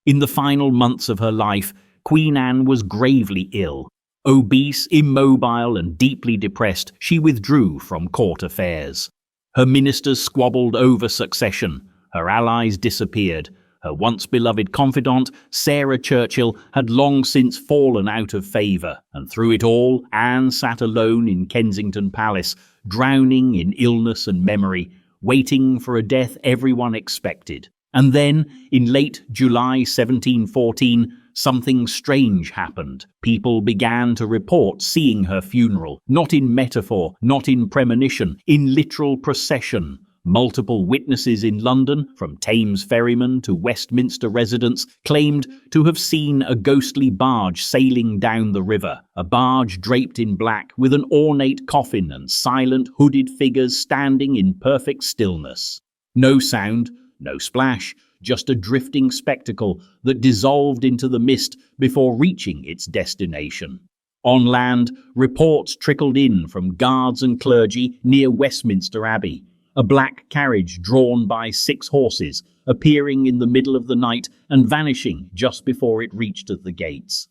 S1: In the final months of her life, Queen Anne was gravely ill. Obese, immobile, and deeply depressed, she withdrew from court affairs. Her ministers squabbled over succession. Her allies disappeared. Her once-beloved confidant, Sarah Churchill, had long since fallen out of favour, and through it all, Anne sat alone in Kensington Palace, drowning in illness and memory, waiting for a death everyone expected. And then, in late July 1714, something strange happened. People began to report seeing her funeral, not in metaphor, not in premonition, in literal procession. Multiple witnesses in London, from Thames ferrymen to Westminster residents, claimed to have seen a ghostly barge sailing down the river, a barge draped in black with an ornate coffin and silent hooded figures standing in perfect stillness. No sound, no splash, just a drifting spectacle that dissolved into the mist before reaching its destination. On land, reports trickled in from guards and clergy near Westminster Abbey. A black carriage drawn by 6 horses, appearing in the middle of the night and vanishing just before it reached the gates.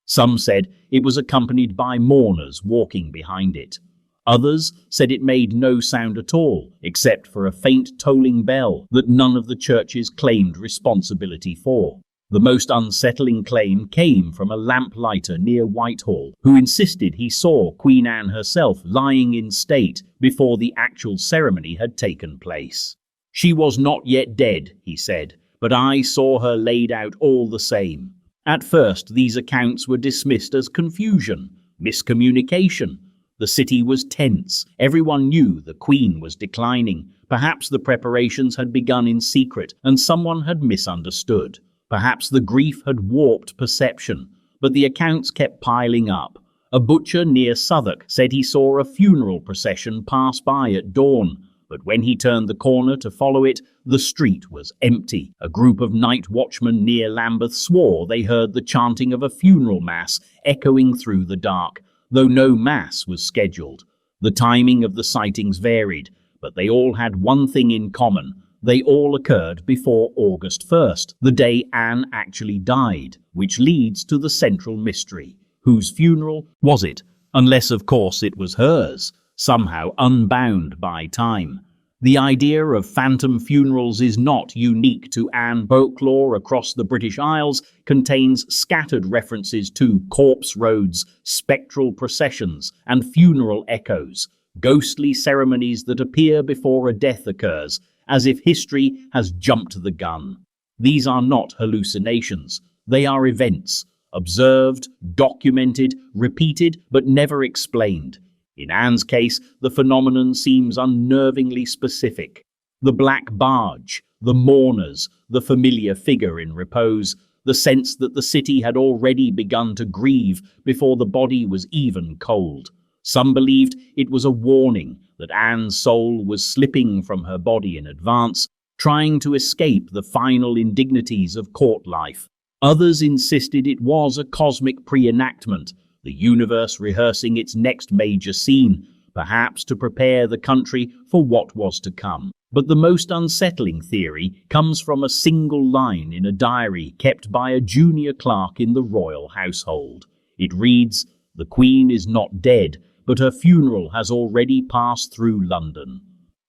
S1: Some said it was accompanied by mourners walking behind it. Others said it made no sound at all, except for a faint tolling bell that none of the churches claimed responsibility for. The most unsettling claim came from a lamplighter near Whitehall, who insisted he saw Queen Anne herself lying in state before the actual ceremony had taken place. "She was not yet dead," he said, "but I saw her laid out all the same." At first, these accounts were dismissed as confusion, miscommunication. The city was tense. Everyone knew the Queen was declining. Perhaps the preparations had begun in secret and someone had misunderstood. Perhaps the grief had warped perception, but the accounts kept piling up. A butcher near Southwark said he saw a funeral procession pass by at dawn, but when he turned the corner to follow it, the street was empty. A group of night watchmen near Lambeth swore they heard the chanting of a funeral mass echoing through the dark, though no mass was scheduled. The timing of the sightings varied, but they all had one thing in common. They all occurred before August 1st, the day Anne actually died, which leads to the central mystery. Whose funeral was it? Unless, of course, it was hers, somehow unbound by time. The idea of phantom funerals is not unique to Anne. Folklore across the British Isles contains scattered references to corpse roads, spectral processions, and funeral echoes, ghostly ceremonies that appear before a death occurs, as if history has jumped the gun. These are not hallucinations. They are events, observed, documented, repeated, but never explained. In Anne's case, the phenomenon seems unnervingly specific. The black barge, the mourners, the familiar figure in repose, the sense that the city had already begun to grieve before the body was even cold. Some believed it was a warning that Anne's soul was slipping from her body in advance, trying to escape the final indignities of court life. Others insisted it was a cosmic pre-enactment, the universe rehearsing its next major scene, perhaps to prepare the country for what was to come. But the most unsettling theory comes from a single line in a diary kept by a junior clerk in the royal household. It reads, "The Queen is not dead, but her funeral has already passed through London."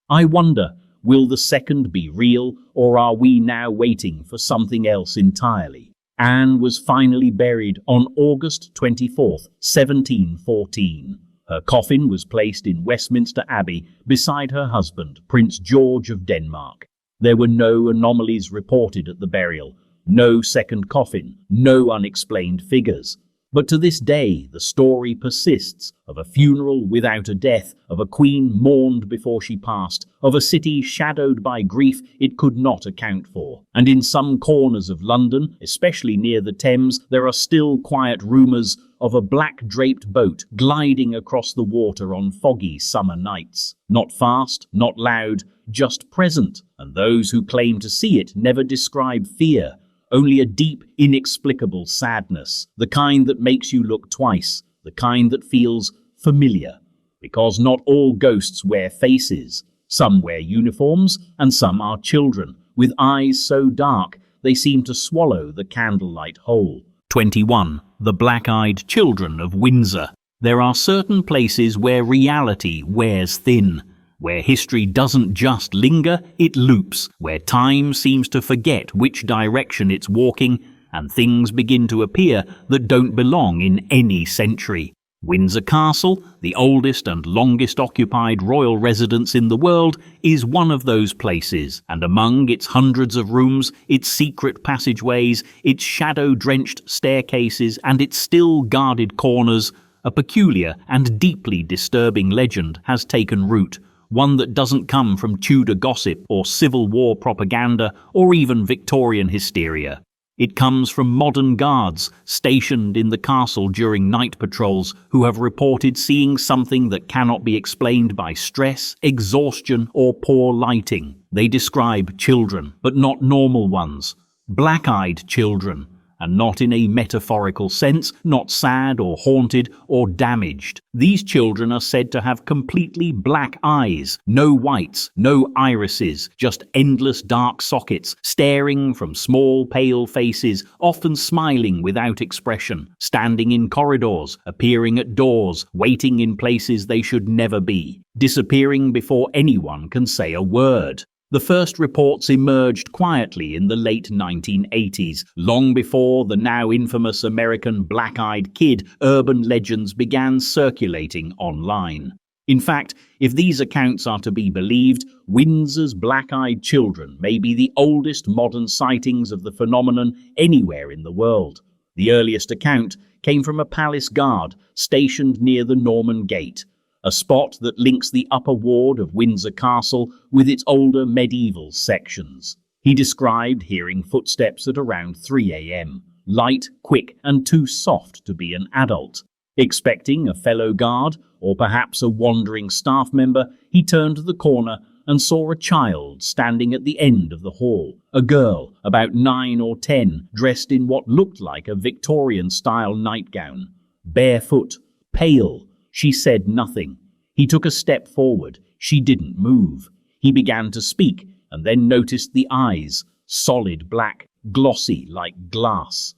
S1: I wonder, will the second be real, or are we now waiting for something else entirely? Anne was finally buried on August 24th, 1714. Her coffin was placed in Westminster Abbey beside her husband, Prince George of Denmark. There were no anomalies reported at the burial, no second coffin, no unexplained figures. But to this day, the story persists of a funeral without a death, of a queen mourned before she passed, of a city shadowed by grief it could not account for. And in some corners of London, especially near the Thames, there are still quiet rumours of a black-draped boat gliding across the water on foggy summer nights. Not fast, not loud, just present, and those who claim to see it never describe fear, only a deep, inexplicable sadness, the kind that makes you look twice, the kind that feels familiar. Because not all ghosts wear faces. Some wear uniforms, and some are children, with eyes so dark they seem to swallow the candlelight whole. 21. The Black-Eyed Children of Windsor. There are certain places where reality wears thin, where history doesn't just linger, it loops, where time seems to forget which direction it's walking, and things begin to appear that don't belong in any century. Windsor Castle, the oldest and longest occupied royal residence in the world, is one of those places, and among its hundreds of rooms, its secret passageways, its shadow-drenched staircases, and its still guarded corners, a peculiar and deeply disturbing legend has taken root. One that doesn't come from Tudor gossip or Civil War propaganda or even Victorian hysteria. It comes from modern guards stationed in the castle during night patrols who have reported seeing something that cannot be explained by stress, exhaustion, or poor lighting. They describe children, but not normal ones. Black-eyed children. and not in a metaphorical sense, not sad or haunted or damaged. These children are said to have completely black eyes, no whites, no irises, just endless dark sockets, staring from small pale faces, often smiling without expression, standing in corridors, appearing at doors, waiting in places they should never be, disappearing before anyone can say a word. The first reports emerged quietly in the late 1980s, long before the now infamous American black-eyed kid urban legends began circulating online. In fact, if these accounts are to be believed, Windsor's black-eyed children may be the oldest modern sightings of the phenomenon anywhere in the world. The earliest account came from a palace guard stationed near the Norman Gate, a spot that links the upper ward of Windsor Castle with its older medieval sections. He described hearing footsteps at around 3 a.m., light, quick, and too soft to be an adult. Expecting a fellow guard, or perhaps a wandering staff member, he turned the corner and saw a child standing at the end of the hall, a girl about 9 or 10, dressed in what looked like a Victorian-style nightgown. Barefoot, pale, she said nothing. He took a step forward. She didn't move. He began to speak, and then noticed the eyes, solid black, glossy like glass,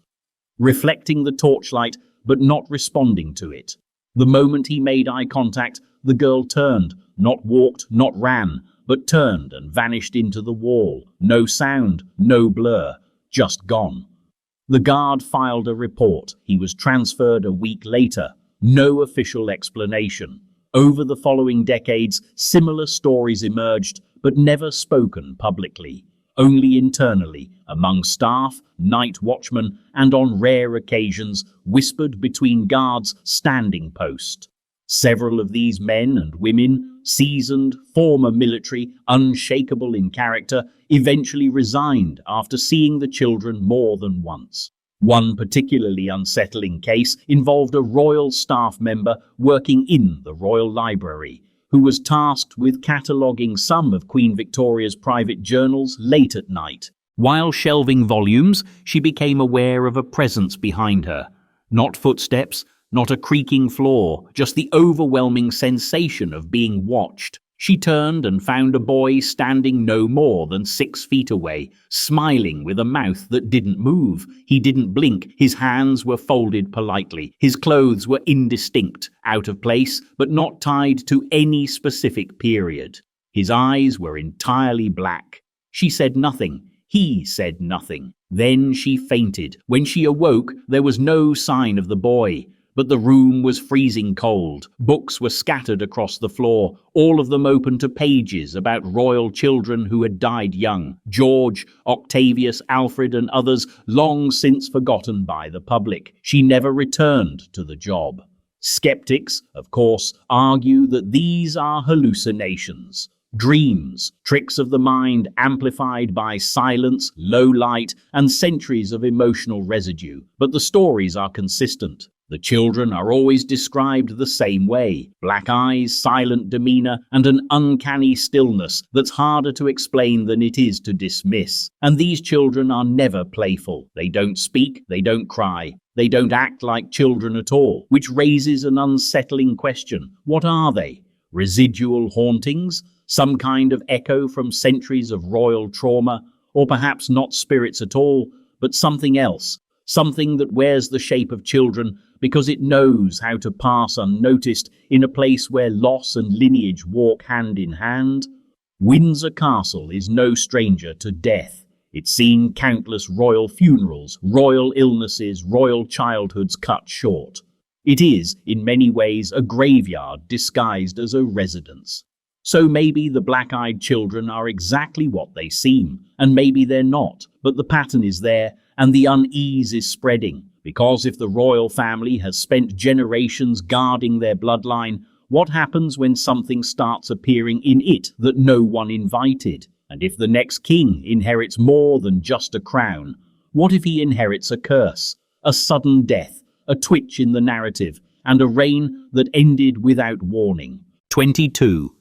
S1: reflecting the torchlight but not responding to it. The moment he made eye contact, the girl turned, not walked, not ran, but turned and vanished into the wall. No sound, no blur, just gone. The guard filed a report. He was transferred a week later. No official explanation. Over the following decades, similar stories emerged, but never spoken publicly, only internally, among staff, night watchmen, and on rare occasions, whispered between guards standing post. Several of these men and women, seasoned, former military, unshakable in character, eventually resigned after seeing the children more than once. One particularly unsettling case involved a royal staff member working in the Royal Library, who was tasked with cataloguing some of Queen Victoria's private journals late at night. While shelving volumes, she became aware of a presence behind her. Not footsteps, not a creaking floor, just the overwhelming sensation of being watched. She turned and found a boy standing no more than 6 feet away, smiling with a mouth that didn't move. He didn't blink. His hands were folded politely. His clothes were indistinct, out of place, but not tied to any specific period. His eyes were entirely black. She said nothing. He said nothing. Then she fainted. When she awoke, there was no sign of the boy. But the room was freezing cold. Books were scattered across the floor, all of them open to pages about royal children who had died young. George, Octavius, Alfred, and others long since forgotten by the public. She never returned to the job. Skeptics, of course, argue that these are hallucinations. Dreams, tricks of the mind amplified by silence, low light, and centuries of emotional residue. But the stories are consistent. The children are always described the same way: black eyes, silent demeanor, and an uncanny stillness that's harder to explain than it is to dismiss. And these children are never playful. They don't speak, they don't cry, they don't act like children at all, which raises an unsettling question. What are they? Residual hauntings? Some kind of echo from centuries of royal trauma? Or perhaps not spirits at all, but something else? Something that wears the shape of children because it knows how to pass unnoticed in a place where loss and lineage walk hand in hand. Windsor Castle is no stranger to death. It's seen countless royal funerals, royal illnesses, royal childhoods cut short. It is, in many ways, a graveyard disguised as a residence. So maybe the black-eyed children are exactly what they seem, and maybe they're not, but the pattern is there, and the unease is spreading, because if the royal family has spent generations guarding their bloodline, what happens when something starts appearing in it that no one invited? And if the next king inherits more than just a crown, what if he inherits a curse, a sudden death, a twitch in the narrative, and a reign that ended without warning? 22.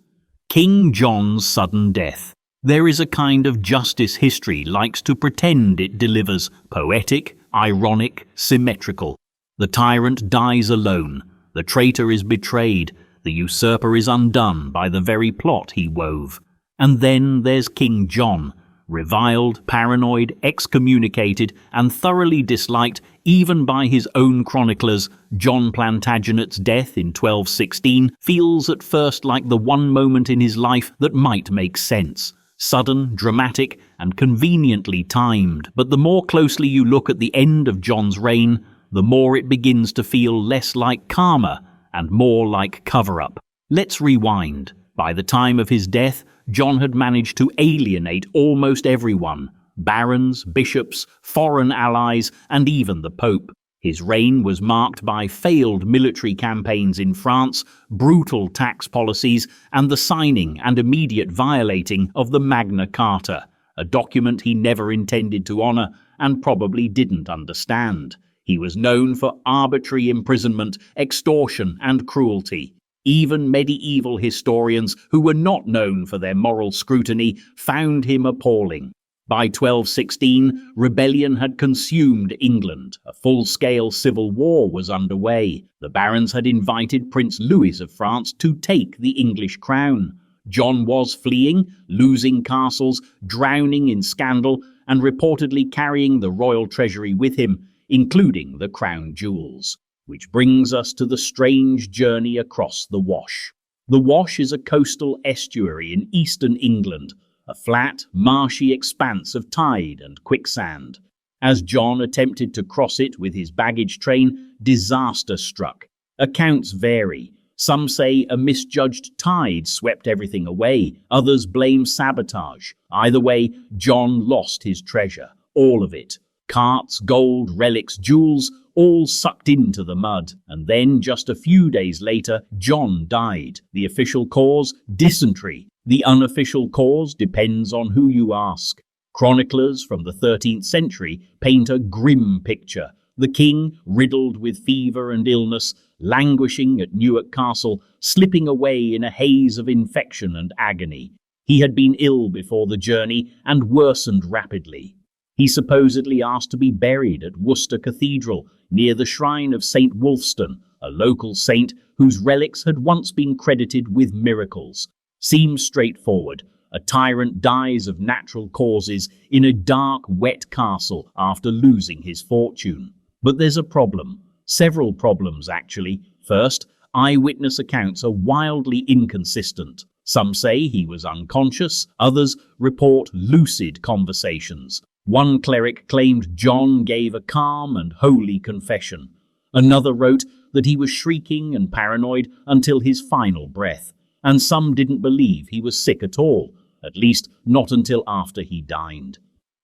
S1: King John's sudden death. There is a kind of justice history likes to pretend it delivers: poetic, ironic, symmetrical. The tyrant dies alone, the traitor is betrayed, the usurper is undone by the very plot he wove. And then there's King John, reviled, paranoid, excommunicated, and thoroughly disliked even by his own chroniclers. John Plantagenet's death in 1216 feels at first like the one moment in his life that might make sense. Sudden, dramatic, and conveniently timed. But the more closely you look at the end of John's reign, the more it begins to feel less like karma and more like cover-up. Let's rewind. By the time of his death, John had managed to alienate almost everyone: barons, bishops, foreign allies, and even the Pope. His reign was marked by failed military campaigns in France, brutal tax policies, and the signing and immediate violating of the Magna Carta, a document he never intended to honour and probably didn't understand. He was known for arbitrary imprisonment, extortion, and cruelty. Even medieval historians, who were not known for their moral scrutiny, found him appalling. By 1216, rebellion had consumed England. A full-scale civil war was underway. The barons had invited Prince Louis of France to take the English crown. John was fleeing, losing castles, drowning in scandal, and reportedly carrying the royal treasury with him, including the crown jewels. Which brings us to the strange journey across the Wash. The Wash is a coastal estuary in eastern England, a flat, marshy expanse of tide and quicksand. As John attempted to cross it with his baggage train, disaster struck. Accounts vary. Some say a misjudged tide swept everything away. Others blame sabotage. Either way, John lost his treasure, all of it. Carts, gold, relics, jewels, all sucked into the mud. And then, just a few days later, John died. The official cause? Dysentery. The unofficial cause depends on who you ask. Chroniclers from the 13th century paint a grim picture. The king, riddled with fever and illness, languishing at Newark Castle, slipping away in a haze of infection and agony. He had been ill before the journey and worsened rapidly. He supposedly asked to be buried at Worcester Cathedral, near the shrine of St. Wulfstan, a local saint whose relics had once been credited with miracles. Seems straightforward. A tyrant dies of natural causes in a dark, wet castle after losing his fortune. But there's a problem. Several problems, actually. First, eyewitness accounts are wildly inconsistent. Some say he was unconscious, others report lucid conversations. One cleric claimed John gave a calm and holy confession. Another wrote that he was shrieking and paranoid until his final breath. And some didn't believe he was sick at all, at least not until after he dined.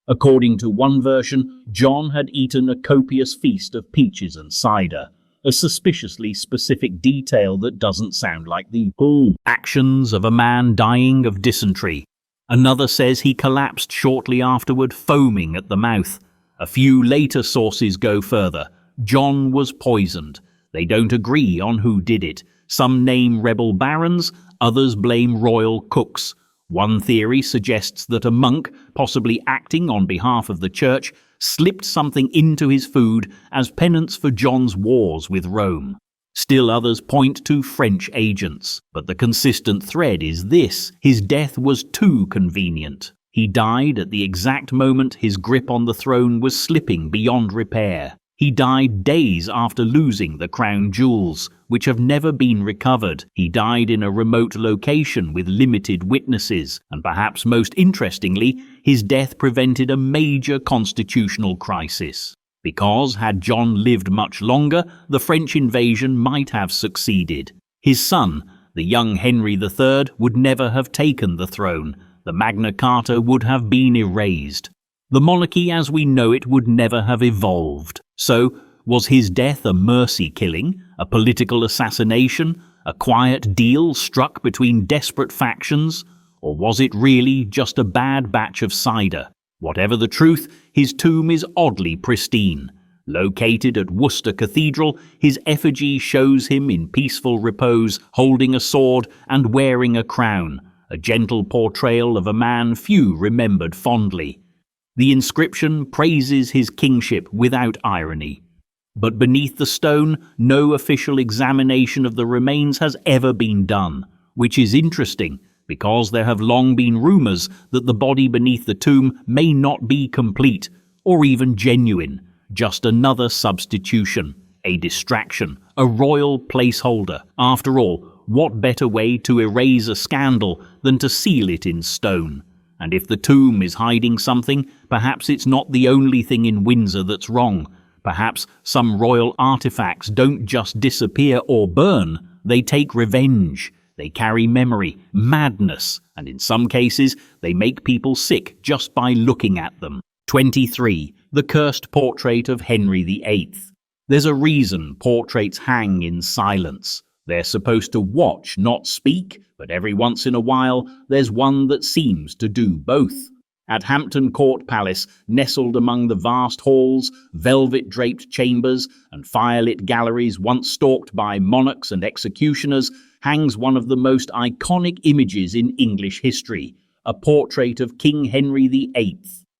S1: According to one version, John had eaten a copious feast of peaches and cider, a suspiciously specific detail that doesn't sound like the actions of a man dying of dysentery. Another says he collapsed shortly afterward, foaming at the mouth. A few later sources go further. John was poisoned. They don't agree on who did it. Some name rebel barons, others blame royal cooks. One theory suggests that a monk, possibly acting on behalf of the church, slipped something into his food as penance for John's wars with Rome. Still others point to French agents, but the consistent thread is this: his death was too convenient. He died at the exact moment his grip on the throne was slipping beyond repair. He died days after losing the crown jewels, which have never been recovered. He died in a remote location with limited witnesses, and perhaps most interestingly, his death prevented a major constitutional crisis. Because, had John lived much longer, the French invasion might have succeeded. His son, the young Henry III, would never have taken the throne. The Magna Carta would have been erased. The monarchy as we know it would never have evolved. So, was his death a mercy killing, a political assassination, a quiet deal struck between desperate factions, or was it really just a bad batch of cider? Whatever the truth, his tomb is oddly pristine. Located at Worcester Cathedral, his effigy shows him in peaceful repose, holding a sword and wearing a crown, a gentle portrayal of a man few remembered fondly. The inscription praises his kingship without irony. But beneath the stone, no official examination of the remains has ever been done, which is interesting because there have long been rumours that the body beneath the tomb may not be complete or even genuine, just another substitution, a distraction, a royal placeholder. After all, what better way to erase a scandal than to seal it in stone? And if the tomb is hiding something, perhaps it's not the only thing in Windsor that's wrong. Perhaps some royal artifacts don't just disappear or burn, they take revenge. They carry memory, madness, and in some cases, they make people sick just by looking at them. 23. The cursed portrait of Henry VIII. There's a reason portraits hang in silence. They're supposed to watch, not speak, but every once in a while, there's one that seems to do both. At Hampton Court Palace, nestled among the vast halls, velvet-draped chambers, and firelit galleries once stalked by monarchs and executioners, hangs one of the most iconic images in English history, a portrait of King Henry VIII.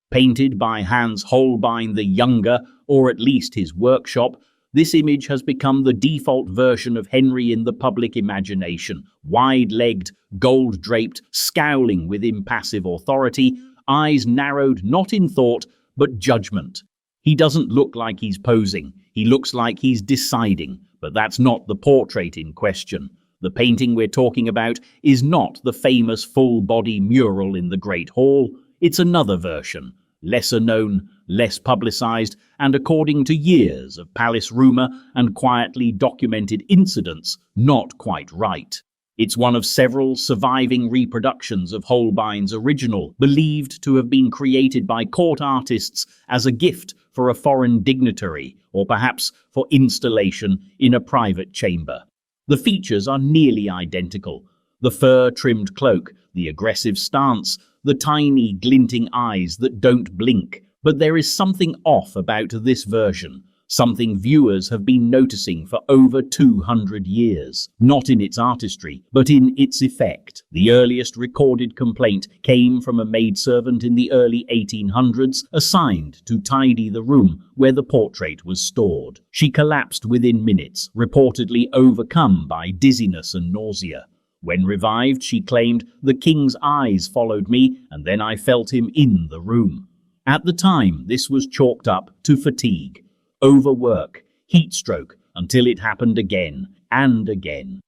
S1: Painted by Hans Holbein the Younger, or at least his workshop, this image has become the default version of Henry in the public imagination, wide-legged, gold-draped, scowling with impassive authority, eyes narrowed not in thought, but judgment. He doesn't look like he's posing, he looks like he's deciding, but that's not the portrait in question. The painting we're talking about is not the famous full-body mural in the Great Hall, it's another version, lesser known, less publicized, and according to years of palace rumor and quietly documented incidents, not quite right. It's one of several surviving reproductions of Holbein's original, believed to have been created by court artists as a gift for a foreign dignitary, or perhaps for installation in a private chamber. The features are nearly identical. The fur-trimmed cloak, the aggressive stance, the tiny, glinting eyes that don't blink. But there is something off about this version, something viewers have been noticing for over 200 years. Not in its artistry, but in its effect. The earliest recorded complaint came from a maidservant in the early 1800s assigned to tidy the room where the portrait was stored. She collapsed within minutes, reportedly overcome by dizziness and nausea. When revived, she claimed, "The king's eyes followed me, and then I felt him in the room." At the time, this was chalked up to fatigue, overwork, heat stroke, until it happened again and again.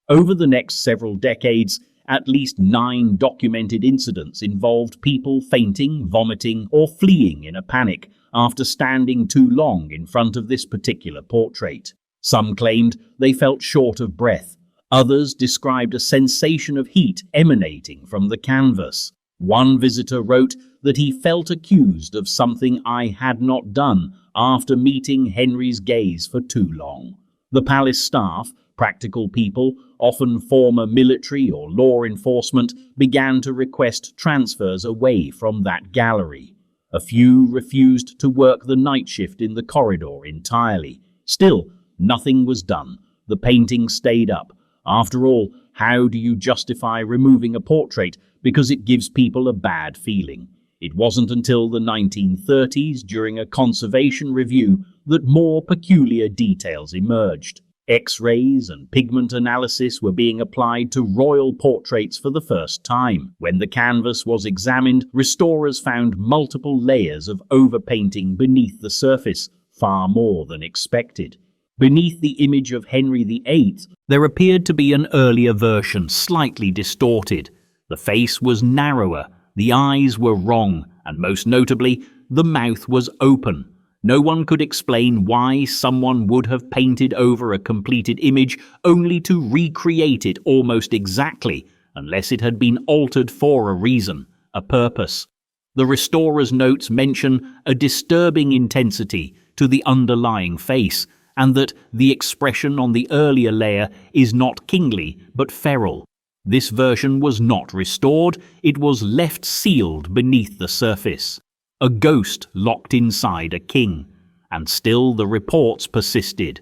S1: Over the next several decades, at least 9 documented incidents involved people fainting, vomiting, or fleeing in a panic after standing too long in front of this particular portrait. Some claimed they felt short of breath. Others described a sensation of heat emanating from the canvas. One visitor wrote that he felt accused of something I had not done after meeting Henry's gaze for too long. The palace staff, practical people, often former military or law enforcement, began to request transfers away from that gallery. A few refused to work the night shift in the corridor entirely. Still, nothing was done. The painting stayed up. After all, how do you justify removing a portrait because it gives people a bad feeling? It wasn't until the 1930s, during a conservation review, that more peculiar details emerged. X-rays and pigment analysis were being applied to royal portraits for the first time. When the canvas was examined, restorers found multiple layers of overpainting beneath the surface, far more than expected. Beneath the image of Henry VIII, there appeared to be an earlier version, slightly distorted. The face was narrower, the eyes were wrong, and most notably, the mouth was open. No one could explain why someone would have painted over a completed image only to recreate it almost exactly, unless it had been altered for a reason, a purpose. The restorer's notes mention a disturbing intensity to the underlying face, and that the expression on the earlier layer is not kingly but feral. This version was not restored, it was left sealed beneath the surface. A ghost locked inside a king, and still the reports persisted.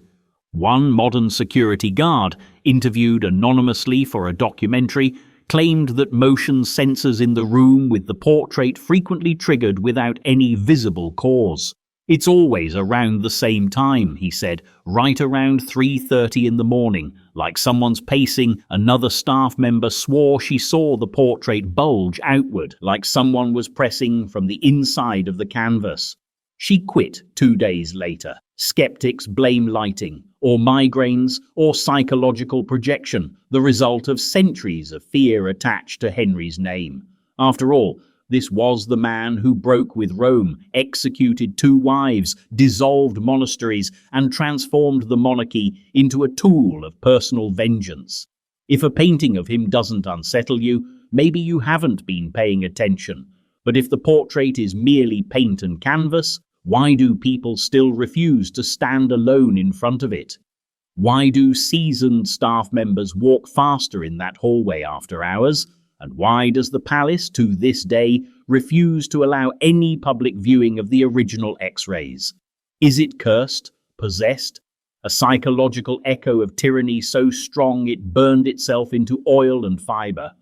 S1: One modern security guard, interviewed anonymously for a documentary, claimed that motion sensors in the room with the portrait frequently triggered without any visible cause. "It's always around the same time," he said, "right around 3:30 in the morning, like someone's pacing." Another staff member swore she saw the portrait bulge outward, like someone was pressing from the inside of the canvas. She quit 2 days later. Skeptics blame lighting, or migraines, or psychological projection, the result of centuries of fear attached to Henry's name. After all, this was the man who broke with Rome, executed 2 wives, dissolved monasteries, and transformed the monarchy into a tool of personal vengeance. If a painting of him doesn't unsettle you, maybe you haven't been paying attention. But if the portrait is merely paint and canvas, why do people still refuse to stand alone in front of it? Why do seasoned staff members walk faster in that hallway after hours? And why does the palace, to this day, refuse to allow any public viewing of the original X-rays? Is it cursed? Possessed? A psychological echo of tyranny so strong it burned itself into oil and fibre?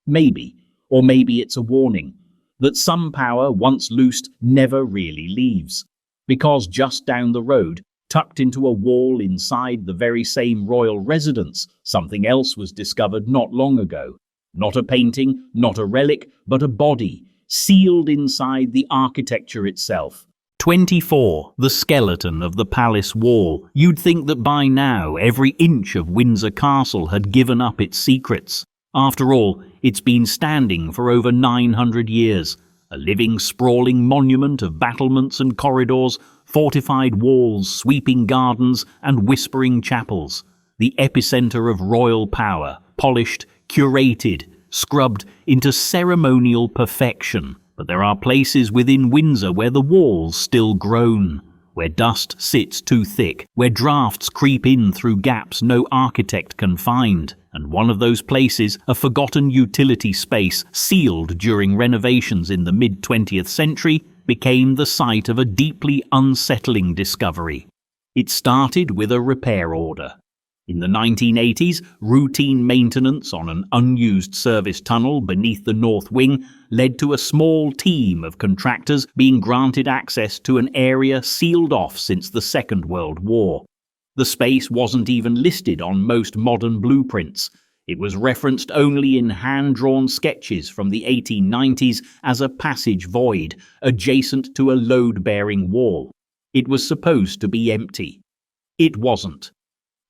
S1: Maybe, or maybe it's a warning that some power, once loosed, never really leaves. Because just down the road, tucked into a wall inside the very same royal residence, something else was discovered not long ago. Not a painting, not a relic, but a body, sealed inside the architecture itself. 24. The skeleton of the palace wall. You'd think that by now every inch of Windsor Castle had given up its secrets. After all, it's been standing for over 900 years, a living, sprawling monument of battlements and corridors, fortified walls, sweeping gardens, and whispering chapels. The epicenter of royal power, polished, curated, scrubbed into ceremonial perfection. But there are places within Windsor where the walls still groan, where dust sits too thick, where drafts creep in through gaps no architect can find. And one of those places, a forgotten utility space sealed during renovations in the mid-20th century, became the site of a deeply unsettling discovery. It started with a repair order. In the 1980s, routine maintenance on an unused service tunnel beneath the North Wing led to a small team of contractors being granted access to an area sealed off since the Second World War. The space wasn't even listed on most modern blueprints. It was referenced only in hand-drawn sketches from the 1890s as a passage void, adjacent to a load-bearing wall. It was supposed to be empty. It wasn't.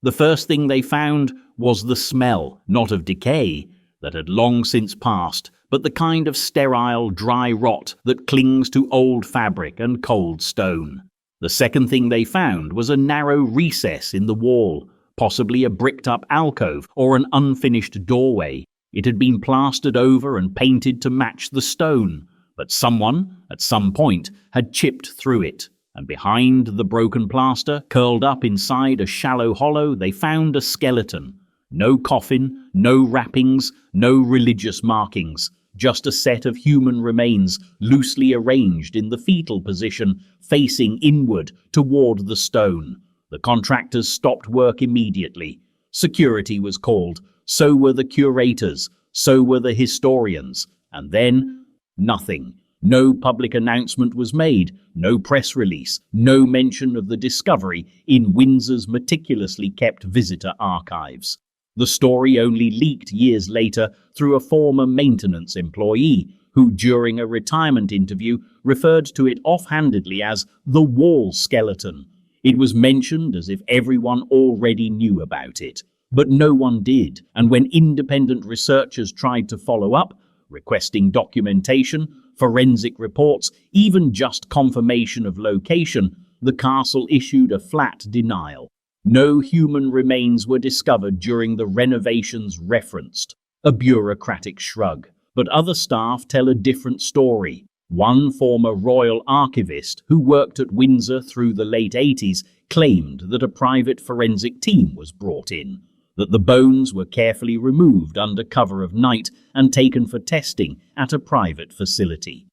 S1: The first thing they found was the smell, not of decay, that had long since passed, but the kind of sterile, dry rot that clings to old fabric and cold stone. The second thing they found was a narrow recess in the wall, possibly a bricked-up alcove or an unfinished doorway. It had been plastered over and painted to match the stone, but someone, at some point, had chipped through it. And behind the broken plaster, curled up inside a shallow hollow, they found a skeleton. No coffin, no wrappings, no religious markings, just a set of human remains loosely arranged in the fetal position, facing inward toward the stone. The contractors stopped work immediately. Security was called. So were the curators. So were the historians. And then, nothing. No public announcement was made, no press release, no mention of the discovery in Windsor's meticulously kept visitor archives. The story only leaked years later through a former maintenance employee who, during a retirement interview, referred to it offhandedly as the wall skeleton. It was mentioned as if everyone already knew about it, but no one did, and when independent researchers tried to follow up, requesting documentation, forensic reports, even just confirmation of location, the castle issued a flat denial. No human remains were discovered during the renovations referenced. A bureaucratic shrug. But other staff tell a different story. One former royal archivist who worked at Windsor through the late 80s claimed that a private forensic team was brought in, that the bones were carefully removed under cover of night and taken for testing at a private facility,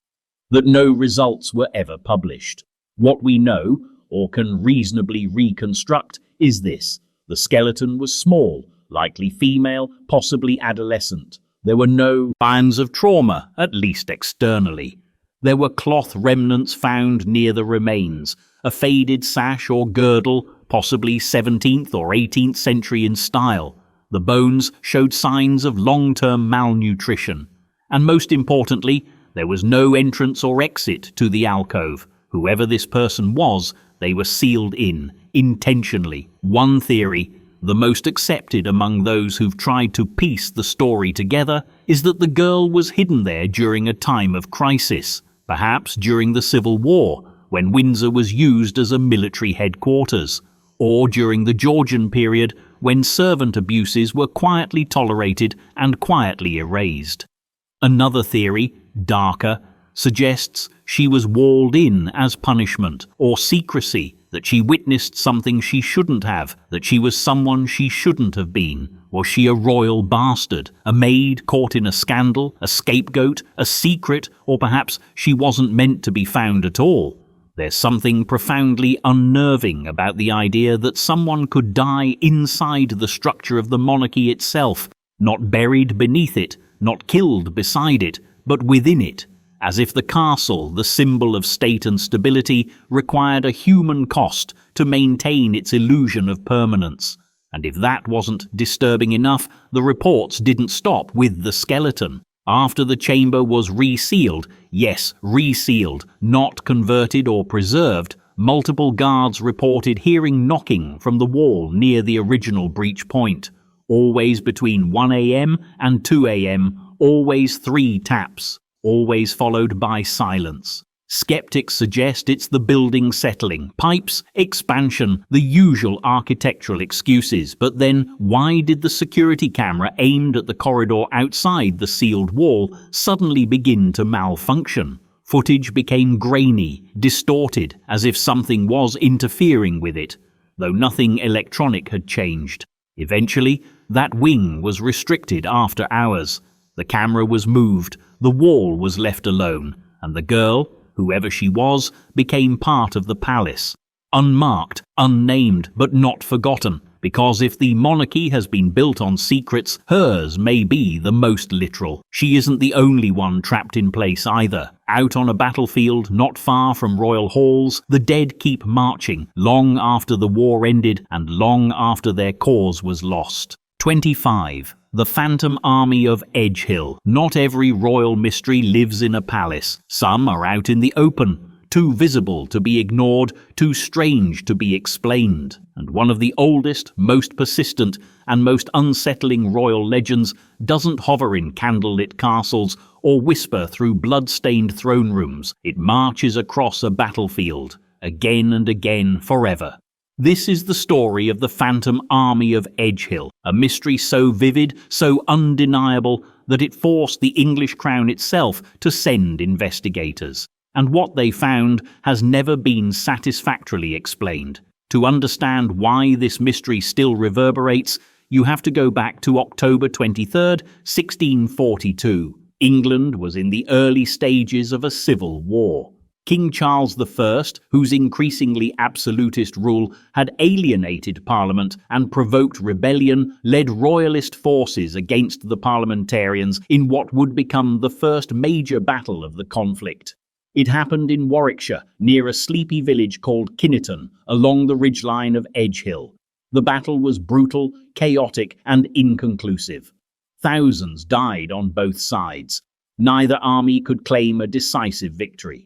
S1: that no results were ever published. What we know, or can reasonably reconstruct, is this. The skeleton was small, likely female, possibly adolescent. There were no signs of trauma, at least externally. There were cloth remnants found near the remains, a faded sash or girdle, possibly 17th or 18th century in style. The bones showed signs of long-term malnutrition. And most importantly, there was no entrance or exit to the alcove. Whoever this person was, they were sealed in, intentionally. One theory, the most accepted among those who've tried to piece the story together, is that the girl was hidden there during a time of crisis, perhaps during the Civil War, when Windsor was used as a military headquarters, or during the Georgian period, when servant abuses were quietly tolerated and quietly erased. Another theory, darker, suggests she was walled in as punishment or secrecy, that she witnessed something she shouldn't have, that she was someone she shouldn't have been. Was she a royal bastard, a maid caught in a scandal, a scapegoat, a secret, or perhaps she wasn't meant to be found at all? There's something profoundly unnerving about the idea that someone could die inside the structure of the monarchy itself, not buried beneath it, not killed beside it, but within it, as if the castle, the symbol of state and stability, required a human cost to maintain its illusion of permanence. And if that wasn't disturbing enough, the reports didn't stop with the skeleton. After the chamber was resealed, yes, resealed, not converted or preserved, multiple guards reported hearing knocking from the wall near the original breach point. Always between 1 a.m. and 2 a.m., always 3 taps, always followed by silence. Skeptics suggest it's the building settling, pipes, expansion, the usual architectural excuses. But then, why did the security camera aimed at the corridor outside the sealed wall suddenly begin to malfunction? Footage became grainy, distorted, as if something was interfering with it, though nothing electronic had changed. Eventually, that wing was restricted after hours. The camera was moved, the wall was left alone, and the girl, whoever she was, became part of the palace. Unmarked, unnamed, but not forgotten, because if the monarchy has been built on secrets, hers may be the most literal. She isn't the only one trapped in place either. Out on a battlefield not far from royal halls, the dead keep marching, long after the war ended and long after their cause was lost. 25. The Phantom Army of Edgehill. Not every royal mystery lives in a palace. Some are out in the open, too visible to be ignored, too strange to be explained. And one of the oldest, most persistent, and most unsettling royal legends doesn't hover in candlelit castles or whisper through blood-stained throne rooms. It marches across a battlefield, again and again, forever. This is the story of the Phantom Army of Edgehill, a mystery so vivid, so undeniable, that it forced the English crown itself to send investigators. And what they found has never been satisfactorily explained. To understand why this mystery still reverberates, you have to go back to October 23rd, 1642. England was in the early stages of a civil war. King Charles I, whose increasingly absolutist rule had alienated Parliament and provoked rebellion, led royalist forces against the parliamentarians in what would become the first major battle of the conflict. It happened in Warwickshire, near a sleepy village called Kinnerton, along the ridgeline of Edgehill. The battle was brutal, chaotic, and inconclusive. Thousands died on both sides. Neither army could claim a decisive victory.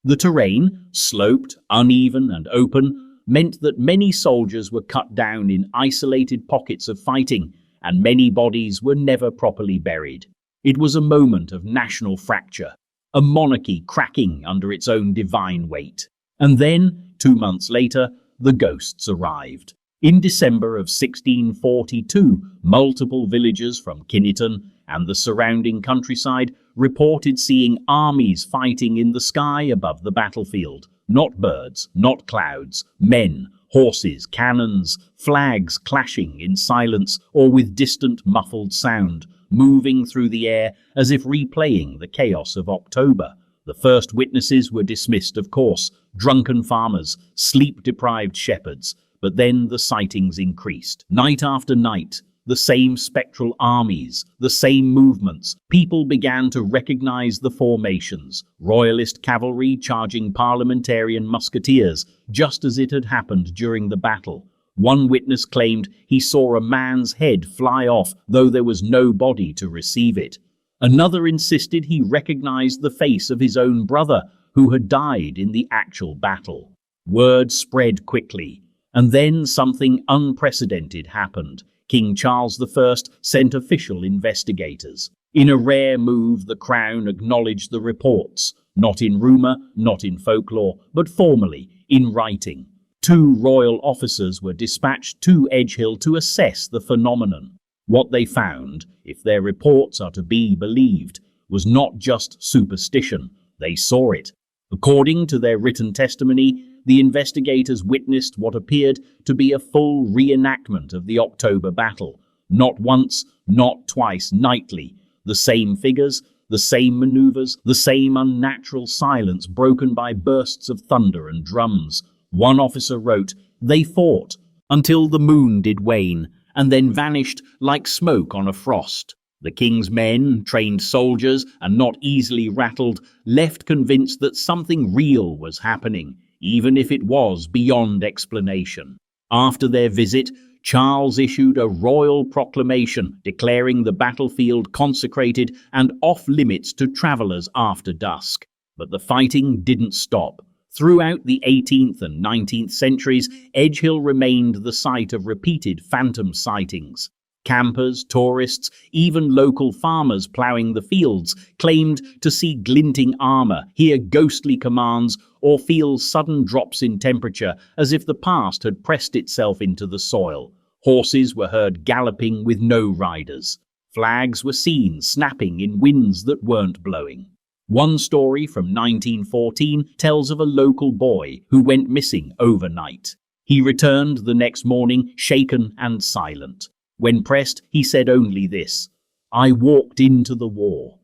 S1: The terrain, sloped, uneven, and open, meant that many soldiers were cut down in isolated pockets of fighting, and many bodies were never properly buried. It was a moment of national fracture, a monarchy cracking under its own divine weight. And then, 2 months later, the ghosts arrived. In December of 1642, multiple villagers from Kinnerton and the surrounding countryside reported seeing armies fighting in the sky above the battlefield. Not birds, not clouds, men, horses, cannons, flags clashing in silence or with distant muffled sound, moving through the air as if replaying the chaos of October. The first witnesses were dismissed, of course, drunken farmers, sleep-deprived shepherds, but then the sightings increased. Night after night, the same spectral armies, the same movements. People began to recognize the formations, royalist cavalry charging parliamentarian musketeers, just as it had happened during the battle. One witness claimed he saw a man's head fly off, though there was no body to receive it. Another insisted he recognized the face of his own brother, who had died in the actual battle. Word spread quickly, and then something unprecedented happened. King Charles I sent official investigators. In a rare move, the Crown acknowledged the reports, not in rumour, not in folklore, but formally, in writing. 2 royal officers were dispatched to Edgehill to assess the phenomenon. What they found, if their reports are to be believed, was not just superstition. They saw it. According to their written testimony, the investigators witnessed what appeared to be a full reenactment of the October battle. Not once, not twice, nightly. The same figures, the same maneuvers, the same unnatural silence broken by bursts of thunder and drums. One officer wrote, "They fought until the moon did wane, and then vanished like smoke on a frost. The king's men, trained soldiers and not easily rattled, left convinced that something real was happening, even if it was beyond explanation." After their visit, Charles issued a royal proclamation declaring the battlefield consecrated and off-limits to travellers after dusk. But the fighting didn't stop. Throughout the 18th and 19th centuries, Edgehill remained the site of repeated phantom sightings. Campers, tourists, even local farmers ploughing the fields claimed to see glinting armour, hear ghostly commands, or feel sudden drops in temperature as if the past had pressed itself into the soil. Horses were heard galloping with no riders. Flags were seen snapping in winds that weren't blowing. One story from 1914 tells of a local boy who went missing overnight. He returned the next morning, shaken and silent. When pressed, he said only this: "I walked into the war.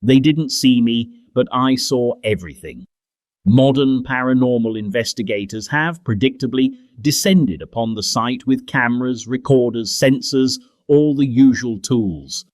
S1: They didn't see me, but I saw everything." Modern paranormal investigators have, predictably, descended upon the site with cameras, recorders, sensors, all the usual tools.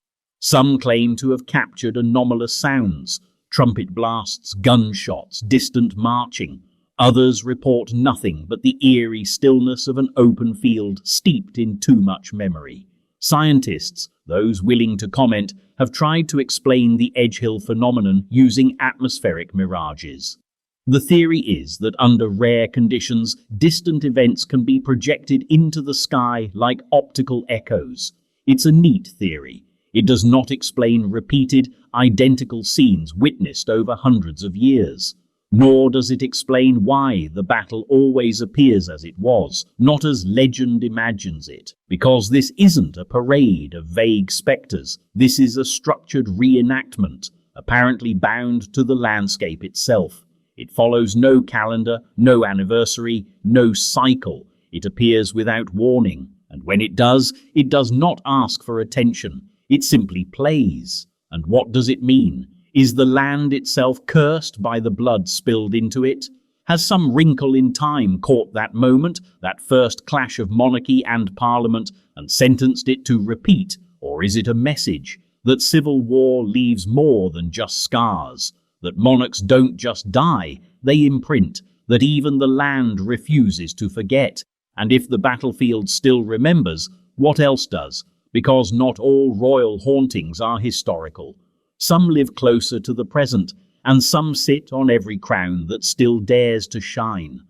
S1: Some claim to have captured anomalous sounds, trumpet blasts, gunshots, distant marching. Others report nothing but the eerie stillness of an open field steeped in too much memory. Scientists, those willing to comment, have tried to explain the Edgehill phenomenon using atmospheric mirages. The theory is that under rare conditions, distant events can be projected into the sky like optical echoes. It's a neat theory. It does not explain repeated, identical scenes witnessed over hundreds of years. Nor does it explain why the battle always appears as it was, not as legend imagines it. Because this isn't a parade of vague spectres. This is a structured reenactment, apparently bound to the landscape itself. It follows no calendar, no anniversary, no cycle. It appears without warning, and when it does not ask for attention. It simply plays. And what does it mean? Is the land itself cursed by the blood spilled into it? Has some wrinkle in time caught that moment, that first clash of monarchy and parliament, and sentenced it to repeat? Or is it a message that civil war leaves more than just scars? That monarchs don't just die, they imprint, that even the land refuses to forget. And if the battlefield still remembers, what else does? Because not all royal hauntings are historical. Some live closer to the present, and some sit on every crown that still dares to shine.